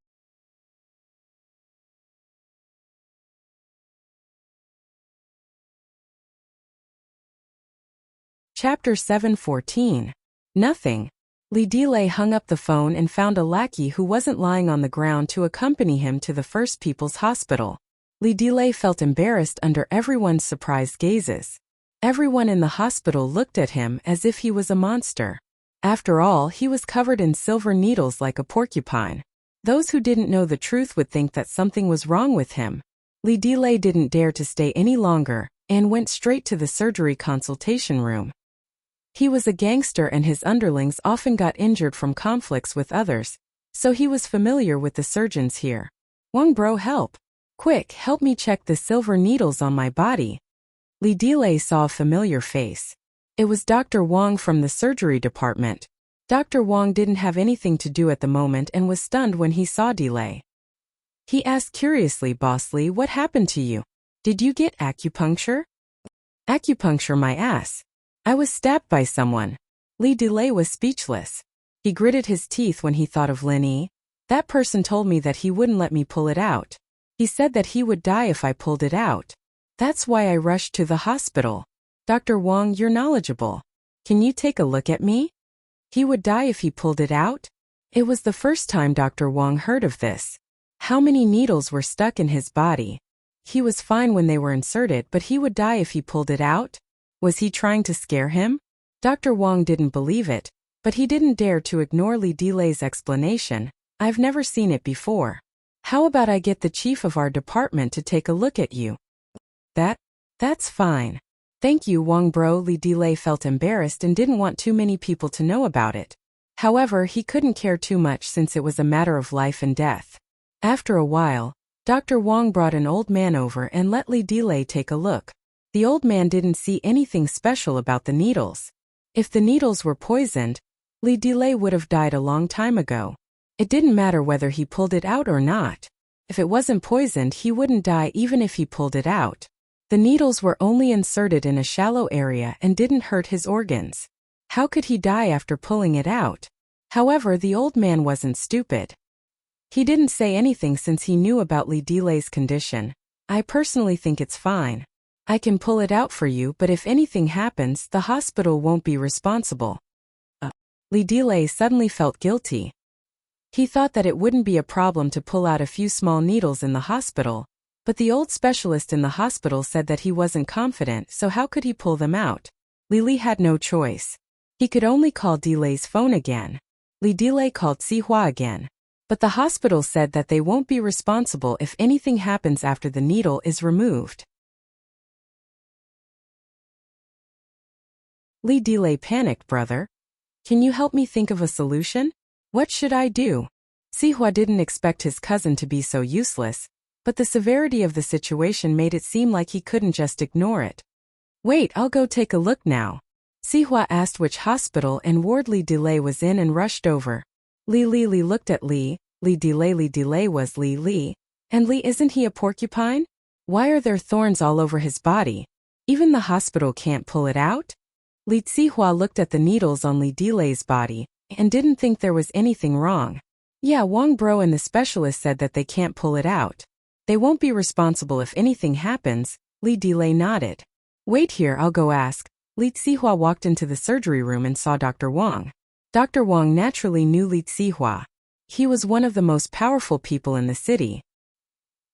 Chapter 7:14. Nothing. Li Delay hung up the phone and found a lackey who wasn't lying on the ground to accompany him to the First People's Hospital. Li Delay felt embarrassed under everyone's surprised gazes. Everyone in the hospital looked at him as if he was a monster. After all, he was covered in silver needles like a porcupine. Those who didn't know the truth would think that something was wrong with him. Li Delay didn't dare to stay any longer and went straight to the surgery consultation room. He was a gangster and his underlings often got injured from conflicts with others, so he was familiar with the surgeons here. Wang bro, help. Quick, help me check the silver needles on my body. Li Delay saw a familiar face. It was Dr. Wang from the surgery department. Dr. Wang didn't have anything to do at the moment and was stunned when he saw Delay. He asked curiously, Boss Li, what happened to you? Did you get acupuncture? Acupuncture my ass. I was stabbed by someone. Li Delay was speechless. He gritted his teeth when he thought of Lin Yi. That person told me that he wouldn't let me pull it out. He said that he would die if I pulled it out. That's why I rushed to the hospital. Dr. Wang, you're knowledgeable. Can you take a look at me? He would die if he pulled it out? It was the first time Dr. Wang heard of this. How many needles were stuck in his body? He was fine when they were inserted, but he would die if he pulled it out? Was he trying to scare him? Dr. Wang didn't believe it, but he didn't dare to ignore Li Delay's explanation. I've never seen it before. How about I get the chief of our department to take a look at you? That's fine. Thank you, Wang bro. Li Delay felt embarrassed and didn't want too many people to know about it. However, he couldn't care too much since it was a matter of life and death. After a while, Dr. Wang brought an old man over and let Li Delay take a look. The old man didn't see anything special about the needles. If the needles were poisoned, Li Delay would have died a long time ago. It didn't matter whether he pulled it out or not. If it wasn't poisoned, he wouldn't die even if he pulled it out. The needles were only inserted in a shallow area and didn't hurt his organs. How could he die after pulling it out? However, the old man wasn't stupid. He didn't say anything since he knew about Li Delay's condition. I personally think it's fine. I can pull it out for you, but if anything happens, the hospital won't be responsible. Li Delay suddenly felt guilty. He thought that it wouldn't be a problem to pull out a few small needles in the hospital, But the old specialist in the hospital said that he wasn't confident, so how could he pull them out? Li had no choice. He could only call Delay's phone again. Delay called Sihua again. But the hospital said that they won't be responsible if anything happens after the needle is removed. Delay panicked. Brother, can you help me think of a solution? What should I do? Sihua didn't expect his cousin to be so useless, but the severity of the situation made it seem like he couldn't just ignore it. Wait, I'll go take a look now. Sihua asked which hospital and ward Delay was in and rushed over. Li looked at Li Delay was Li, and Li, isn't he a porcupine? Why are there thorns all over his body? Even the hospital can't pull it out? Sihua looked at the needles on Li Delay's body and didn't think there was anything wrong. Yeah, Wang Bro and the specialist said that they can't pull it out. They won't be responsible if anything happens. Li Delay nodded. Wait here, I'll go ask. Li Sihua walked into the surgery room and saw Dr. Wang. Dr. Wang naturally knew Li Sihua. He was one of the most powerful people in the city.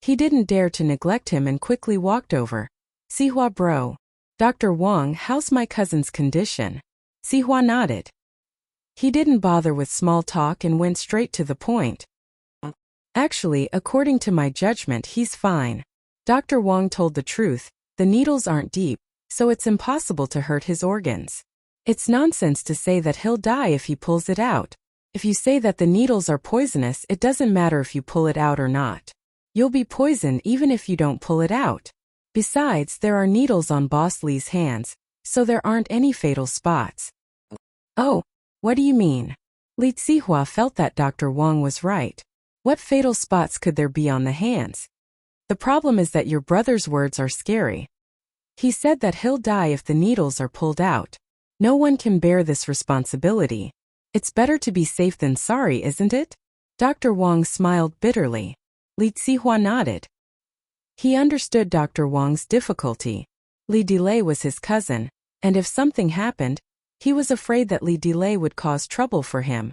He didn't dare to neglect him and quickly walked over. Sihua bro. Dr. Wang, how's my cousin's condition? Sihua nodded. He didn't bother with small talk and went straight to the point. Actually, according to my judgment, he's fine. Dr. Wang told the truth. The needles aren't deep, so it's impossible to hurt his organs. It's nonsense to say that he'll die if he pulls it out. If you say that the needles are poisonous, it doesn't matter if you pull it out or not. You'll be poisoned even if you don't pull it out. Besides, there are needles on Boss Li's hands, so there aren't any fatal spots. Oh, what do you mean? Li Sihua felt that Dr. Wang was right. What fatal spots could there be on the hands? The problem is that your brother's words are scary. He said that he'll die if the needles are pulled out. No one can bear this responsibility. It's better to be safe than sorry, isn't it? Dr. Wang smiled bitterly. Li Sihua nodded. He understood Dr. Wang's difficulty. Li Delay was his cousin, and if something happened, he was afraid that Li Delay would cause trouble for him.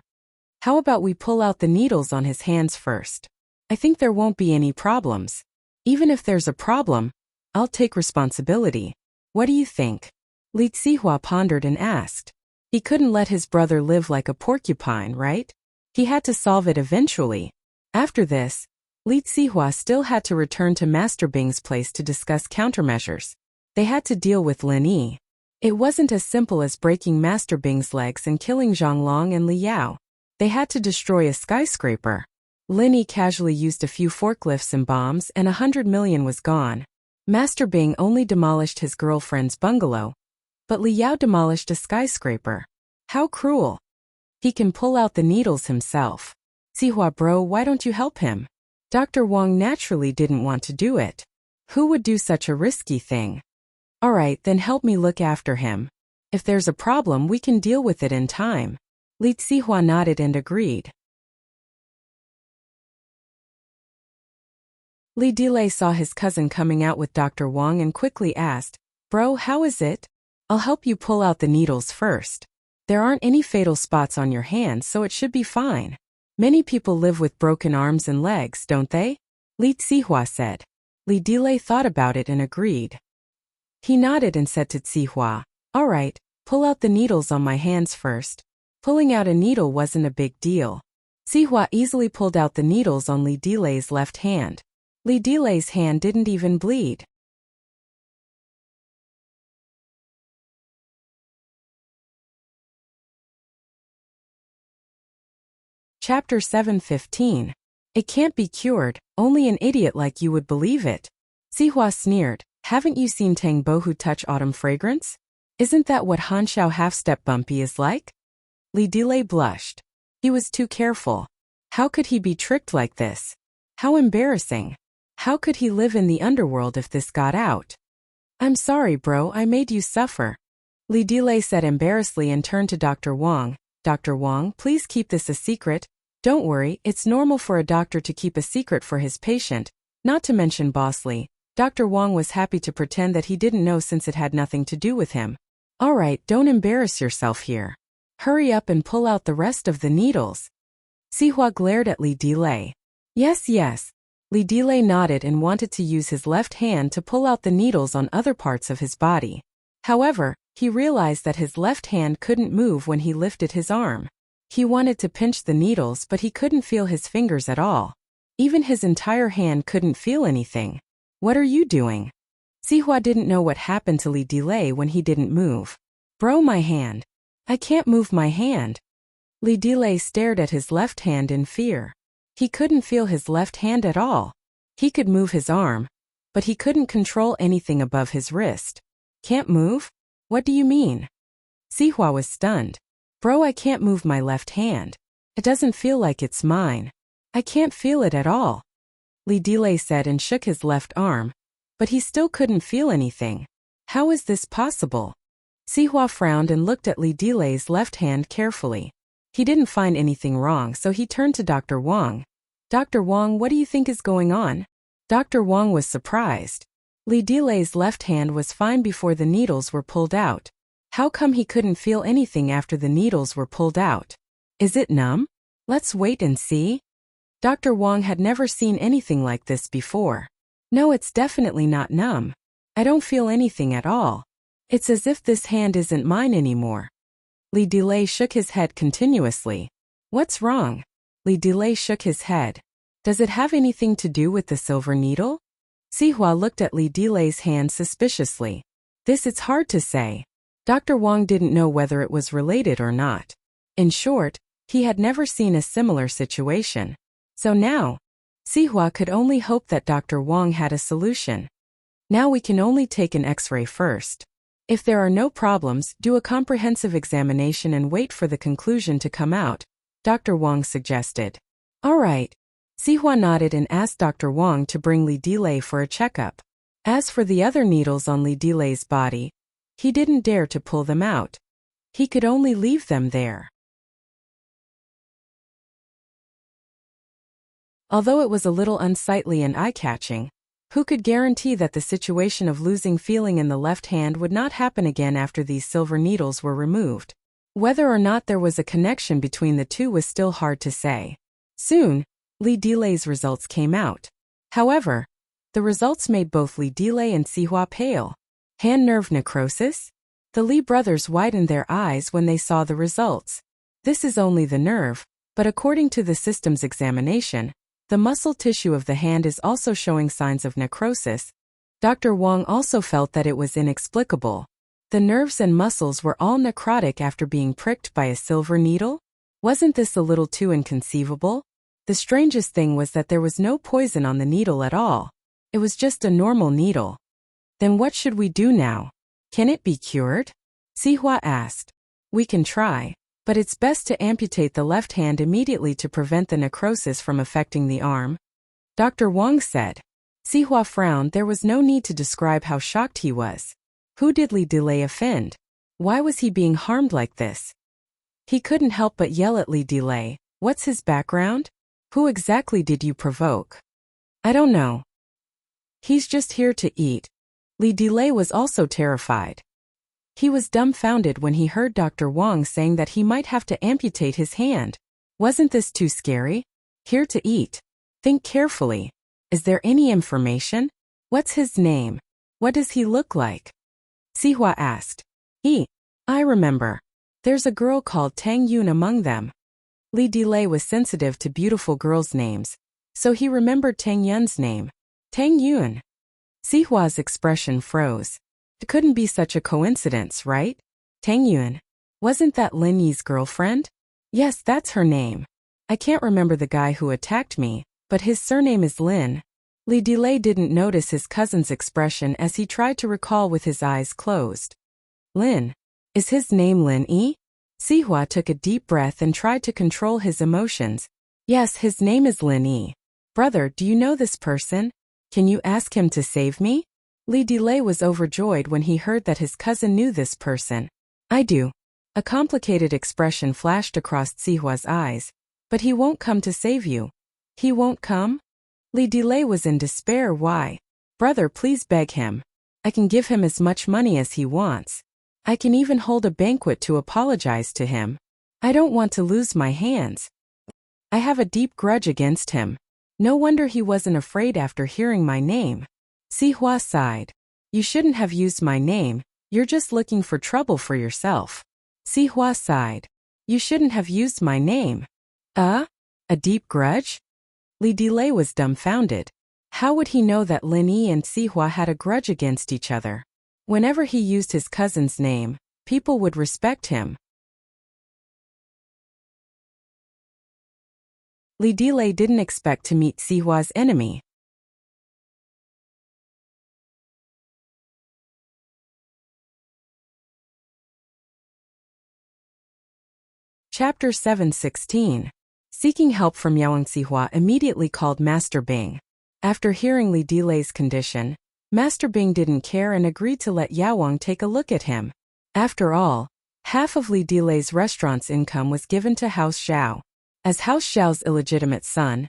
How about we pull out the needles on his hands first? I think there won't be any problems. Even if there's a problem, I'll take responsibility. What do you think? Li Sihua pondered and asked. He couldn't let his brother live like a porcupine, right? He had to solve it eventually. After this, Li Sihua still had to return to Master Bing's place to discuss countermeasures. They had to deal with Lin Yi. It wasn't as simple as breaking Master Bing's legs and killing Zhang Long and Li Yao. They had to destroy a skyscraper. Lin Yi casually used a few forklifts and bombs and 100 million was gone. Master Bing only demolished his girlfriend's bungalow, but Li Yao demolished a skyscraper. How cruel. He can pull out the needles himself. Sihua bro, why don't you help him? Dr. Wang naturally didn't want to do it. Who would do such a risky thing? Alright, then help me look after him. If there's a problem, we can deal with it in time. Li Sihua nodded and agreed. Li Delay saw his cousin coming out with Dr. Wang and quickly asked, Bro, how is it? I'll help you pull out the needles first. There aren't any fatal spots on your hands, so it should be fine. Many people live with broken arms and legs, don't they? Li Sihua said. Li Delay thought about it and agreed. He nodded and said to Sihua, Alright, pull out the needles on my hands first. Pulling out a needle wasn't a big deal. Sihua easily pulled out the needles on Li Delay's left hand. Li Delay's hand didn't even bleed. Chapter 7:15. It can't be cured, only an idiot like you would believe it. Sihua sneered, haven't you seen Tang Bohu touch autumn fragrance? Isn't that what Hanshao half-step bumpy is like? Li Delay blushed. He was too careful. How could he be tricked like this? How embarrassing. How could he live in the underworld if this got out? I'm sorry bro, I made you suffer. Li Delay said embarrassedly and turned to Dr. Wang. Dr. Wang, please keep this a secret. Don't worry, it's normal for a doctor to keep a secret for his patient, not to mention Boss Li. Dr. Wang was happy to pretend that he didn't know since it had nothing to do with him. Alright, don't embarrass yourself here. Hurry up and pull out the rest of the needles. Sihua glared at Li Delay. Yes, Li Delay nodded and wanted to use his left hand to pull out the needles on other parts of his body. However, he realized that his left hand couldn't move when he lifted his arm. He wanted to pinch the needles, but he couldn't feel his fingers at all. Even his entire hand couldn't feel anything. What are you doing? Sihua didn't know what happened to Li Delay when he didn't move. Bro, my hand. I can't move my hand. Li Delay stared at his left hand in fear. He couldn't feel his left hand at all. He could move his arm, but he couldn't control anything above his wrist. Can't move? What do you mean? Sihua was stunned. Bro, I can't move my left hand. It doesn't feel like it's mine. I can't feel it at all. Li Delay said and shook his left arm, but he still couldn't feel anything. How is this possible? Sihua frowned and looked at Li Delay's left hand carefully. He didn't find anything wrong, so he turned to Dr. Wang. Dr. Wang, what do you think is going on? Dr. Wang was surprised. Li Delay's left hand was fine before the needles were pulled out. How come he couldn't feel anything after the needles were pulled out? Is it numb? Let's wait and see. Dr. Wang had never seen anything like this before. No, it's definitely not numb. I don't feel anything at all. It's as if this hand isn't mine anymore. Li Delay shook his head continuously. What's wrong? Li Delay shook his head. Does it have anything to do with the silver needle? Sihua looked at Li Delay's hand suspiciously. It's hard to say. Dr. Wang didn't know whether it was related or not. In short, he had never seen a similar situation. So now, Sihua could only hope that Dr. Wang had a solution. Now we can only take an X-ray first. If there are no problems, do a comprehensive examination and wait for the conclusion to come out, Dr. Wang suggested. All right. Sihua nodded and asked Dr. Wang to bring Li Delay for a checkup. As for the other needles on Li Delay's body, he didn't dare to pull them out. He could only leave them there. Although it was a little unsightly and eye-catching, who could guarantee that the situation of losing feeling in the left hand would not happen again after these silver needles were removed? Whether or not there was a connection between the two was still hard to say. Soon, Li Delay's results came out. However, the results made both Li Delay and Sihua pale. Hand nerve necrosis? The Li brothers widened their eyes when they saw the results. This is only the nerve, but according to the system's examination, the muscle tissue of the hand is also showing signs of necrosis. Dr. Wang also felt that it was inexplicable. The nerves and muscles were all necrotic after being pricked by a silver needle? Wasn't this a little too inconceivable? The strangest thing was that there was no poison on the needle at all. It was just a normal needle. Then what should we do now? Can it be cured? Sihua asked. We can try, but it's best to amputate the left hand immediately to prevent the necrosis from affecting the arm. Dr. Wang said. Sihua frowned. There was no need to describe how shocked he was. Who did Li Delay offend? Why was he being harmed like this? He couldn't help but yell at Li Delay. What's his background? Who exactly did you provoke? I don't know. He's just here to eat. Li Delay was also terrified. He was dumbfounded when he heard Dr. Wang saying that he might have to amputate his hand. Wasn't this too scary? Here to eat. Think carefully. Is there any information? What's his name? What does he look like? Sihua asked. I remember. There's a girl called Tang Yun among them. Li Delay was sensitive to beautiful girls' names, so he remembered Tang Yun's name. Tang Yun. Sihua's expression froze. It couldn't be such a coincidence, right? Tang Yun. Wasn't that Lin Yi's girlfriend? Yes, that's her name. I can't remember the guy who attacked me, but his surname is Lin. Li Delay didn't notice his cousin's expression as he tried to recall with his eyes closed. Lin. Is his name Lin Yi? Sihua took a deep breath and tried to control his emotions. Yes, his name is Lin Yi. Brother, do you know this person? Can you ask him to save me? Li Delay was overjoyed when he heard that his cousin knew this person. I do. A complicated expression flashed across Sihua's eyes. But he won't come to save you. He won't come? Li Delay was in despair. Why? Brother, please beg him. I can give him as much money as he wants. I can even hold a banquet to apologize to him. I don't want to lose my hands. I have a deep grudge against him. No wonder he wasn't afraid after hearing my name. Sihua sighed. You shouldn't have used my name, you're just looking for trouble for yourself. Sihua sighed. You shouldn't have used my name. A deep grudge? Li Delay was dumbfounded. How would he know that Lin Yi and Sihua had a grudge against each other? Whenever he used his cousin's name, people would respect him. Li Delay didn't expect to meet Sihua's enemy. Chapter 7:16. Seeking help from Yaowang, Sihua immediately called Master Bing. After hearing Li Delay's condition, Master Bing didn't care and agreed to let Yaowang take a look at him. After all, half of Li Delay's restaurant's income was given to House Xiao. As House Xiao's illegitimate son,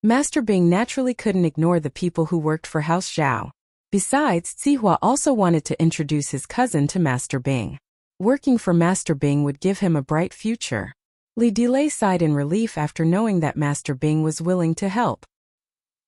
Master Bing naturally couldn't ignore the people who worked for House Xiao. Besides, Sihua also wanted to introduce his cousin to Master Bing. Working for Master Bing would give him a bright future. Li Delay sighed in relief after knowing that Master Bing was willing to help.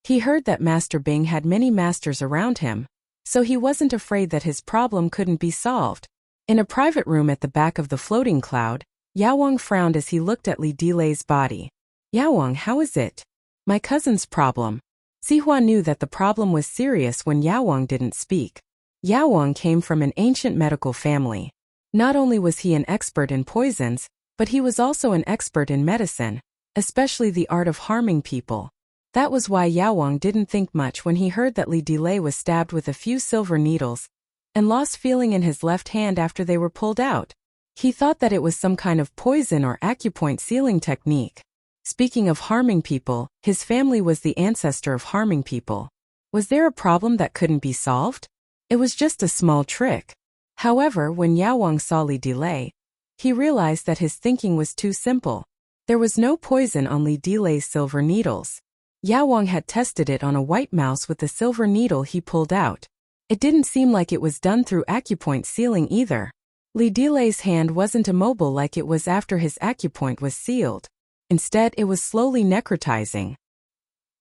He heard that Master Bing had many masters around him, so he wasn't afraid that his problem couldn't be solved. In a private room at the back of the floating cloud, Yaowang frowned as he looked at Li Delay's body. Yaowang, how is it? My cousin's problem. Sihua knew that the problem was serious when Yaowang didn't speak. Yaowang came from an ancient medical family. Not only was he an expert in poisons, but he was also an expert in medicine, especially the art of harming people. That was why Yaowang didn't think much when he heard that Li Delay was stabbed with a few silver needles and lost feeling in his left hand after they were pulled out. He thought that it was some kind of poison or acupoint sealing technique. Speaking of harming people, his family was the ancestor of harming people. Was there a problem that couldn't be solved? It was just a small trick. However, when Yaowang saw Li Delay, he realized that his thinking was too simple. There was no poison on Li Delay's silver needles. Yaowang had tested it on a white mouse with the silver needle he pulled out. It didn't seem like it was done through acupoint sealing either. Li Delay's hand wasn't immobile like it was after his acupoint was sealed. Instead, it was slowly necrotizing.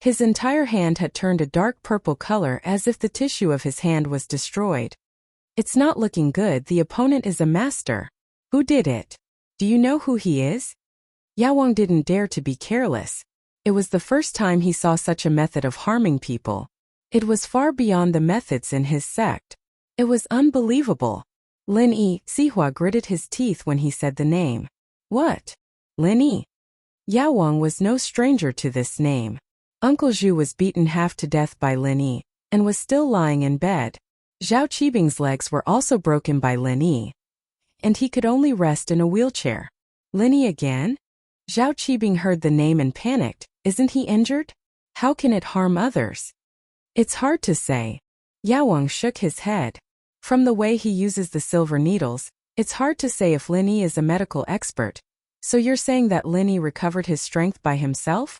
His entire hand had turned a dark purple color as if the tissue of his hand was destroyed. It's not looking good. The opponent is a master. Who did it? Do you know who he is? Yaowang didn't dare to be careless. It was the first time he saw such a method of harming people. It was far beyond the methods in his sect. It was unbelievable. Lin Yi. Sihua gritted his teeth when he said the name. What? Lin Yi. Yaowang was no stranger to this name. Uncle Zhu was beaten half to death by Lin Yi and was still lying in bed. Zhao Qibing's legs were also broken by Lin Yi, and he could only rest in a wheelchair. Lin Yi again? Zhao Qibing heard the name and panicked. Isn't he injured? How can it harm others? It's hard to say. Yaowang shook his head. From the way he uses the silver needles, it's hard to say if Lin Yi is a medical expert. So you're saying that Lin Yi recovered his strength by himself?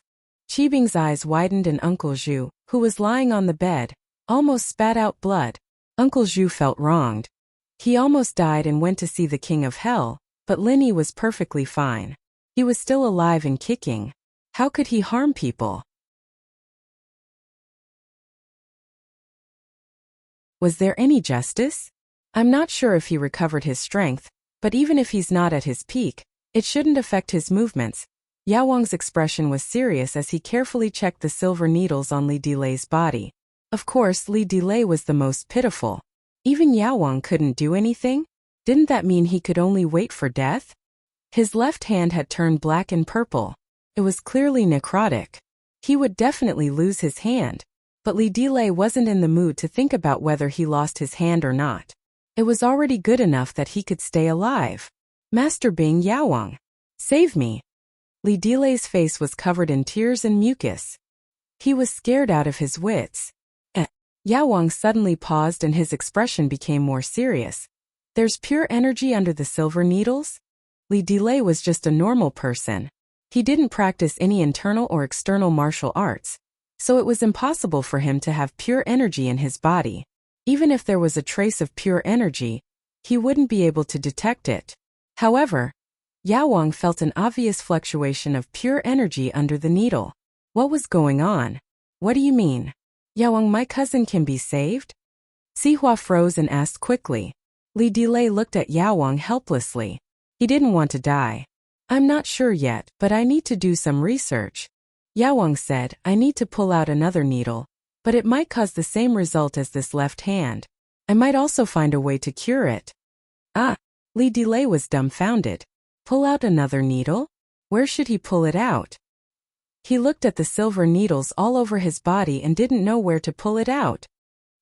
Qibing's eyes widened and Uncle Zhu, who was lying on the bed, almost spat out blood. Uncle Zhu felt wronged. He almost died and went to see the King of Hell, but Lin Yi was perfectly fine. He was still alive and kicking. How could he harm people? Was there any justice? I'm not sure if he recovered his strength, but even if he's not at his peak, it shouldn't affect his movements. Yaowang's expression was serious as he carefully checked the silver needles on Li Delay's body. Of course, Li Delay was the most pitiful. Even Yaowang couldn't do anything? Didn't that mean he could only wait for death? His left hand had turned black and purple. It was clearly necrotic. He would definitely lose his hand. But Li Delay wasn't in the mood to think about whether he lost his hand or not. It was already good enough that he could stay alive. Master Bing, Yaowang. Save me. Li Delay's face was covered in tears and mucus. He was scared out of his wits. Yaowang suddenly paused and his expression became more serious. There's pure energy under the silver needles? Li Delay was just a normal person. He didn't practice any internal or external martial arts, so it was impossible for him to have pure energy in his body. Even if there was a trace of pure energy, he wouldn't be able to detect it. However, Yaowang felt an obvious fluctuation of pure energy under the needle. What was going on? What do you mean? Yaoang, my cousin can be saved? Sihua froze and asked quickly. Li Delay looked at Yaoang helplessly. He didn't want to die. I'm not sure yet, but I need to do some research. Yaoang said, I need to pull out another needle, but it might cause the same result as this left hand. I might also find a way to cure it. Ah, Li Delay was dumbfounded. Pull out another needle? Where should he pull it out? He looked at the silver needles all over his body and didn't know where to pull it out.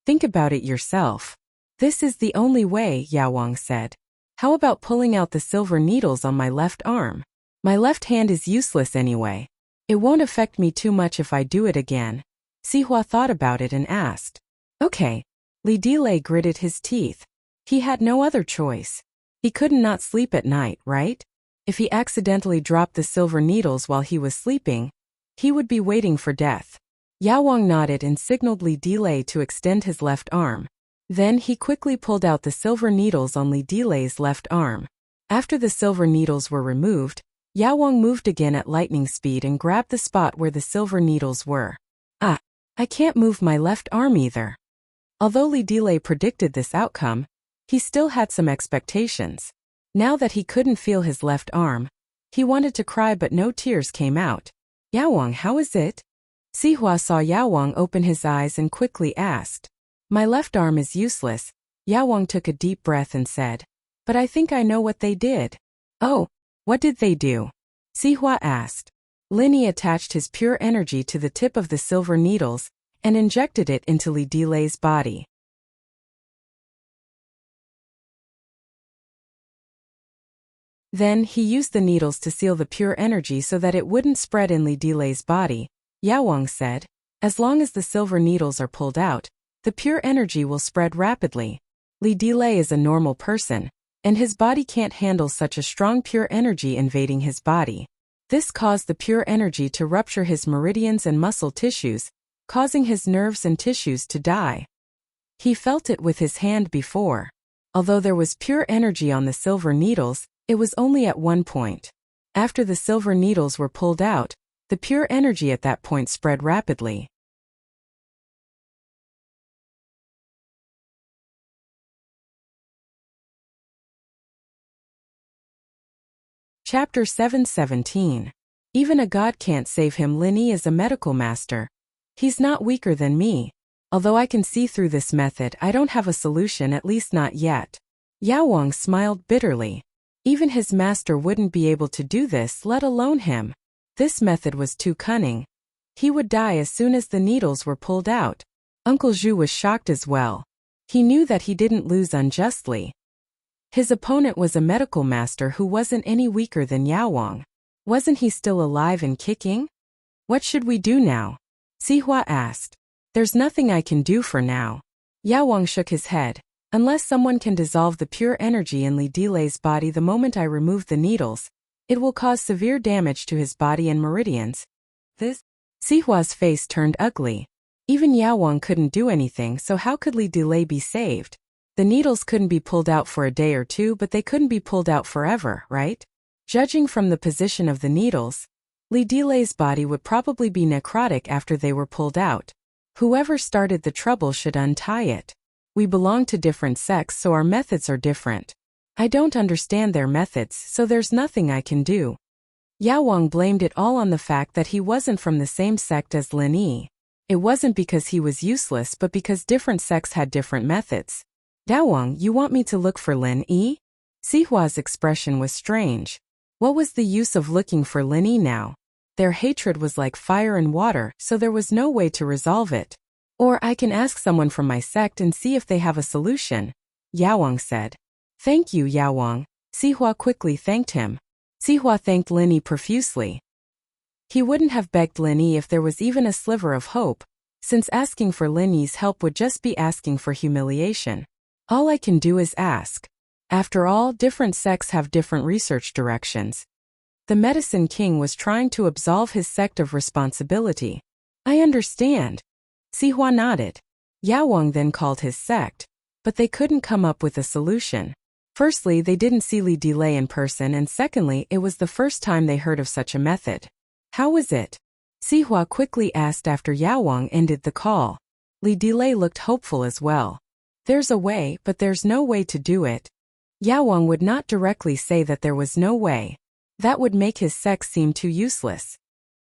Think about it yourself. This is the only way, Yaoang said. How about pulling out the silver needles on my left arm? My left hand is useless anyway. It won't affect me too much if I do it again. Sihua thought about it and asked. Okay. Li Delay gritted his teeth. He had no other choice. He couldn't not sleep at night, right? If he accidentally dropped the silver needles while he was sleeping, he would be waiting for death. Yaoang nodded and signaled Li Delay to extend his left arm. Then he quickly pulled out the silver needles on Li Delay's left arm. After the silver needles were removed, Yaoang moved again at lightning speed and grabbed the spot where the silver needles were. Ah, I can't move my left arm either. Although Li Delay predicted this outcome, he still had some expectations. Now that he couldn't feel his left arm, he wanted to cry but no tears came out. Yaoang, how is it? Sihua saw Yaoang open his eyes and quickly asked. My left arm is useless. Yaoang took a deep breath and said. But I think I know what they did. Oh, what did they do? Sihua asked. Linny attached his pure energy to the tip of the silver needles and injected it into Li Delay's body. Then he used the needles to seal the pure energy so that it wouldn't spread in Li Delay's body. Yaoang said, as long as the silver needles are pulled out, the pure energy will spread rapidly. Li Delay is a normal person, and his body can't handle such a strong pure energy invading his body. This caused the pure energy to rupture his meridians and muscle tissues, causing his nerves and tissues to die. He felt it with his hand before. Although there was pure energy on the silver needles, it was only at one point. After the silver needles were pulled out, the pure energy at that point spread rapidly. Chapter 717. Even a god can't save him. Linny is a medical master. He's not weaker than me. Although I can see through this method, I don't have a solution, at least not yet. Yaoang smiled bitterly. Even his master wouldn't be able to do this, let alone him. This method was too cunning. He would die as soon as the needles were pulled out. Uncle Zhu was shocked as well. He knew that he didn't lose unjustly. His opponent was a medical master who wasn't any weaker than Yaoang. Wasn't he still alive and kicking? What should we do now? Sihua asked. There's nothing I can do for now. Yaoang shook his head. Unless someone can dissolve the pure energy in Li Delay's body the moment I remove the needles, it will cause severe damage to his body and meridians. Sihua's face turned ugly. Even Yaoang couldn't do anything, so how could Li Delay be saved? The needles couldn't be pulled out for a day or two, but they couldn't be pulled out forever, right? Judging from the position of the needles, Li Delay's body would probably be necrotic after they were pulled out. Whoever started the trouble should untie it. We belong to different sects, so our methods are different. I don't understand their methods, so there's nothing I can do. Yaoang blamed it all on the fact that he wasn't from the same sect as Lin Yi. It wasn't because he was useless, but because different sects had different methods. Yaoang, you want me to look for Lin Yi? Sihua's expression was strange. What was the use of looking for Lin Yi now? Their hatred was like fire and water, so there was no way to resolve it. Or I can ask someone from my sect and see if they have a solution, Yaoang said. Thank you, Yaoang. Sihua quickly thanked him. Sihua thanked Lin Yi profusely. He wouldn't have begged Lin Yi if there was even a sliver of hope, since asking for Lin Yi's help would just be asking for humiliation. All I can do is ask. After all, different sects have different research directions. The Medicine King was trying to absolve his sect of responsibility. I understand. Sihua nodded. Yaoang then called his sect, but they couldn't come up with a solution. Firstly, they didn't see Li Delay in person, and secondly, it was the first time they heard of such a method. How was it? Sihua quickly asked after Yao Wang ended the call. Li Delay looked hopeful as well. There's a way, but there's no way to do it. Yao Wang would not directly say that there was no way. That would make his sex seem too useless.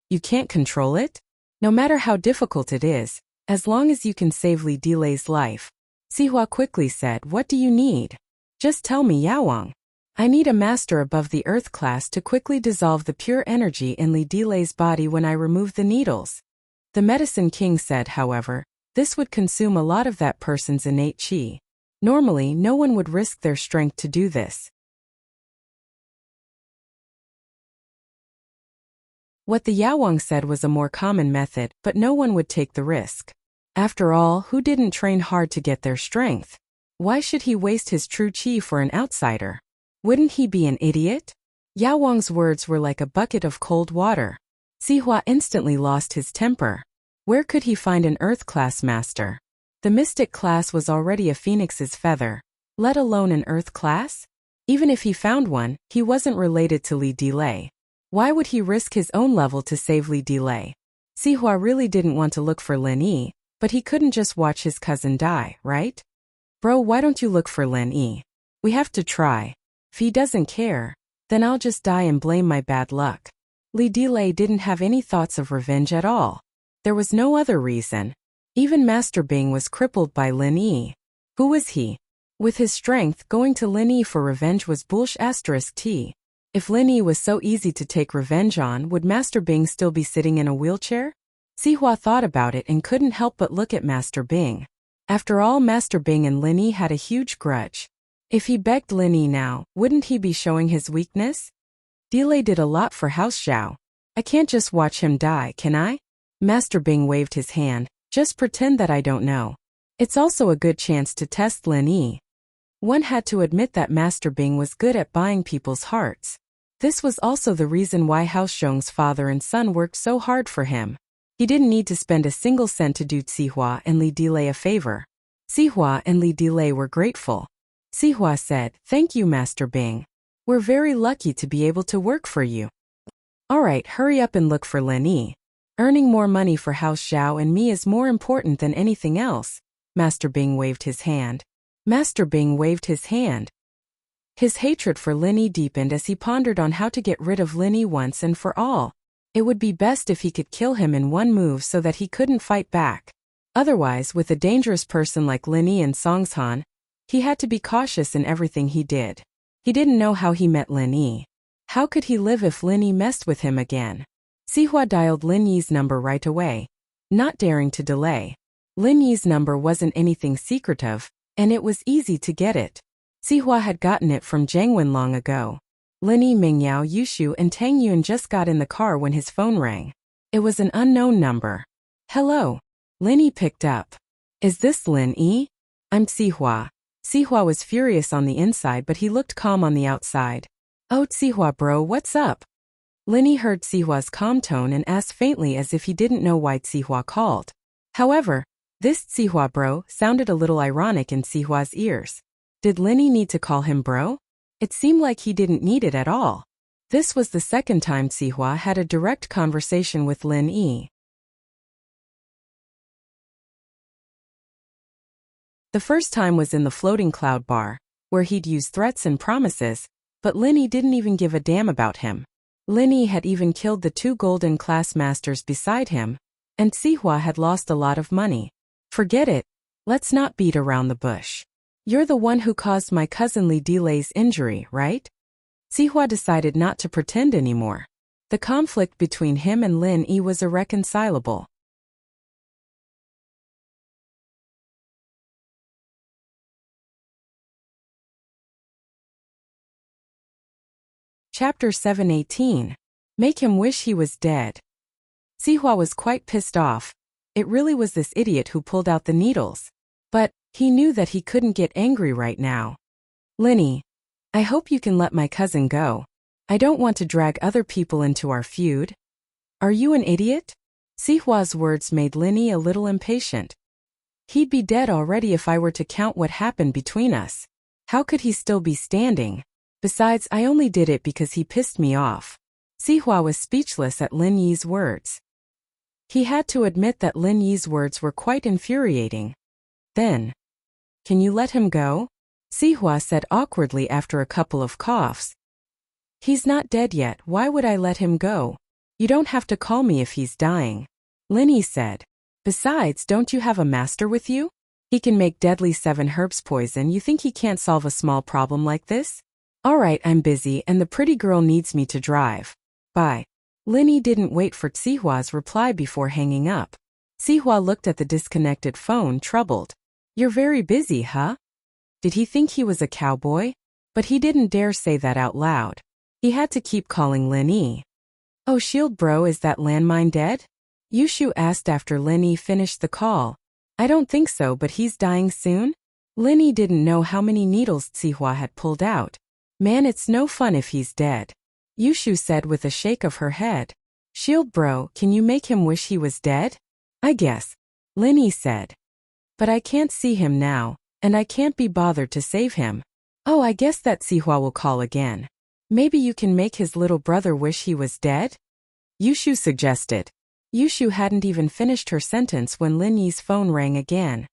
You can't control it? No matter how difficult it is, as long as you can save Li Delay's life. Sihua quickly said, what do you need? Just tell me, Yao Wang. I need a master above the earth class to quickly dissolve the pure energy in Li Delay's body when I remove the needles. The Medicine King said, however, this would consume a lot of that person's innate qi. Normally, no one would risk their strength to do this. What the Yao Wang said was a more common method, but no one would take the risk. After all, who didn't train hard to get their strength? Why should he waste his true qi for an outsider? Wouldn't he be an idiot? Yao Wang's words were like a bucket of cold water. Sihua instantly lost his temper. Where could he find an earth-class master? The mystic class was already a phoenix's feather, let alone an earth class? Even if he found one, he wasn't related to Li Delay. Why would he risk his own level to save Li Delay? Sihua really didn't want to look for Lin Yi, but he couldn't just watch his cousin die, right? Bro, why don't you look for Lin Yi? We have to try. If he doesn't care, then I'll just die and blame my bad luck. Li Delay didn't have any thoughts of revenge at all. There was no other reason. Even Master Bing was crippled by Lin Yi. Who was he? With his strength, going to Lin Yi for revenge was **t. If Lin Yi was so easy to take revenge on, would Master Bing still be sitting in a wheelchair? Sihua thought about it and couldn't help but look at Master Bing. After all, Master Bing and Lin Yi had a huge grudge. If he begged Lin Yi now, wouldn't he be showing his weakness? Delay did a lot for House Xiao. I can't just watch him die, can I? Master Bing waved his hand. Just pretend that I don't know. It's also a good chance to test Lin Yi. One had to admit that Master Bing was good at buying people's hearts. This was also the reason why House Zhong's father and son worked so hard for him. He didn't need to spend a single cent to do Sihua and Li Delay a favor. Sihua and Li Delay were grateful. Sihua said, "Thank you, Master Bing. We're very lucky to be able to work for you. Alright, hurry up and look for Lin Yi. Earning more money for House Zhao and me is more important than anything else." Master Bing waved his hand. Master Bing waved his hand. His hatred for Lin Yi deepened as he pondered on how to get rid of Lin Yi once and for all. It would be best if he could kill him in one move so that he couldn't fight back. Otherwise, with a dangerous person like Lin Yi and Songshan, he had to be cautious in everything he did. He didn't know how he met Lin Yi. How could he live if Lin Yi messed with him again? Sihua dialed Lin Yi's number right away, not daring to delay. Lin Yi's number wasn't anything secretive, and it was easy to get it. Sihua had gotten it from Zhang Wen long ago. Lin Yi, Mingyao, Yushu, and Tang Yun just got in the car when his phone rang. It was an unknown number. "Hello." Lin Yi picked up. "Is this Lin Yi?" "I'm Sihua." Sihua was furious on the inside, but he looked calm on the outside. "Oh, Sihua bro, what's up?" Lin Yi heard Sihua's calm tone and asked faintly as if he didn't know why Sihua called. However, this Sihua bro sounded a little ironic in Sihua's ears. Did Lin Yi need to call him bro? It seemed like he didn't need it at all. This was the second time Sihua had a direct conversation with Lin Yi. The first time was in the floating cloud bar, where he'd used threats and promises, but Lin Yi didn't even give a damn about him. Lin Yi had even killed the 2 golden class masters beside him, and Sihua had lost a lot of money. Forget it. Let's not beat around the bush. You're the one who caused my cousin Li Delay's injury, right? Sihua decided not to pretend anymore. The conflict between him and Lin Yi was irreconcilable. Chapter 718. Make him wish he was dead. Sihua was quite pissed off. It really was this idiot who pulled out the needles. But he knew that he couldn't get angry right now. "Lin Yi, I hope you can let my cousin go. I don't want to drag other people into our feud." "Are you an idiot?" Sihua's words made Lin Yi a little impatient. "He'd be dead already if I were to count what happened between us. How could he still be standing? Besides, I only did it because he pissed me off." Sihua was speechless at Lin Yi's words. He had to admit that Lin Yi's words were quite infuriating. Then, "Can you let him go?" Sihua said awkwardly after a couple of coughs. "He's not dead yet, why would I let him go? You don't have to call me if he's dying," Lin Yi said. "Besides, don't you have a master with you? He can make deadly 7 herbs poison. You think he can't solve a small problem like this?" "Alright, I'm busy and the pretty girl needs me to drive. Bye." Lin Yi didn't wait for Sihua's reply before hanging up. Sihua looked at the disconnected phone, troubled. "You're very busy, huh?" Did he think he was a cowboy? But he didn't dare say that out loud. He had to keep calling Lin Yi. "Oh, shield bro, is that landmine dead?" Yushu asked after Lin Yi finished the call. "I don't think so, but he's dying soon?" Lin Yi didn't know how many needles Sihua had pulled out. "Man, it's no fun if he's dead," Yushu said with a shake of her head. "Shield bro, can you make him wish he was dead?" "I guess," Lin Yi said. "But I can't see him now, and I can't be bothered to save him." "Oh, I guess that Sihua will call again. Maybe you can make his little brother wish he was dead?" Yushu suggested. Yushu hadn't even finished her sentence when Lin Yi's phone rang again.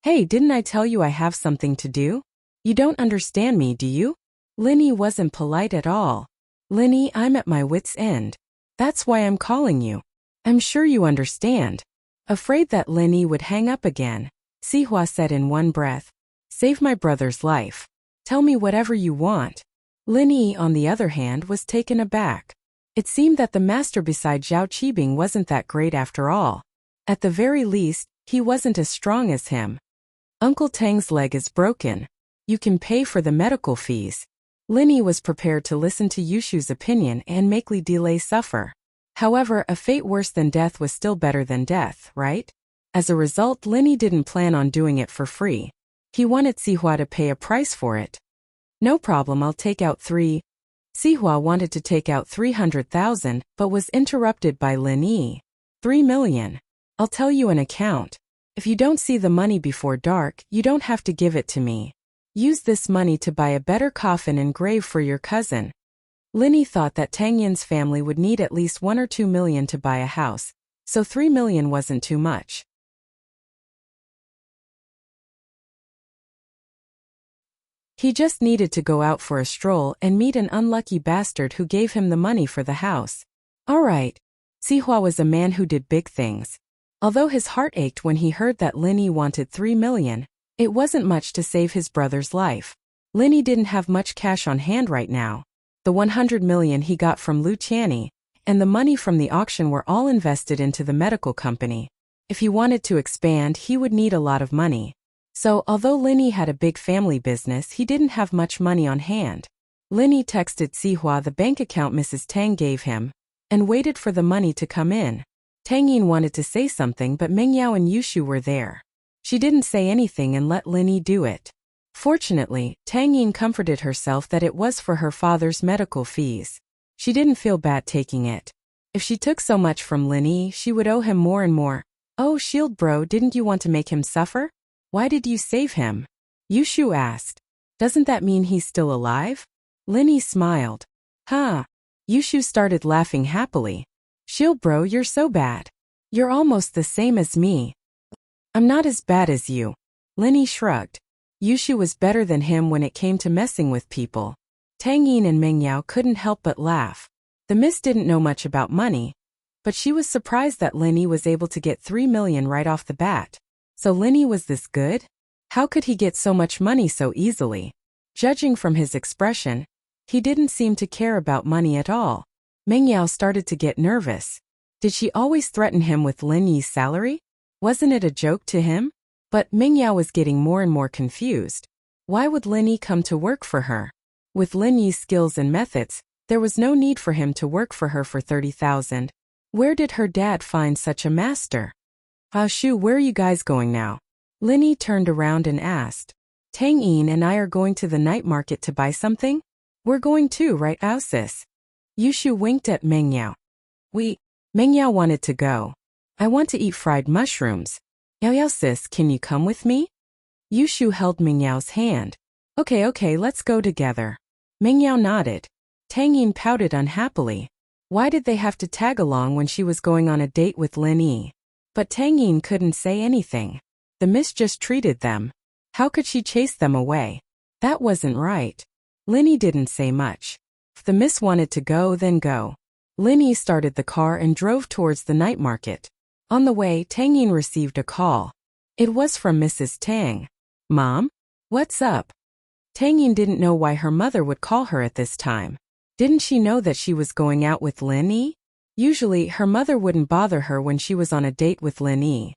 "Hey, didn't I tell you I have something to do? You don't understand me, do you?" Lin Yi wasn't polite at all. "Lin Yi, I'm at my wit's end. That's why I'm calling you. I'm sure you understand." Afraid that Lin Yi would hang up again, Sihua said in one breath, "Save my brother's life. Tell me whatever you want." Lin Yi, on the other hand, was taken aback. It seemed that the master beside Zhao Qibing wasn't that great after all. At the very least, he wasn't as strong as him. "Uncle Tang's leg is broken. You can pay for the medical fees." Lin Yi was prepared to listen to Yushu's opinion and make Li Delay suffer. However, a fate worse than death was still better than death, right? As a result, Lin Yi didn't plan on doing it for free. He wanted Sihua to pay a price for it. "No problem, I'll take out 3. Sihua wanted to take out 300,000, but was interrupted by Lin Yi. 3 million. "I'll tell you an account. If you don't see the money before dark, you don't have to give it to me. Use this money to buy a better coffin and grave for your cousin." Lin Yi thought that Tang Yin's family would need at least 1 or 2 million to buy a house, so 3 million wasn't too much. He just needed to go out for a stroll and meet an unlucky bastard who gave him the money for the house. Alright. Sihua was a man who did big things. Although his heart ached when he heard that Lin Yi wanted 3 million, it wasn't much to save his brother's life. Lin Yi didn't have much cash on hand right now. The 100 million he got from Lu Qianni and the money from the auction were all invested into the medical company. If he wanted to expand, he would need a lot of money. So, although Lin Yi had a big family business, he didn't have much money on hand. Lin Yi texted Sihua the bank account Mrs. Tang gave him and waited for the money to come in. Tang Yin wanted to say something, but Meng Yao and Yushu were there. She didn't say anything and let Lin Yi do it. Fortunately, Tang Yin comforted herself that it was for her father's medical fees. She didn't feel bad taking it. If she took so much from Lin Yi, she would owe him more and more. "Oh, shield bro, didn't you want to make him suffer? Why did you save him?" Yushu asked. "Doesn't that mean he's still alive?" Lin Yi smiled. "Huh." Yushu started laughing happily. "Shield bro, you're so bad. You're almost the same as me." "I'm not as bad as you." Lin Yi shrugged. Yushu was better than him when it came to messing with people. Tang Yin and Meng Yao couldn't help but laugh. The miss didn't know much about money, but she was surprised that Lin Yi was able to get 3 million right off the bat. So Lin Yi was this good? How could he get so much money so easily? Judging from his expression, he didn't seem to care about money at all. Meng Yao started to get nervous. Did she always threaten him with Lin Yi's salary? Wasn't it a joke to him? But Meng Yao was getting more and more confused. Why would Lin Yi come to work for her? With Lin Yi's skills and methods, there was no need for him to work for her for 30,000. Where did her dad find such a master? "Ah Shu, where are you guys going now?" Lin Yi turned around and asked. "Tang Yin and I are going to the night market to buy something. We're going too, right, Ao sis?" Yushu winked at Meng Yao. Meng Yao wanted to go. "I want to eat fried mushrooms. Yao sis, can you come with me?" Yushu held Meng Yao's hand. Okay, let's go together." Meng Yao nodded. Tang Yin pouted unhappily. Why did they have to tag along when she was going on a date with Lin Yi? But Tang Yin couldn't say anything. The miss just treated them. How could she chase them away? That wasn't right. Lin Yi didn't say much. If the miss wanted to go, then go. Lin Yi started the car and drove towards the night market. On the way, Tang Yin received a call. It was from Mrs. Tang. Mom? What's up? Tang Yin didn't know why her mother would call her at this time. Didn't she know that she was going out with Lin Yi? Usually, her mother wouldn't bother her when she was on a date with Lin Yi.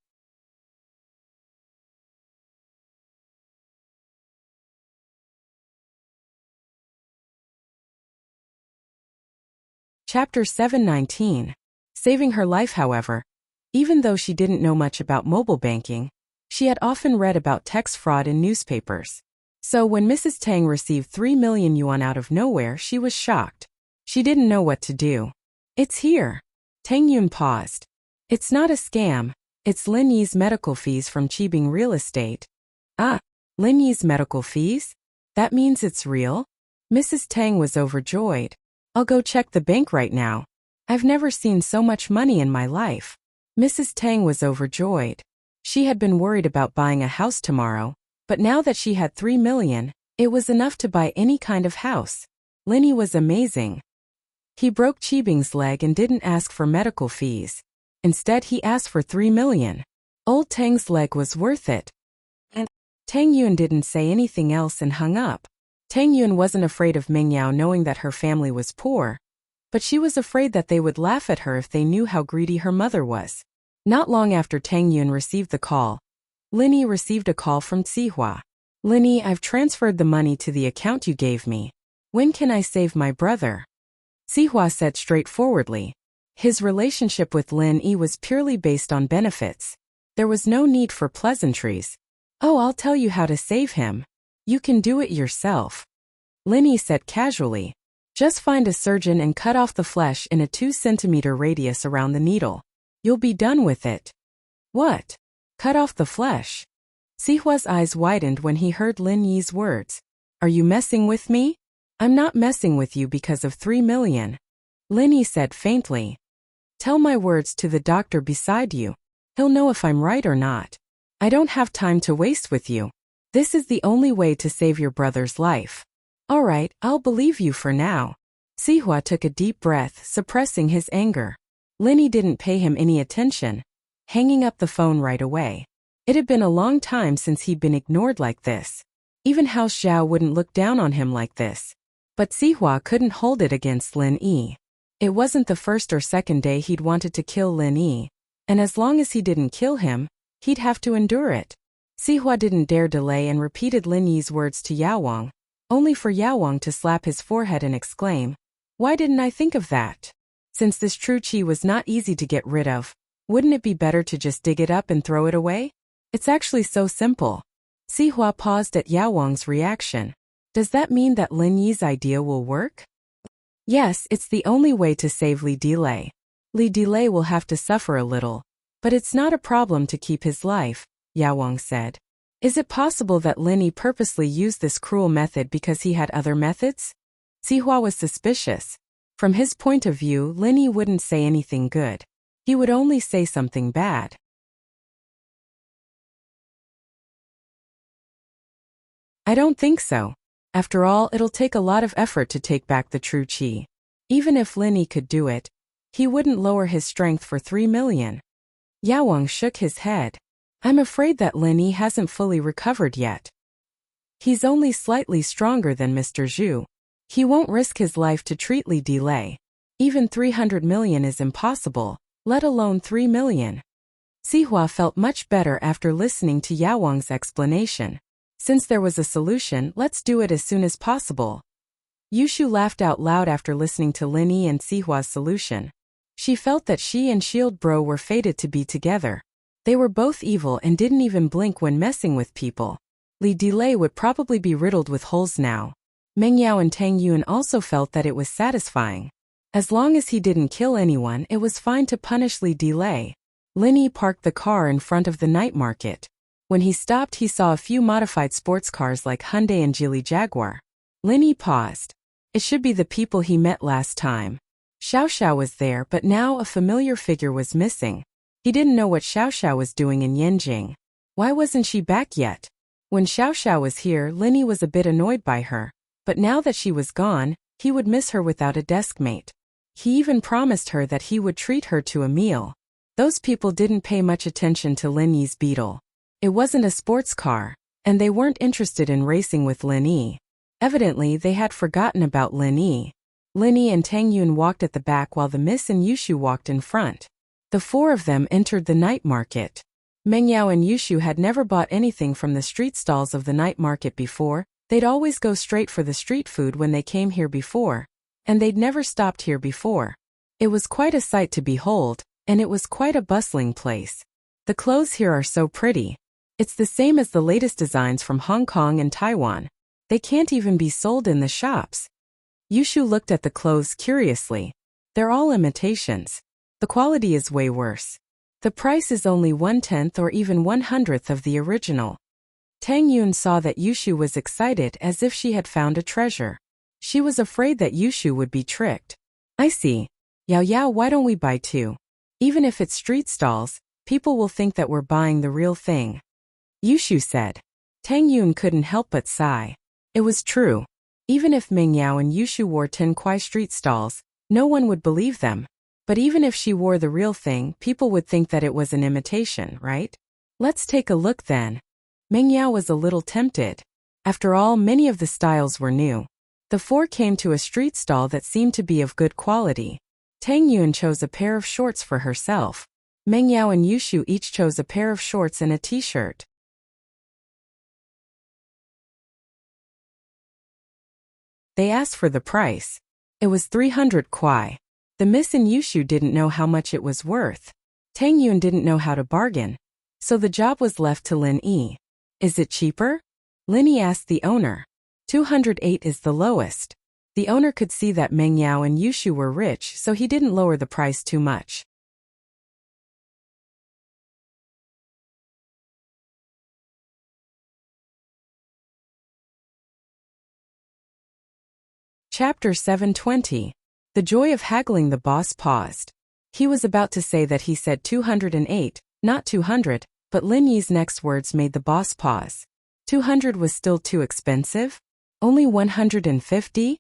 Chapter 719. Saving her life, however. Even though she didn't know much about mobile banking, she had often read about tax fraud in newspapers. So when Mrs. Tang received 3 million yuan out of nowhere, she was shocked. She didn't know what to do. It's here. Tang Yun paused. It's not a scam. It's Lin Yi's medical fees from Qibing Real Estate. Ah, Lin Yi's medical fees? That means it's real? Mrs. Tang was overjoyed. I'll go check the bank right now. I've never seen so much money in my life. Mrs. Tang was overjoyed. She had been worried about buying a house tomorrow, but now that she had 3 million, it was enough to buy any kind of house. Lin Yi was amazing. He broke Qibing's leg and didn't ask for medical fees. Instead, he asked for 3 million. Old Tang's leg was worth it. And Tang Yun didn't say anything else and hung up. Tang Yun wasn't afraid of Meng Yao knowing that her family was poor, but she was afraid that they would laugh at her if they knew how greedy her mother was. Not long after Tang Yun received the call, Lin Yi received a call from Zihua. Lin Yi, I've transferred the money to the account you gave me. When can I save my brother? Zihua said straightforwardly. His relationship with Lin Yi was purely based on benefits. There was no need for pleasantries. Oh, I'll tell you how to save him. You can do it yourself. Lin Yi said casually. Just find a surgeon and cut off the flesh in a 2-centimeter radius around the needle. You'll be done with it. What? Cut off the flesh? Zihua's eyes widened when he heard Lin Yi's words. Are you messing with me? I'm not messing with you because of 3 million. Lin Yi said faintly. Tell my words to the doctor beside you. He'll know if I'm right or not. I don't have time to waste with you. This is the only way to save your brother's life. All right, I'll believe you for now. Zihua took a deep breath, suppressing his anger. Lin Yi didn't pay him any attention, hanging up the phone right away. It had been a long time since he'd been ignored like this. Even House Zhao wouldn't look down on him like this. But Zihua couldn't hold it against Lin Yi. It wasn't the first or second day he'd wanted to kill Lin Yi, and as long as he didn't kill him, he'd have to endure it. Zihua didn't dare delay and repeated Lin Yi's words to Yao Wang, only for Yao Wang to slap his forehead and exclaim, "Why didn't I think of that? Since this true qi was not easy to get rid of, wouldn't it be better to just dig it up and throw it away? It's actually so simple." Zihua paused at Yao Wang's reaction. Does that mean that Lin Yi's idea will work? Yes, it's the only way to save Li Delay. Li Delay will have to suffer a little, but it's not a problem to keep his life, Yao Wang said. Is it possible that Lin Yi purposely used this cruel method because he had other methods? Zihua was suspicious. From his point of view, Lin Yi wouldn't say anything good. He would only say something bad. I don't think so. After all, it'll take a lot of effort to take back the true qi. Even if Lin Yi could do it, he wouldn't lower his strength for 3 million. Yao Wang shook his head. I'm afraid that Lin Yi hasn't fully recovered yet. He's only slightly stronger than Mr. Zhu. He won't risk his life to treat Li Delay. Even 300 million is impossible, let alone 3 million. Zihua felt much better after listening to Yao Wang's explanation. Since there was a solution, let's do it as soon as possible. Yushu laughed out loud after listening to Lin Yi and Zihua's solution. She felt that she and Shield Bro were fated to be together. They were both evil and didn't even blink when messing with people. Li Delay would probably be riddled with holes now. Meng Yao and Tang Yun also felt that it was satisfying. As long as he didn't kill anyone, it was fine to punish Li Delay. Lin Yi parked the car in front of the night market. When he stopped, he saw a few modified sports cars like Hyundai and Geely Jaguar. Lin Yi paused. It should be the people he met last time. Xiao Xiao was there, but now a familiar figure was missing. He didn't know what Xiao Xiao was doing in Yanjing. Why wasn't she back yet? When Xiao Xiao was here, Linny was a bit annoyed by her, but now that she was gone, he would miss her without a deskmate. He even promised her that he would treat her to a meal. Those people didn't pay much attention to Linny's beetle. It wasn't a sports car, and they weren't interested in racing with Linny. Evidently, they had forgotten about Linny. Linny and Tang Yun walked at the back while the Miss and Yushu walked in front. The four of them entered the night market. Meng Yao and Yushu had never bought anything from the street stalls of the night market before. They'd always go straight for the street food when they came here before, and they'd never stopped here before. It was quite a sight to behold, and it was quite a bustling place. The clothes here are so pretty. It's the same as the latest designs from Hong Kong and Taiwan. They can't even be sold in the shops. Yushu looked at the clothes curiously. They're all imitations. The quality is way worse. The price is only 1/10 or even 1/100th of the original. Tang Yun saw that Yushu was excited as if she had found a treasure. She was afraid that Yushu would be tricked. I see. Yao Yao, why don't we buy two? Even if it's street stalls, people will think that we're buying the real thing. Yushu said. Tang Yun couldn't help but sigh. It was true. Even if Meng Yao and Yushu wore Ten Kwai street stalls, no one would believe them. But even if she wore the real thing, people would think that it was an imitation, right? Let's take a look then. Meng Yao was a little tempted. After all, many of the styles were new. The four came to a street stall that seemed to be of good quality. Tang Yun chose a pair of shorts for herself. Meng Yao and Yushu each chose a pair of shorts and a t-shirt. They asked for the price. It was 300 kwai. The Miss and Yushu didn't know how much it was worth. Tang Yun didn't know how to bargain. So the job was left to Lin Yi. Is it cheaper? Lin Yi asked the owner. 208 is the lowest. The owner could see that Meng Yao and Yushu were rich, so he didn't lower the price too much. Chapter 720. The joy of haggling. The boss paused. He was about to say that he said 208, not 200, but Lin Yi's next words made the boss pause. 200 was still too expensive? Only 150?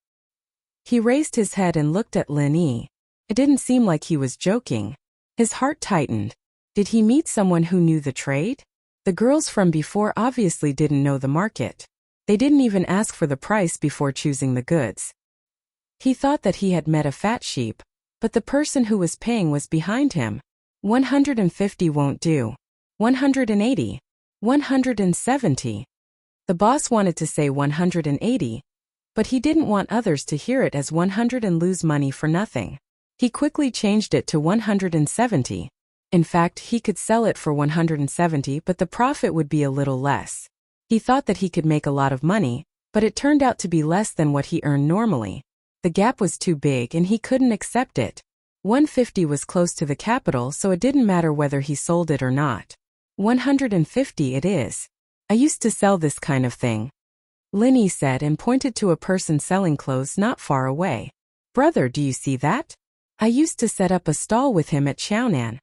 He raised his head and looked at Lin Yi. It didn't seem like he was joking. His heart tightened. Did he meet someone who knew the trade? The girls from before obviously didn't know the market. They didn't even ask for the price before choosing the goods. He thought that he had met a fat sheep, but the person who was paying was behind him. 150 won't do. 180. 170. The boss wanted to say 180, but he didn't want others to hear it as 100 and lose money for nothing. He quickly changed it to 170. In fact, he could sell it for 170, but the profit would be a little less. He thought that he could make a lot of money, but it turned out to be less than what he earned normally. The gap was too big and he couldn't accept it. 150 was close to the capital, so it didn't matter whether he sold it or not. 150 it is. I used to sell this kind of thing. Lin Yi said and pointed to a person selling clothes not far away. Brother, do you see that? I used to set up a stall with him at Xiaonan.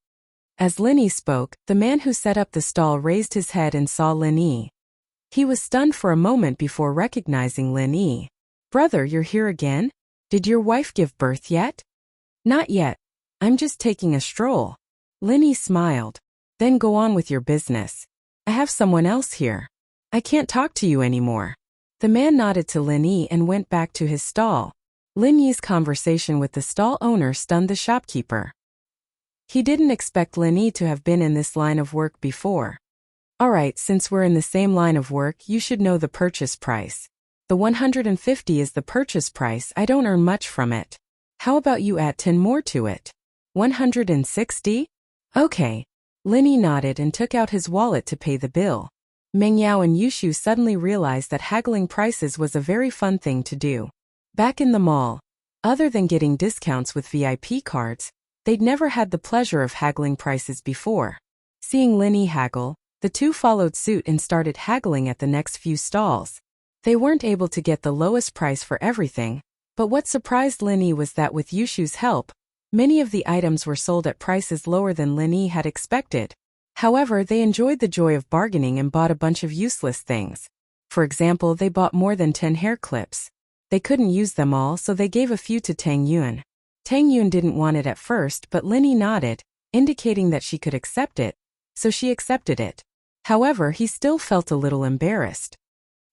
As Lin Yi spoke, the man who set up the stall raised his head and saw Lin Yi. He was stunned for a moment before recognizing Lin Yi. Brother, you're here again? Did your wife give birth yet? Not yet. I'm just taking a stroll. Lin Yi smiled. Then go on with your business. I have someone else here. I can't talk to you anymore. The man nodded to Lin Yi and went back to his stall. Lin Yi's conversation with the stall owner stunned the shopkeeper. He didn't expect Lin Yi to have been in this line of work before. Alright, since we're in the same line of work, you should know the purchase price. The 150 is the purchase price. I don't earn much from it. How about you add 10 more to it? 160? Okay. Lin Yi nodded and took out his wallet to pay the bill. Meng Yao and Yushu suddenly realized that haggling prices was a very fun thing to do. Back in the mall, other than getting discounts with VIP cards, they'd never had the pleasure of haggling prices before. Seeing Lin Yi haggle, the two followed suit and started haggling at the next few stalls. They weren't able to get the lowest price for everything, But what surprised Linny was that with Yushu's help, many of the items were sold at prices lower than Linny had expected. However, they enjoyed the joy of bargaining and bought a bunch of useless things. For example, they bought more than 10 hair clips. They couldn't use them all, so they gave a few to Tang Yun. Tang Yun didn't want it at first, but Linny nodded, indicating that she could accept it, so she accepted it. However, he still felt a little embarrassed.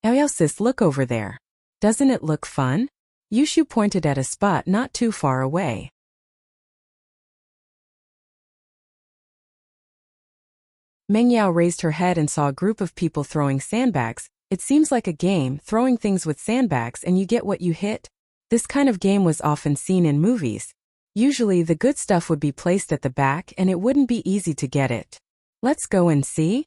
"Oh, sis, look over there. Doesn't it look fun?" Yushu pointed at a spot not too far away. Meng Yao raised her head and saw a group of people throwing sandbags. It seems like a game, throwing things with sandbags and you get what you hit. This kind of game was often seen in movies. Usually the good stuff would be placed at the back and it wouldn't be easy to get it. "Let's go and see?"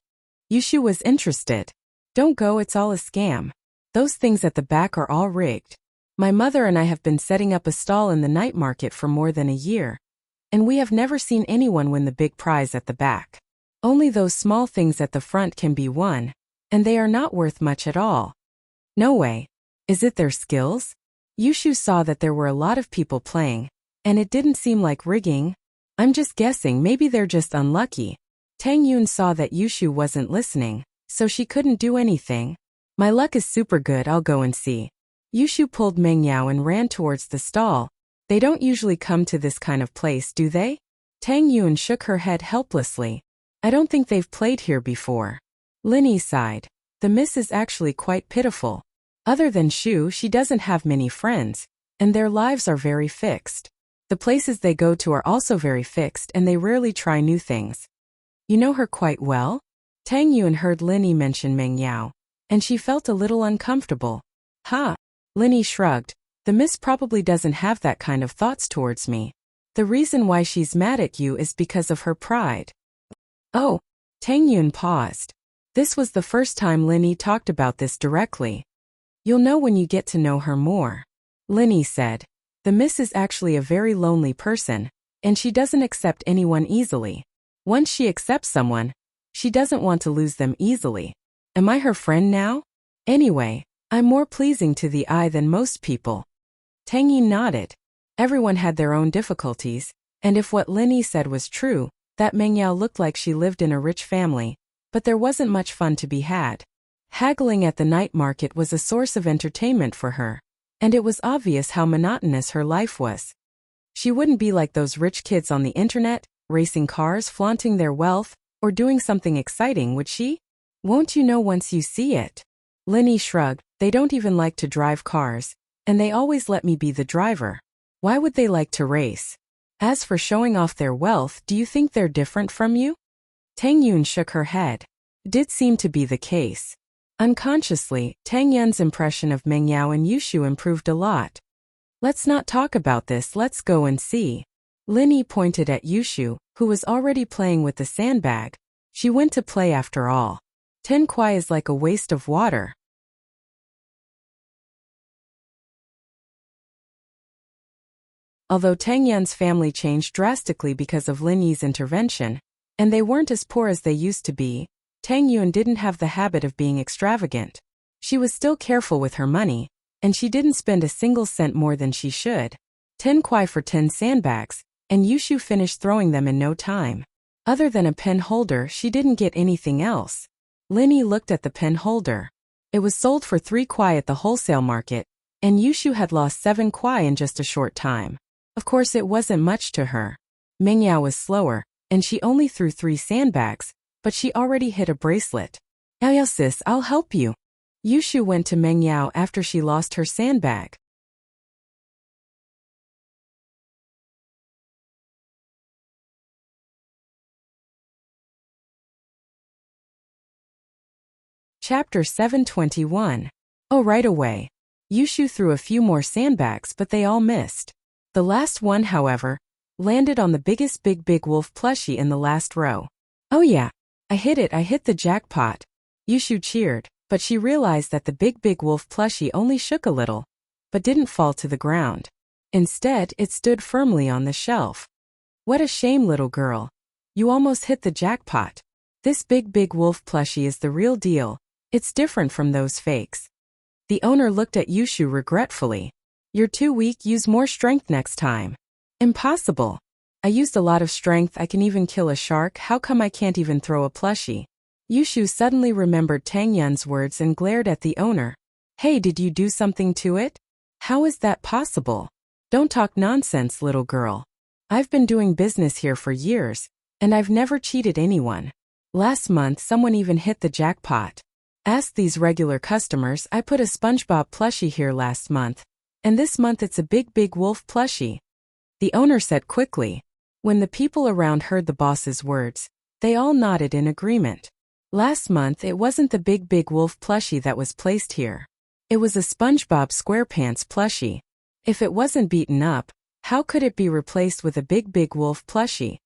Yushu was interested. "Don't go, it's all a scam. Those things at the back are all rigged. My mother and I have been setting up a stall in the night market for more than a year, and we have never seen anyone win the big prize at the back. Only those small things at the front can be won, and they are not worth much at all." "No way. Is it their skills?" Yushu saw that there were a lot of people playing, and it didn't seem like rigging. "I'm just guessing, maybe they're just unlucky." Tang Yun saw that Yushu wasn't listening, so she couldn't do anything. "My luck is super good, I'll go and see." Yushu pulled Meng Yao and ran towards the stall. "They don't usually come to this kind of place, do they?" Tang Yun shook her head helplessly. "I don't think they've played here before." Linny sighed. "The miss is actually quite pitiful. Other than Shu, she doesn't have many friends, and their lives are very fixed. The places they go to are also very fixed and they rarely try new things." "You know her quite well?" Tang Yun heard Linny mention Meng Yao, and she felt a little uncomfortable. "Ha!" Linny shrugged. "The miss probably doesn't have that kind of thoughts towards me. The reason why she's mad at you is because of her pride." "Oh." Tang Yun paused. This was the first time Linny talked about this directly. "You'll know when you get to know her more." Linny said. "The miss is actually a very lonely person, and she doesn't accept anyone easily. Once she accepts someone, she doesn't want to lose them easily. Am I her friend now? Anyway, I'm more pleasing to the eye than most people." Tang Yin nodded. Everyone had their own difficulties, and if what Linny said was true, that Meng Yao looked like she lived in a rich family, but there wasn't much fun to be had. Haggling at the night market was a source of entertainment for her, and it was obvious how monotonous her life was. She wouldn't be like those rich kids on the internet, racing cars, flaunting their wealth, or doing something exciting, would she? "Won't you know once you see it?" Linny shrugged. "They don't even like to drive cars, and they always let me be the driver. Why would they like to race? As for showing off their wealth, do you think they're different from you?" Tang Yun shook her head. Did seem to be the case. Unconsciously, Tang Yun's impression of Meng Yao and Yushu improved a lot. "Let's not talk about this, let's go and see." Linny pointed at Yushu, who was already playing with the sandbag. She went to play after all. 10 kwai is like a waste of water. Although Tang Yun's family changed drastically because of Lin Yi's intervention, and they weren't as poor as they used to be, Tang Yun didn't have the habit of being extravagant. She was still careful with her money, and she didn't spend a single cent more than she should. 10 kwai for 10 sandbags, and Yushu finished throwing them in no time. Other than a pen holder, she didn't get anything else. Linny looked at the pen holder. It was sold for 3 kwai at the wholesale market, and Yushu had lost 7 kwai in just a short time. Of course, it wasn't much to her. Meng Yao was slower, and she only threw 3 sandbags, but she already hit a bracelet. "Oh, sis, I'll help you." Yushu went to Meng Yao after she lost her sandbag. Chapter 721. Oh, right away. Yushu threw a few more sandbags, but they all missed. The last one, however, landed on the biggest big wolf plushie in the last row. "Oh yeah, I hit it, I hit the jackpot." Yushu cheered, but she realized that the big wolf plushie only shook a little, but didn't fall to the ground. Instead, it stood firmly on the shelf. "What a shame, little girl. You almost hit the jackpot. This big wolf plushie is the real deal. It's different from those fakes." The owner looked at Yushu regretfully. You're too weak, use more strength next time. Impossible. I used a lot of strength, I can even kill a shark, how come I can't even throw a plushie? Yushu suddenly remembered Tang Yun's words and glared at the owner. Hey, did you do something to it? How is that possible? Don't talk nonsense, little girl. I've been doing business here for years, and I've never cheated anyone. Last month someone even hit the jackpot. Ask these regular customers, I put a SpongeBob plushie here last month, and this month it's a big wolf plushie. The owner said quickly. When the people around heard the boss's words, they all nodded in agreement. Last month it wasn't the big wolf plushie that was placed here. It was a SpongeBob SquarePants plushie. If it wasn't beaten up, how could it be replaced with a big wolf plushie?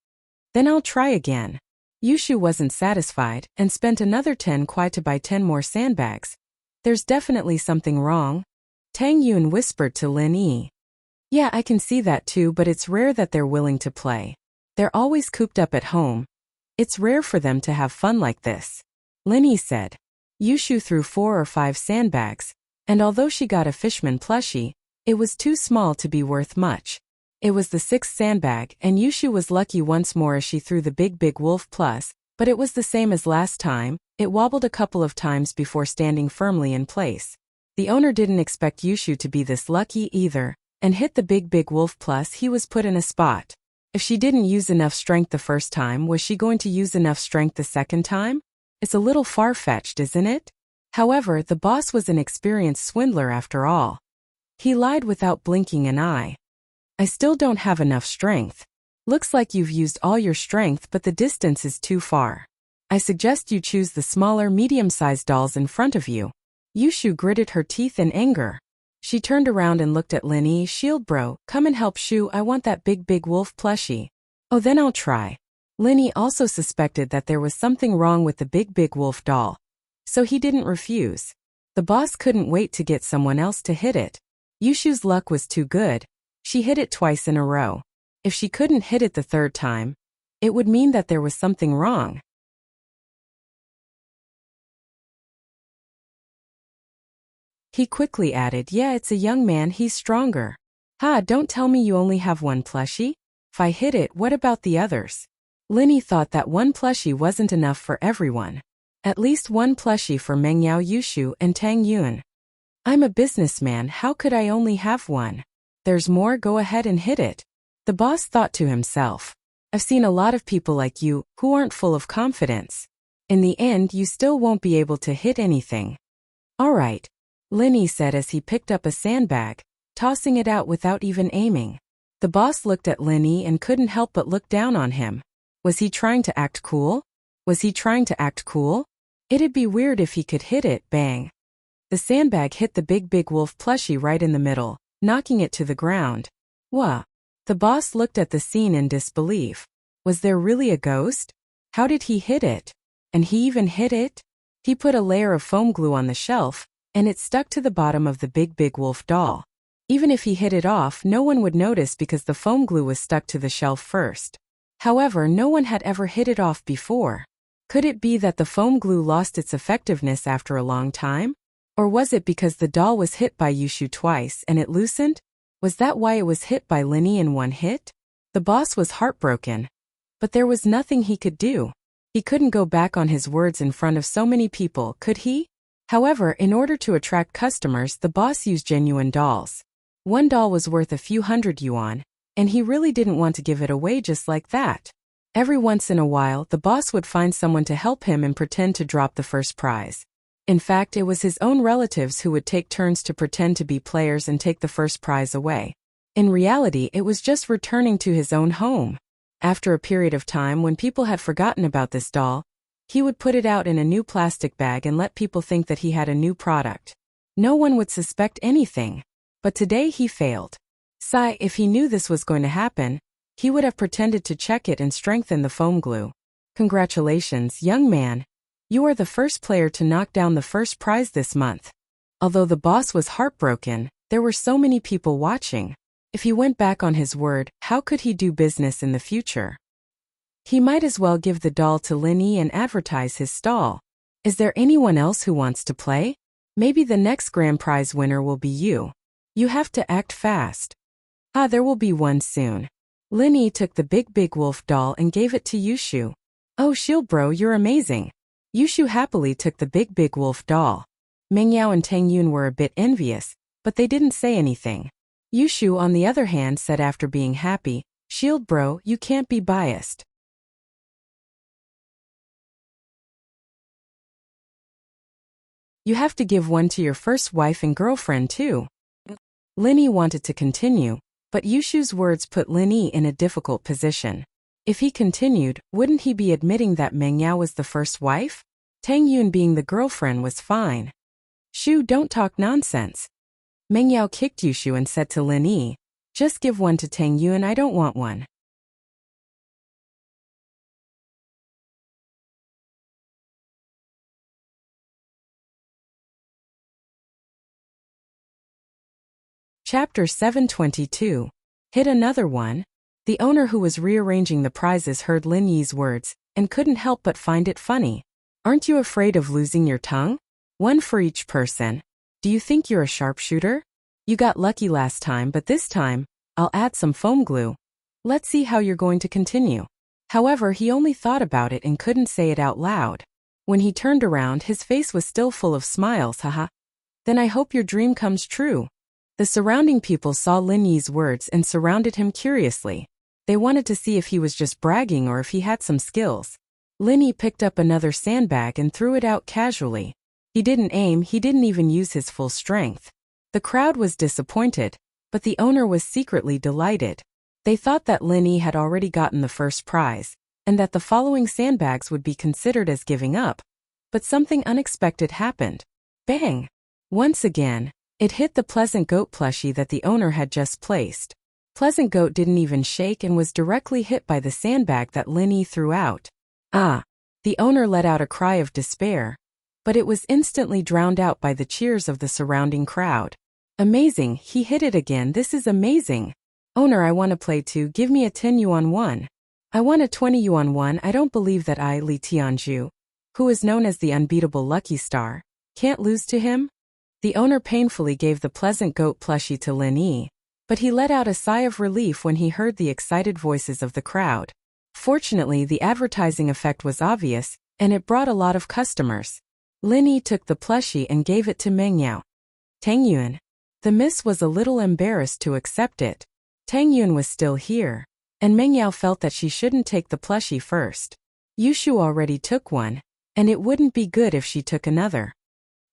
Then I'll try again. Yushu wasn't satisfied and spent another 10 kwai to buy 10 more sandbags. There's definitely something wrong. Tang Yun whispered to Lin Yi. Yeah, I can see that too, but it's rare that they're willing to play. They're always cooped up at home. It's rare for them to have fun like this. Lin Yi said. Yushu threw 4 or 5 sandbags, and although she got a fishman plushie, it was too small to be worth much. It was the 6th sandbag, and Yushu was lucky once more as she threw the big wolf plus, but it was the same as last time, it wobbled a couple of times before standing firmly in place. The owner didn't expect Yushu to be this lucky either, and hit the big wolf plus. He was put in a spot. If she didn't use enough strength the first time, was she going to use enough strength the second time? It's a little far-fetched, isn't it? However, the boss was an experienced swindler after all. He lied without blinking an eye. I still don't have enough strength. Looks like you've used all your strength, but the distance is too far. I suggest you choose the smaller, medium-sized dolls in front of you. Yushu gritted her teeth in anger. She turned around and looked at Lin Yi. Shield bro, come and help Shu, I want that big wolf plushie. Oh, then I'll try. Lin Yi also suspected that there was something wrong with the big wolf doll, so he didn't refuse. The boss couldn't wait to get someone else to hit it. Yushu's luck was too good. She hit it twice in a row. If she couldn't hit it the third time, it would mean that there was something wrong. He quickly added, yeah, it's a young man, he's stronger. Ha, don't tell me you only have one plushie? If I hit it, what about the others? Lin Yi thought that one plushie wasn't enough for everyone. At least one plushie for Mengyao, Yushu, and Tang Yun. I'm a businessman, how could I only have one? There's more, go ahead and hit it. The boss thought to himself. I've seen a lot of people like you, who aren't full of confidence. In the end, you still won't be able to hit anything. Alright, Lin Yi said as he picked up a sandbag, tossing it out without even aiming. The boss looked at Lin Yi and couldn't help but look down on him. Was he trying to act cool? It'd be weird if he could hit it, bang. The sandbag hit the big wolf plushie right in the middle, knocking it to the ground. Wha? The boss looked at the scene in disbelief. Was there really a ghost? How did he hit it? And he even hit it? He put a layer of foam glue on the shelf, and it stuck to the bottom of the big wolf doll. Even if he hit it off, no one would notice because the foam glue was stuck to the shelf first. However, no one had ever hit it off before. Could it be that the foam glue lost its effectiveness after a long time? Or was it because the doll was hit by Yushu twice and it loosened? Was that why it was hit by Lin Yi in one hit? The boss was heartbroken. But there was nothing he could do. He couldn't go back on his words in front of so many people, could he? However, in order to attract customers, the boss used genuine dolls. One doll was worth a few hundred yuan, and he really didn't want to give it away just like that. Every once in a while, the boss would find someone to help him and pretend to drop the first prize. In fact, it was his own relatives who would take turns to pretend to be players and take the first prize away. In reality, it was just returning to his own home. After a period of time when people had forgotten about this doll, he would put it out in a new plastic bag and let people think that he had a new product. No one would suspect anything. But today he failed. If he knew this was going to happen, he would have pretended to check it and strengthen the foam glue. Congratulations, young man. You are the first player to knock down the first prize this month. Although the boss was heartbroken, there were so many people watching. If he went back on his word, how could he do business in the future? He might as well give the doll to Lin Yi and advertise his stall. Is there anyone else who wants to play? Maybe the next grand prize winner will be you. You have to act fast. Ah, there will be one soon. Linny took the big wolf doll and gave it to Yushu. Oh, Shield bro, you're amazing. Yushu happily took the big wolf doll. Mengyao and Tang Yun were a bit envious, but they didn't say anything. Yushu, on the other hand, said after being happy, Shield bro, you can't be biased. You have to give one to your first wife and girlfriend too. Linny wanted to continue, but Yushu's words put Linny in a difficult position. If he continued, wouldn't he be admitting that Mengyao was the first wife? Tang Yun being the girlfriend was fine. Shu, don't talk nonsense. Mengyao kicked Yushu and said to Linny, just give one to Tang Yun, I don't want one. Chapter 722. Hit another one. The owner who was rearranging the prizes heard Lin Yi's words and couldn't help but find it funny. Aren't you afraid of losing your tongue? One for each person. Do you think you're a sharpshooter? You got lucky last time, but this time, I'll add some foam glue. Let's see how you're going to continue. However, he only thought about it and couldn't say it out loud. When he turned around, his face was still full of smiles, haha. Then I hope your dream comes true. The surrounding people saw Lin Yi's words and surrounded him curiously. They wanted to see if he was just bragging or if he had some skills. Lin Yi picked up another sandbag and threw it out casually. He didn't aim, he didn't even use his full strength. The crowd was disappointed, but the owner was secretly delighted. They thought that Lin Yi had already gotten the first prize, and that the following sandbags would be considered as giving up. But something unexpected happened. Bang! Once again, it hit the Pleasant Goat plushie that the owner had just placed. Pleasant Goat didn't even shake and was directly hit by the sandbag that Lin Yi threw out. Ah! The owner let out a cry of despair, but it was instantly drowned out by the cheers of the surrounding crowd. Amazing, he hit it again, this is amazing. Owner, I want to play too, give me a 10 yuan one. I want a 20 yuan one, I don't believe that I, Li Tianju, who is known as the unbeatable Lucky Star, can't lose to him? The owner painfully gave the Pleasant Goat plushie to Lin Yi, but he let out a sigh of relief when he heard the excited voices of the crowd. Fortunately, the advertising effect was obvious, and it brought a lot of customers. Lin Yi took the plushie and gave it to Mengyao. Tang Yun. The miss was a little embarrassed to accept it. Tang Yun was still here, and Mengyao felt that she shouldn't take the plushie first. Yushu already took one, and it wouldn't be good if she took another.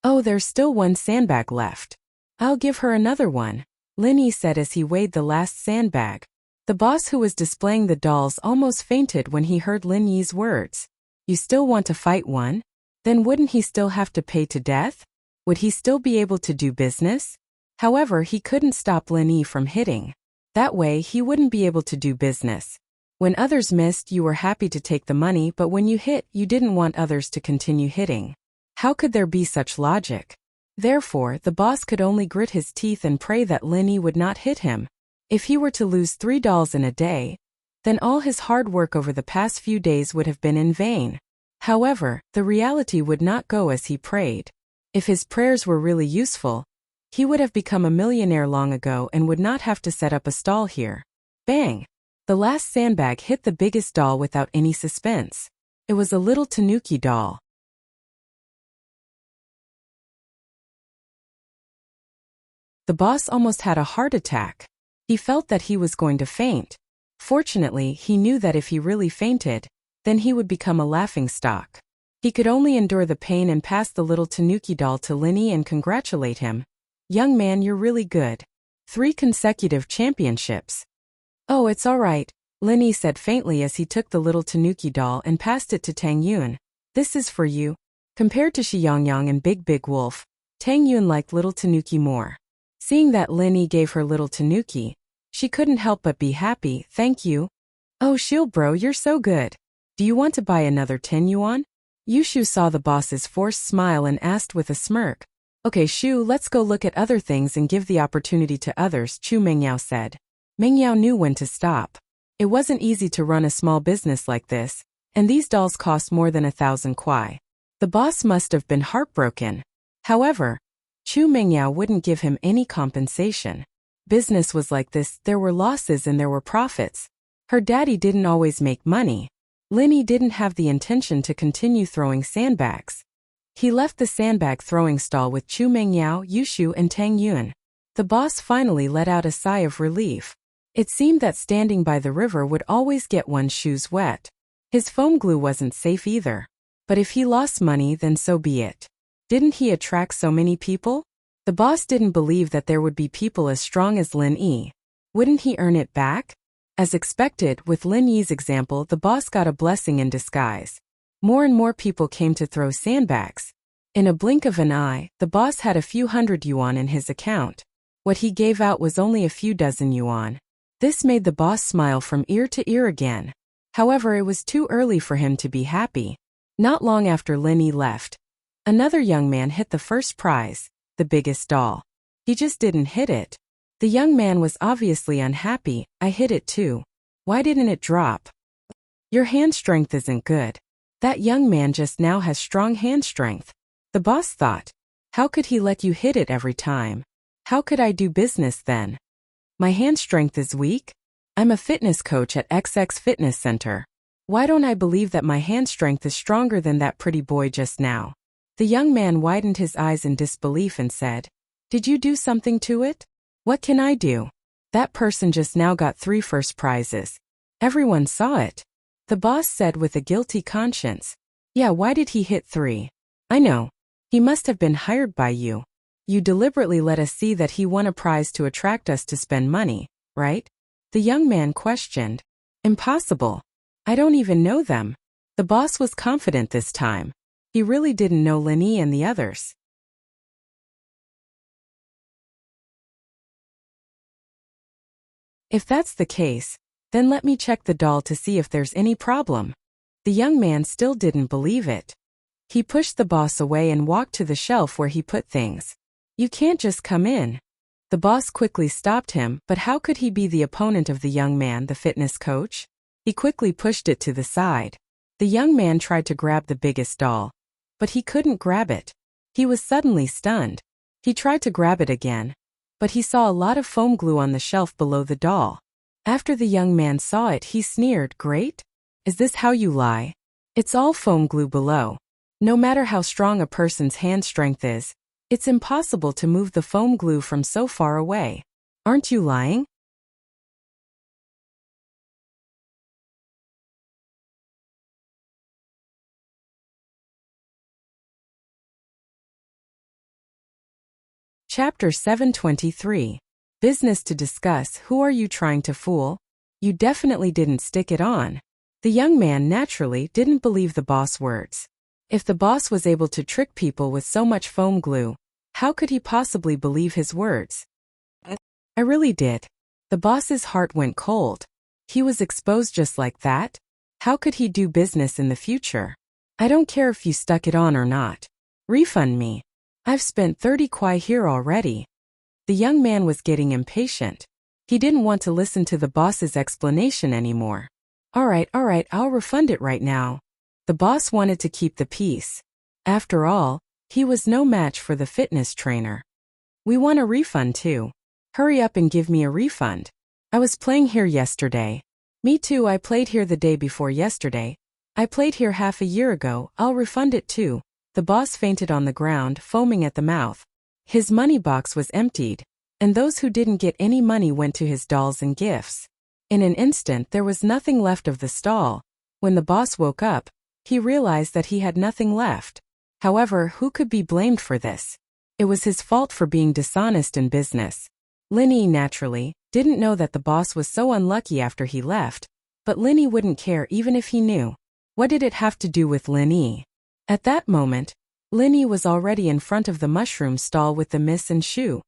Oh, there's still one sandbag left. I'll give her another one, Lin Yi said as he weighed the last sandbag. The boss who was displaying the dolls almost fainted when he heard Lin Yi's words. You still want to fight one? Then wouldn't he still have to pay to death? Would he still be able to do business? However, he couldn't stop Lin Yi from hitting. That way, he wouldn't be able to do business. When others missed, you were happy to take the money, but when you hit, you didn't want others to continue hitting. How could there be such logic? Therefore, the boss could only grit his teeth and pray that Lin Yi would not hit him. If he were to lose 3 dolls in a day, then all his hard work over the past few days would have been in vain. However, the reality would not go as he prayed. If his prayers were really useful, he would have become a millionaire long ago and would not have to set up a stall here. Bang! The last sandbag hit the biggest doll without any suspense. It was a little tanuki doll. The boss almost had a heart attack. He felt that he was going to faint. Fortunately, he knew that if he really fainted, then he would become a laughingstock. He could only endure the pain and pass the little tanuki doll to Lin Yi and congratulate him. Young man, you're really good. 3 consecutive championships. Oh, it's all right, Lin Yi said faintly as he took the little tanuki doll and passed it to Tang Yun. This is for you. Compared to Shi Yangyang and Big Wolf, Tang Yun liked little tanuki more. Seeing that Lin Yi gave her little tanuki, she couldn't help but be happy. Thank you. Oh, Shield bro, you're so good. Do you want to buy another 10 yuan? Yushu saw the boss's forced smile and asked with a smirk. Okay Shu, let's go look at other things and give the opportunity to others, Chu Mengyao said. Mengyao knew when to stop. It wasn't easy to run a small business like this, and these dolls cost more than 1,000 kuai. The boss must have been heartbroken. However, Chu Mingyao wouldn't give him any compensation. Business was like this, there were losses and there were profits. Her daddy didn't always make money. Linny didn't have the intention to continue throwing sandbags. He left the sandbag throwing stall with Chu Mingyao, Yushu and Tang Yun. The boss finally let out a sigh of relief. It seemed that standing by the river would always get one's shoes wet. His foam glue wasn't safe either. But if he lost money, then so be it. Didn't he attract so many people? The boss didn't believe that there would be people as strong as Lin Yi. Wouldn't he earn it back? As expected, with Lin Yi's example, the boss got a blessing in disguise. More and more people came to throw sandbags. In a blink of an eye, the boss had a few hundred yuan in his account. What he gave out was only a few dozen yuan. This made the boss smile from ear to ear again. However, it was too early for him to be happy. Not long after Lin Yi left, another young man hit the first prize, the biggest doll. He just didn't hit it. The young man was obviously unhappy. I hit it too. Why didn't it drop? Your hand strength isn't good. That young man just now has strong hand strength. The boss thought. How could he let you hit it every time? How could I do business then? My hand strength is weak? I'm a fitness coach at XX Fitness Center. Why don't I believe that my hand strength is stronger than that pretty boy just now? The young man widened his eyes in disbelief and said, Did you do something to it? What can I do? That person just now got 3 first prizes. Everyone saw it. The boss said with a guilty conscience. Yeah, why did he hit 3? I know. He must have been hired by you. You deliberately let us see that he won a prize to attract us to spend money, right? The young man questioned. Impossible. I don't even know them. The boss was confident this time. He really didn't know Lin Yi and the others. If that's the case, then let me check the doll to see if there's any problem. The young man still didn't believe it. He pushed the boss away and walked to the shelf where he put things. You can't just come in. The boss quickly stopped him, but how could he be the opponent of the young man, the fitness coach? He quickly pushed it to the side. The young man tried to grab the biggest doll, but he couldn't grab it. He was suddenly stunned. He tried to grab it again, but he saw a lot of foam glue on the shelf below the doll. After the young man saw it, he sneered, Great? Is this how you lie? It's all foam glue below. No matter how strong a person's hand strength is, it's impossible to move the foam glue from so far away. Aren't you lying? Chapter 723. Business to discuss. Who are you trying to fool? You definitely didn't stick it on. The young man naturally didn't believe the boss' words. If the boss was able to trick people with so much foam glue, how could he possibly believe his words? I really did. The boss's heart went cold. He was exposed just like that? How could he do business in the future? I don't care if you stuck it on or not. Refund me. I've spent 30 kwai here already. The young man was getting impatient. He didn't want to listen to the boss's explanation anymore. All right, I'll refund it right now. The boss wanted to keep the peace. After all, he was no match for the fitness trainer. We want a refund too. Hurry up and give me a refund. I was playing here yesterday. Me too, I played here the day before yesterday. I played here half a year ago, I'll refund it too. The boss fainted on the ground, foaming at the mouth. His money box was emptied, and those who didn't get any money went to his dolls and gifts. In an instant there was nothing left of the stall. When the boss woke up, he realized that he had nothing left. However, who could be blamed for this? It was his fault for being dishonest in business. Lin Yi, naturally, didn't know that the boss was so unlucky after he left, but Lin Yi wouldn't care even if he knew. What did it have to do with Lin Yi? At that moment, Lin Yi was already in front of the mushroom stall with the miss and Shu.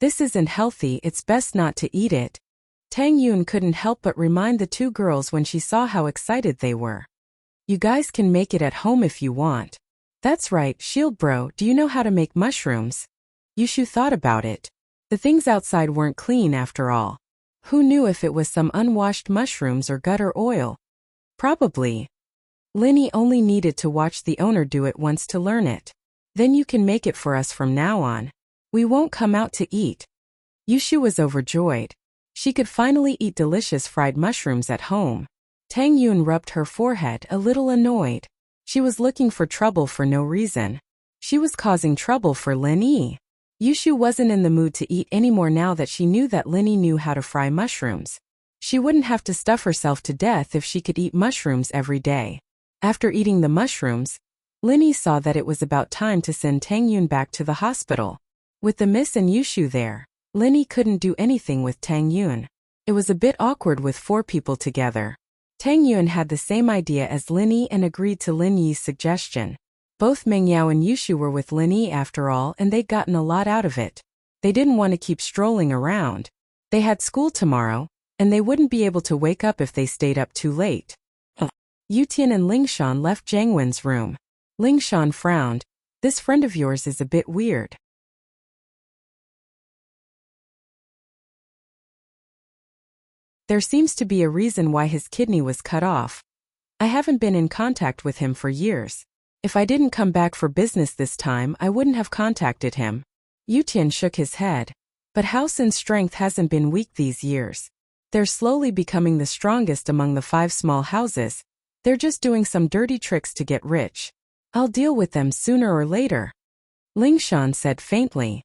This isn't healthy, it's best not to eat it. Tang Yun couldn't help but remind the two girls when she saw how excited they were. You guys can make it at home if you want. That's right, Shield Bro, do you know how to make mushrooms? Yushu thought about it. The things outside weren't clean after all. Who knew if it was some unwashed mushrooms or gutter oil? Probably. Lin Yi only needed to watch the owner do it once to learn it. Then you can make it for us from now on. We won't come out to eat. Yushu was overjoyed. She could finally eat delicious fried mushrooms at home. Tang Yun rubbed her forehead, a little annoyed. She was looking for trouble for no reason. She was causing trouble for Lin Yi. Yushu wasn't in the mood to eat anymore now that she knew that Lin Yi knew how to fry mushrooms. She wouldn't have to stuff herself to death if she could eat mushrooms every day. After eating the mushrooms, Lin Yi saw that it was about time to send Tang Yun back to the hospital. With the Miss and Yushu there, Lin Yi couldn't do anything with Tang Yun. It was a bit awkward with 4 people together. Tang Yun had the same idea as Lin Yi and agreed to Lin Yi's suggestion. Both Meng Yao and Yushu were with Lin Yi after all, and they'd gotten a lot out of it. They didn't want to keep strolling around. They had school tomorrow, and they wouldn't be able to wake up if they stayed up too late. Yutian and Lingshan left Jiang Wen's room. Lingshan frowned. This friend of yours is a bit weird. There seems to be a reason why his kidney was cut off. I haven't been in contact with him for years. If I didn't come back for business this time, I wouldn't have contacted him. Yutian shook his head. But Hao Sin's strength hasn't been weak these years. They're slowly becoming the strongest among the 5 small houses. They're just doing some dirty tricks to get rich. I'll deal with them sooner or later. Lingshan said faintly.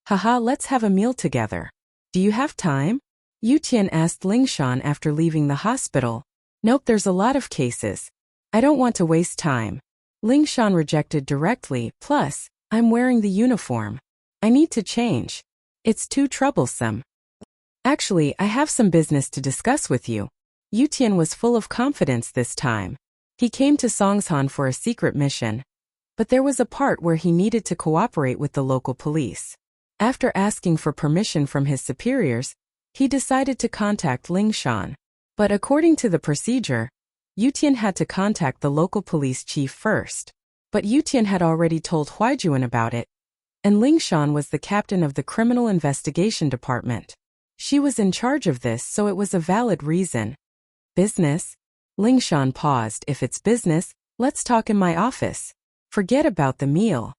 Haha, let's have a meal together. Do you have time? Yutian asked Lingshan after leaving the hospital. Nope, there's a lot of cases. I don't want to waste time. Lingshan rejected directly, plus, I'm wearing the uniform. I need to change. It's too troublesome. Actually, I have some business to discuss with you. Yutian was full of confidence this time. He came to Songshan for a secret mission. But there was a part where he needed to cooperate with the local police. After asking for permission from his superiors, he decided to contact Lingshan. But according to the procedure, Yutian had to contact the local police chief first. But Yutian had already told Huaijuan about it, and Lingshan was the captain of the criminal investigation department. She was in charge of this, so it was a valid reason. Business? Lingshan paused. If it's business, let's talk in my office. Forget about the meal.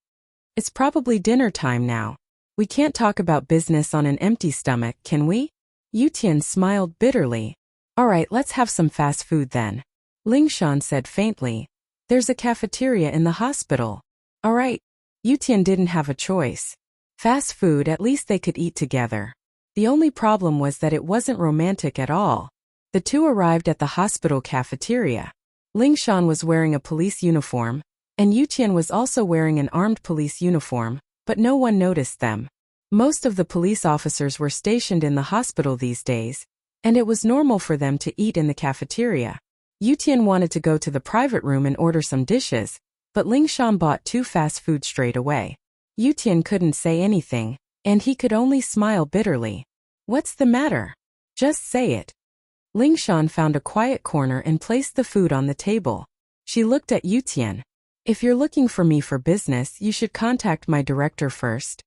It's probably dinner time now. We can't talk about business on an empty stomach, can we? Yutian smiled bitterly. Alright, let's have some fast food then. Lingshan said faintly. There's a cafeteria in the hospital. Alright. Yutian didn't have a choice. Fast food, at least they could eat together. The only problem was that it wasn't romantic at all. The 2 arrived at the hospital cafeteria. Lingshan was wearing a police uniform, and Yutian was also wearing an armed police uniform, but no one noticed them. Most of the police officers were stationed in the hospital these days, and it was normal for them to eat in the cafeteria. Yutian wanted to go to the private room and order some dishes, but Lingshan bought 2 fast food straight away. Yutian couldn't say anything, and he could only smile bitterly. What's the matter? Just say it. Lingshan found a quiet corner and placed the food on the table. She looked at Yutian. If you're looking for me for business, you should contact my director first.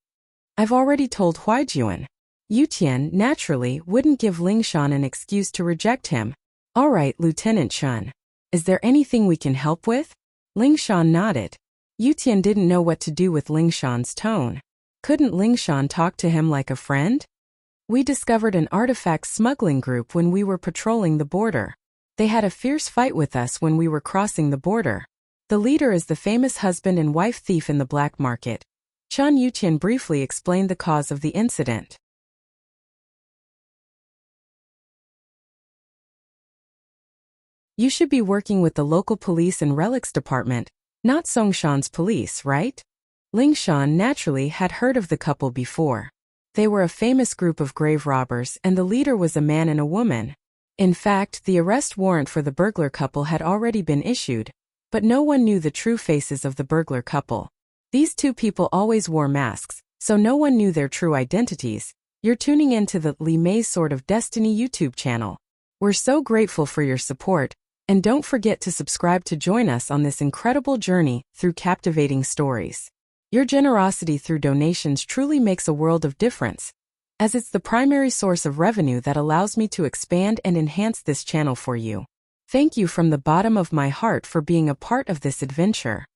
I've already told Huaijuan. Yutian, naturally, wouldn't give Lingshan an excuse to reject him. Alright, Lieutenant Chun. Is there anything we can help with? Lingshan nodded. Yutian didn't know what to do with Lingshan's tone. Couldn't Lingshan talk to him like a friend? We discovered an artifact smuggling group when we were patrolling the border. They had a fierce fight with us when we were crossing the border. The leader is the famous husband and wife thief in the black market. Chun Yutian briefly explained the cause of the incident. You should be working with the local police and relics department, not Songshan's police, right? Lingshan naturally had heard of the couple before. They were a famous group of grave robbers, and the leader was a man and a woman. In fact, the arrest warrant for the burglar couple had already been issued, but no one knew the true faces of the burglar couple. These 2 people always wore masks, so no one knew their true identities. You're tuning into the Li Mei's Sword of Destiny YouTube channel. We're so grateful for your support, and don't forget to subscribe to join us on this incredible journey through captivating stories. Your generosity through donations truly makes a world of difference, as it's the primary source of revenue that allows me to expand and enhance this channel for you. Thank you from the bottom of my heart for being a part of this adventure.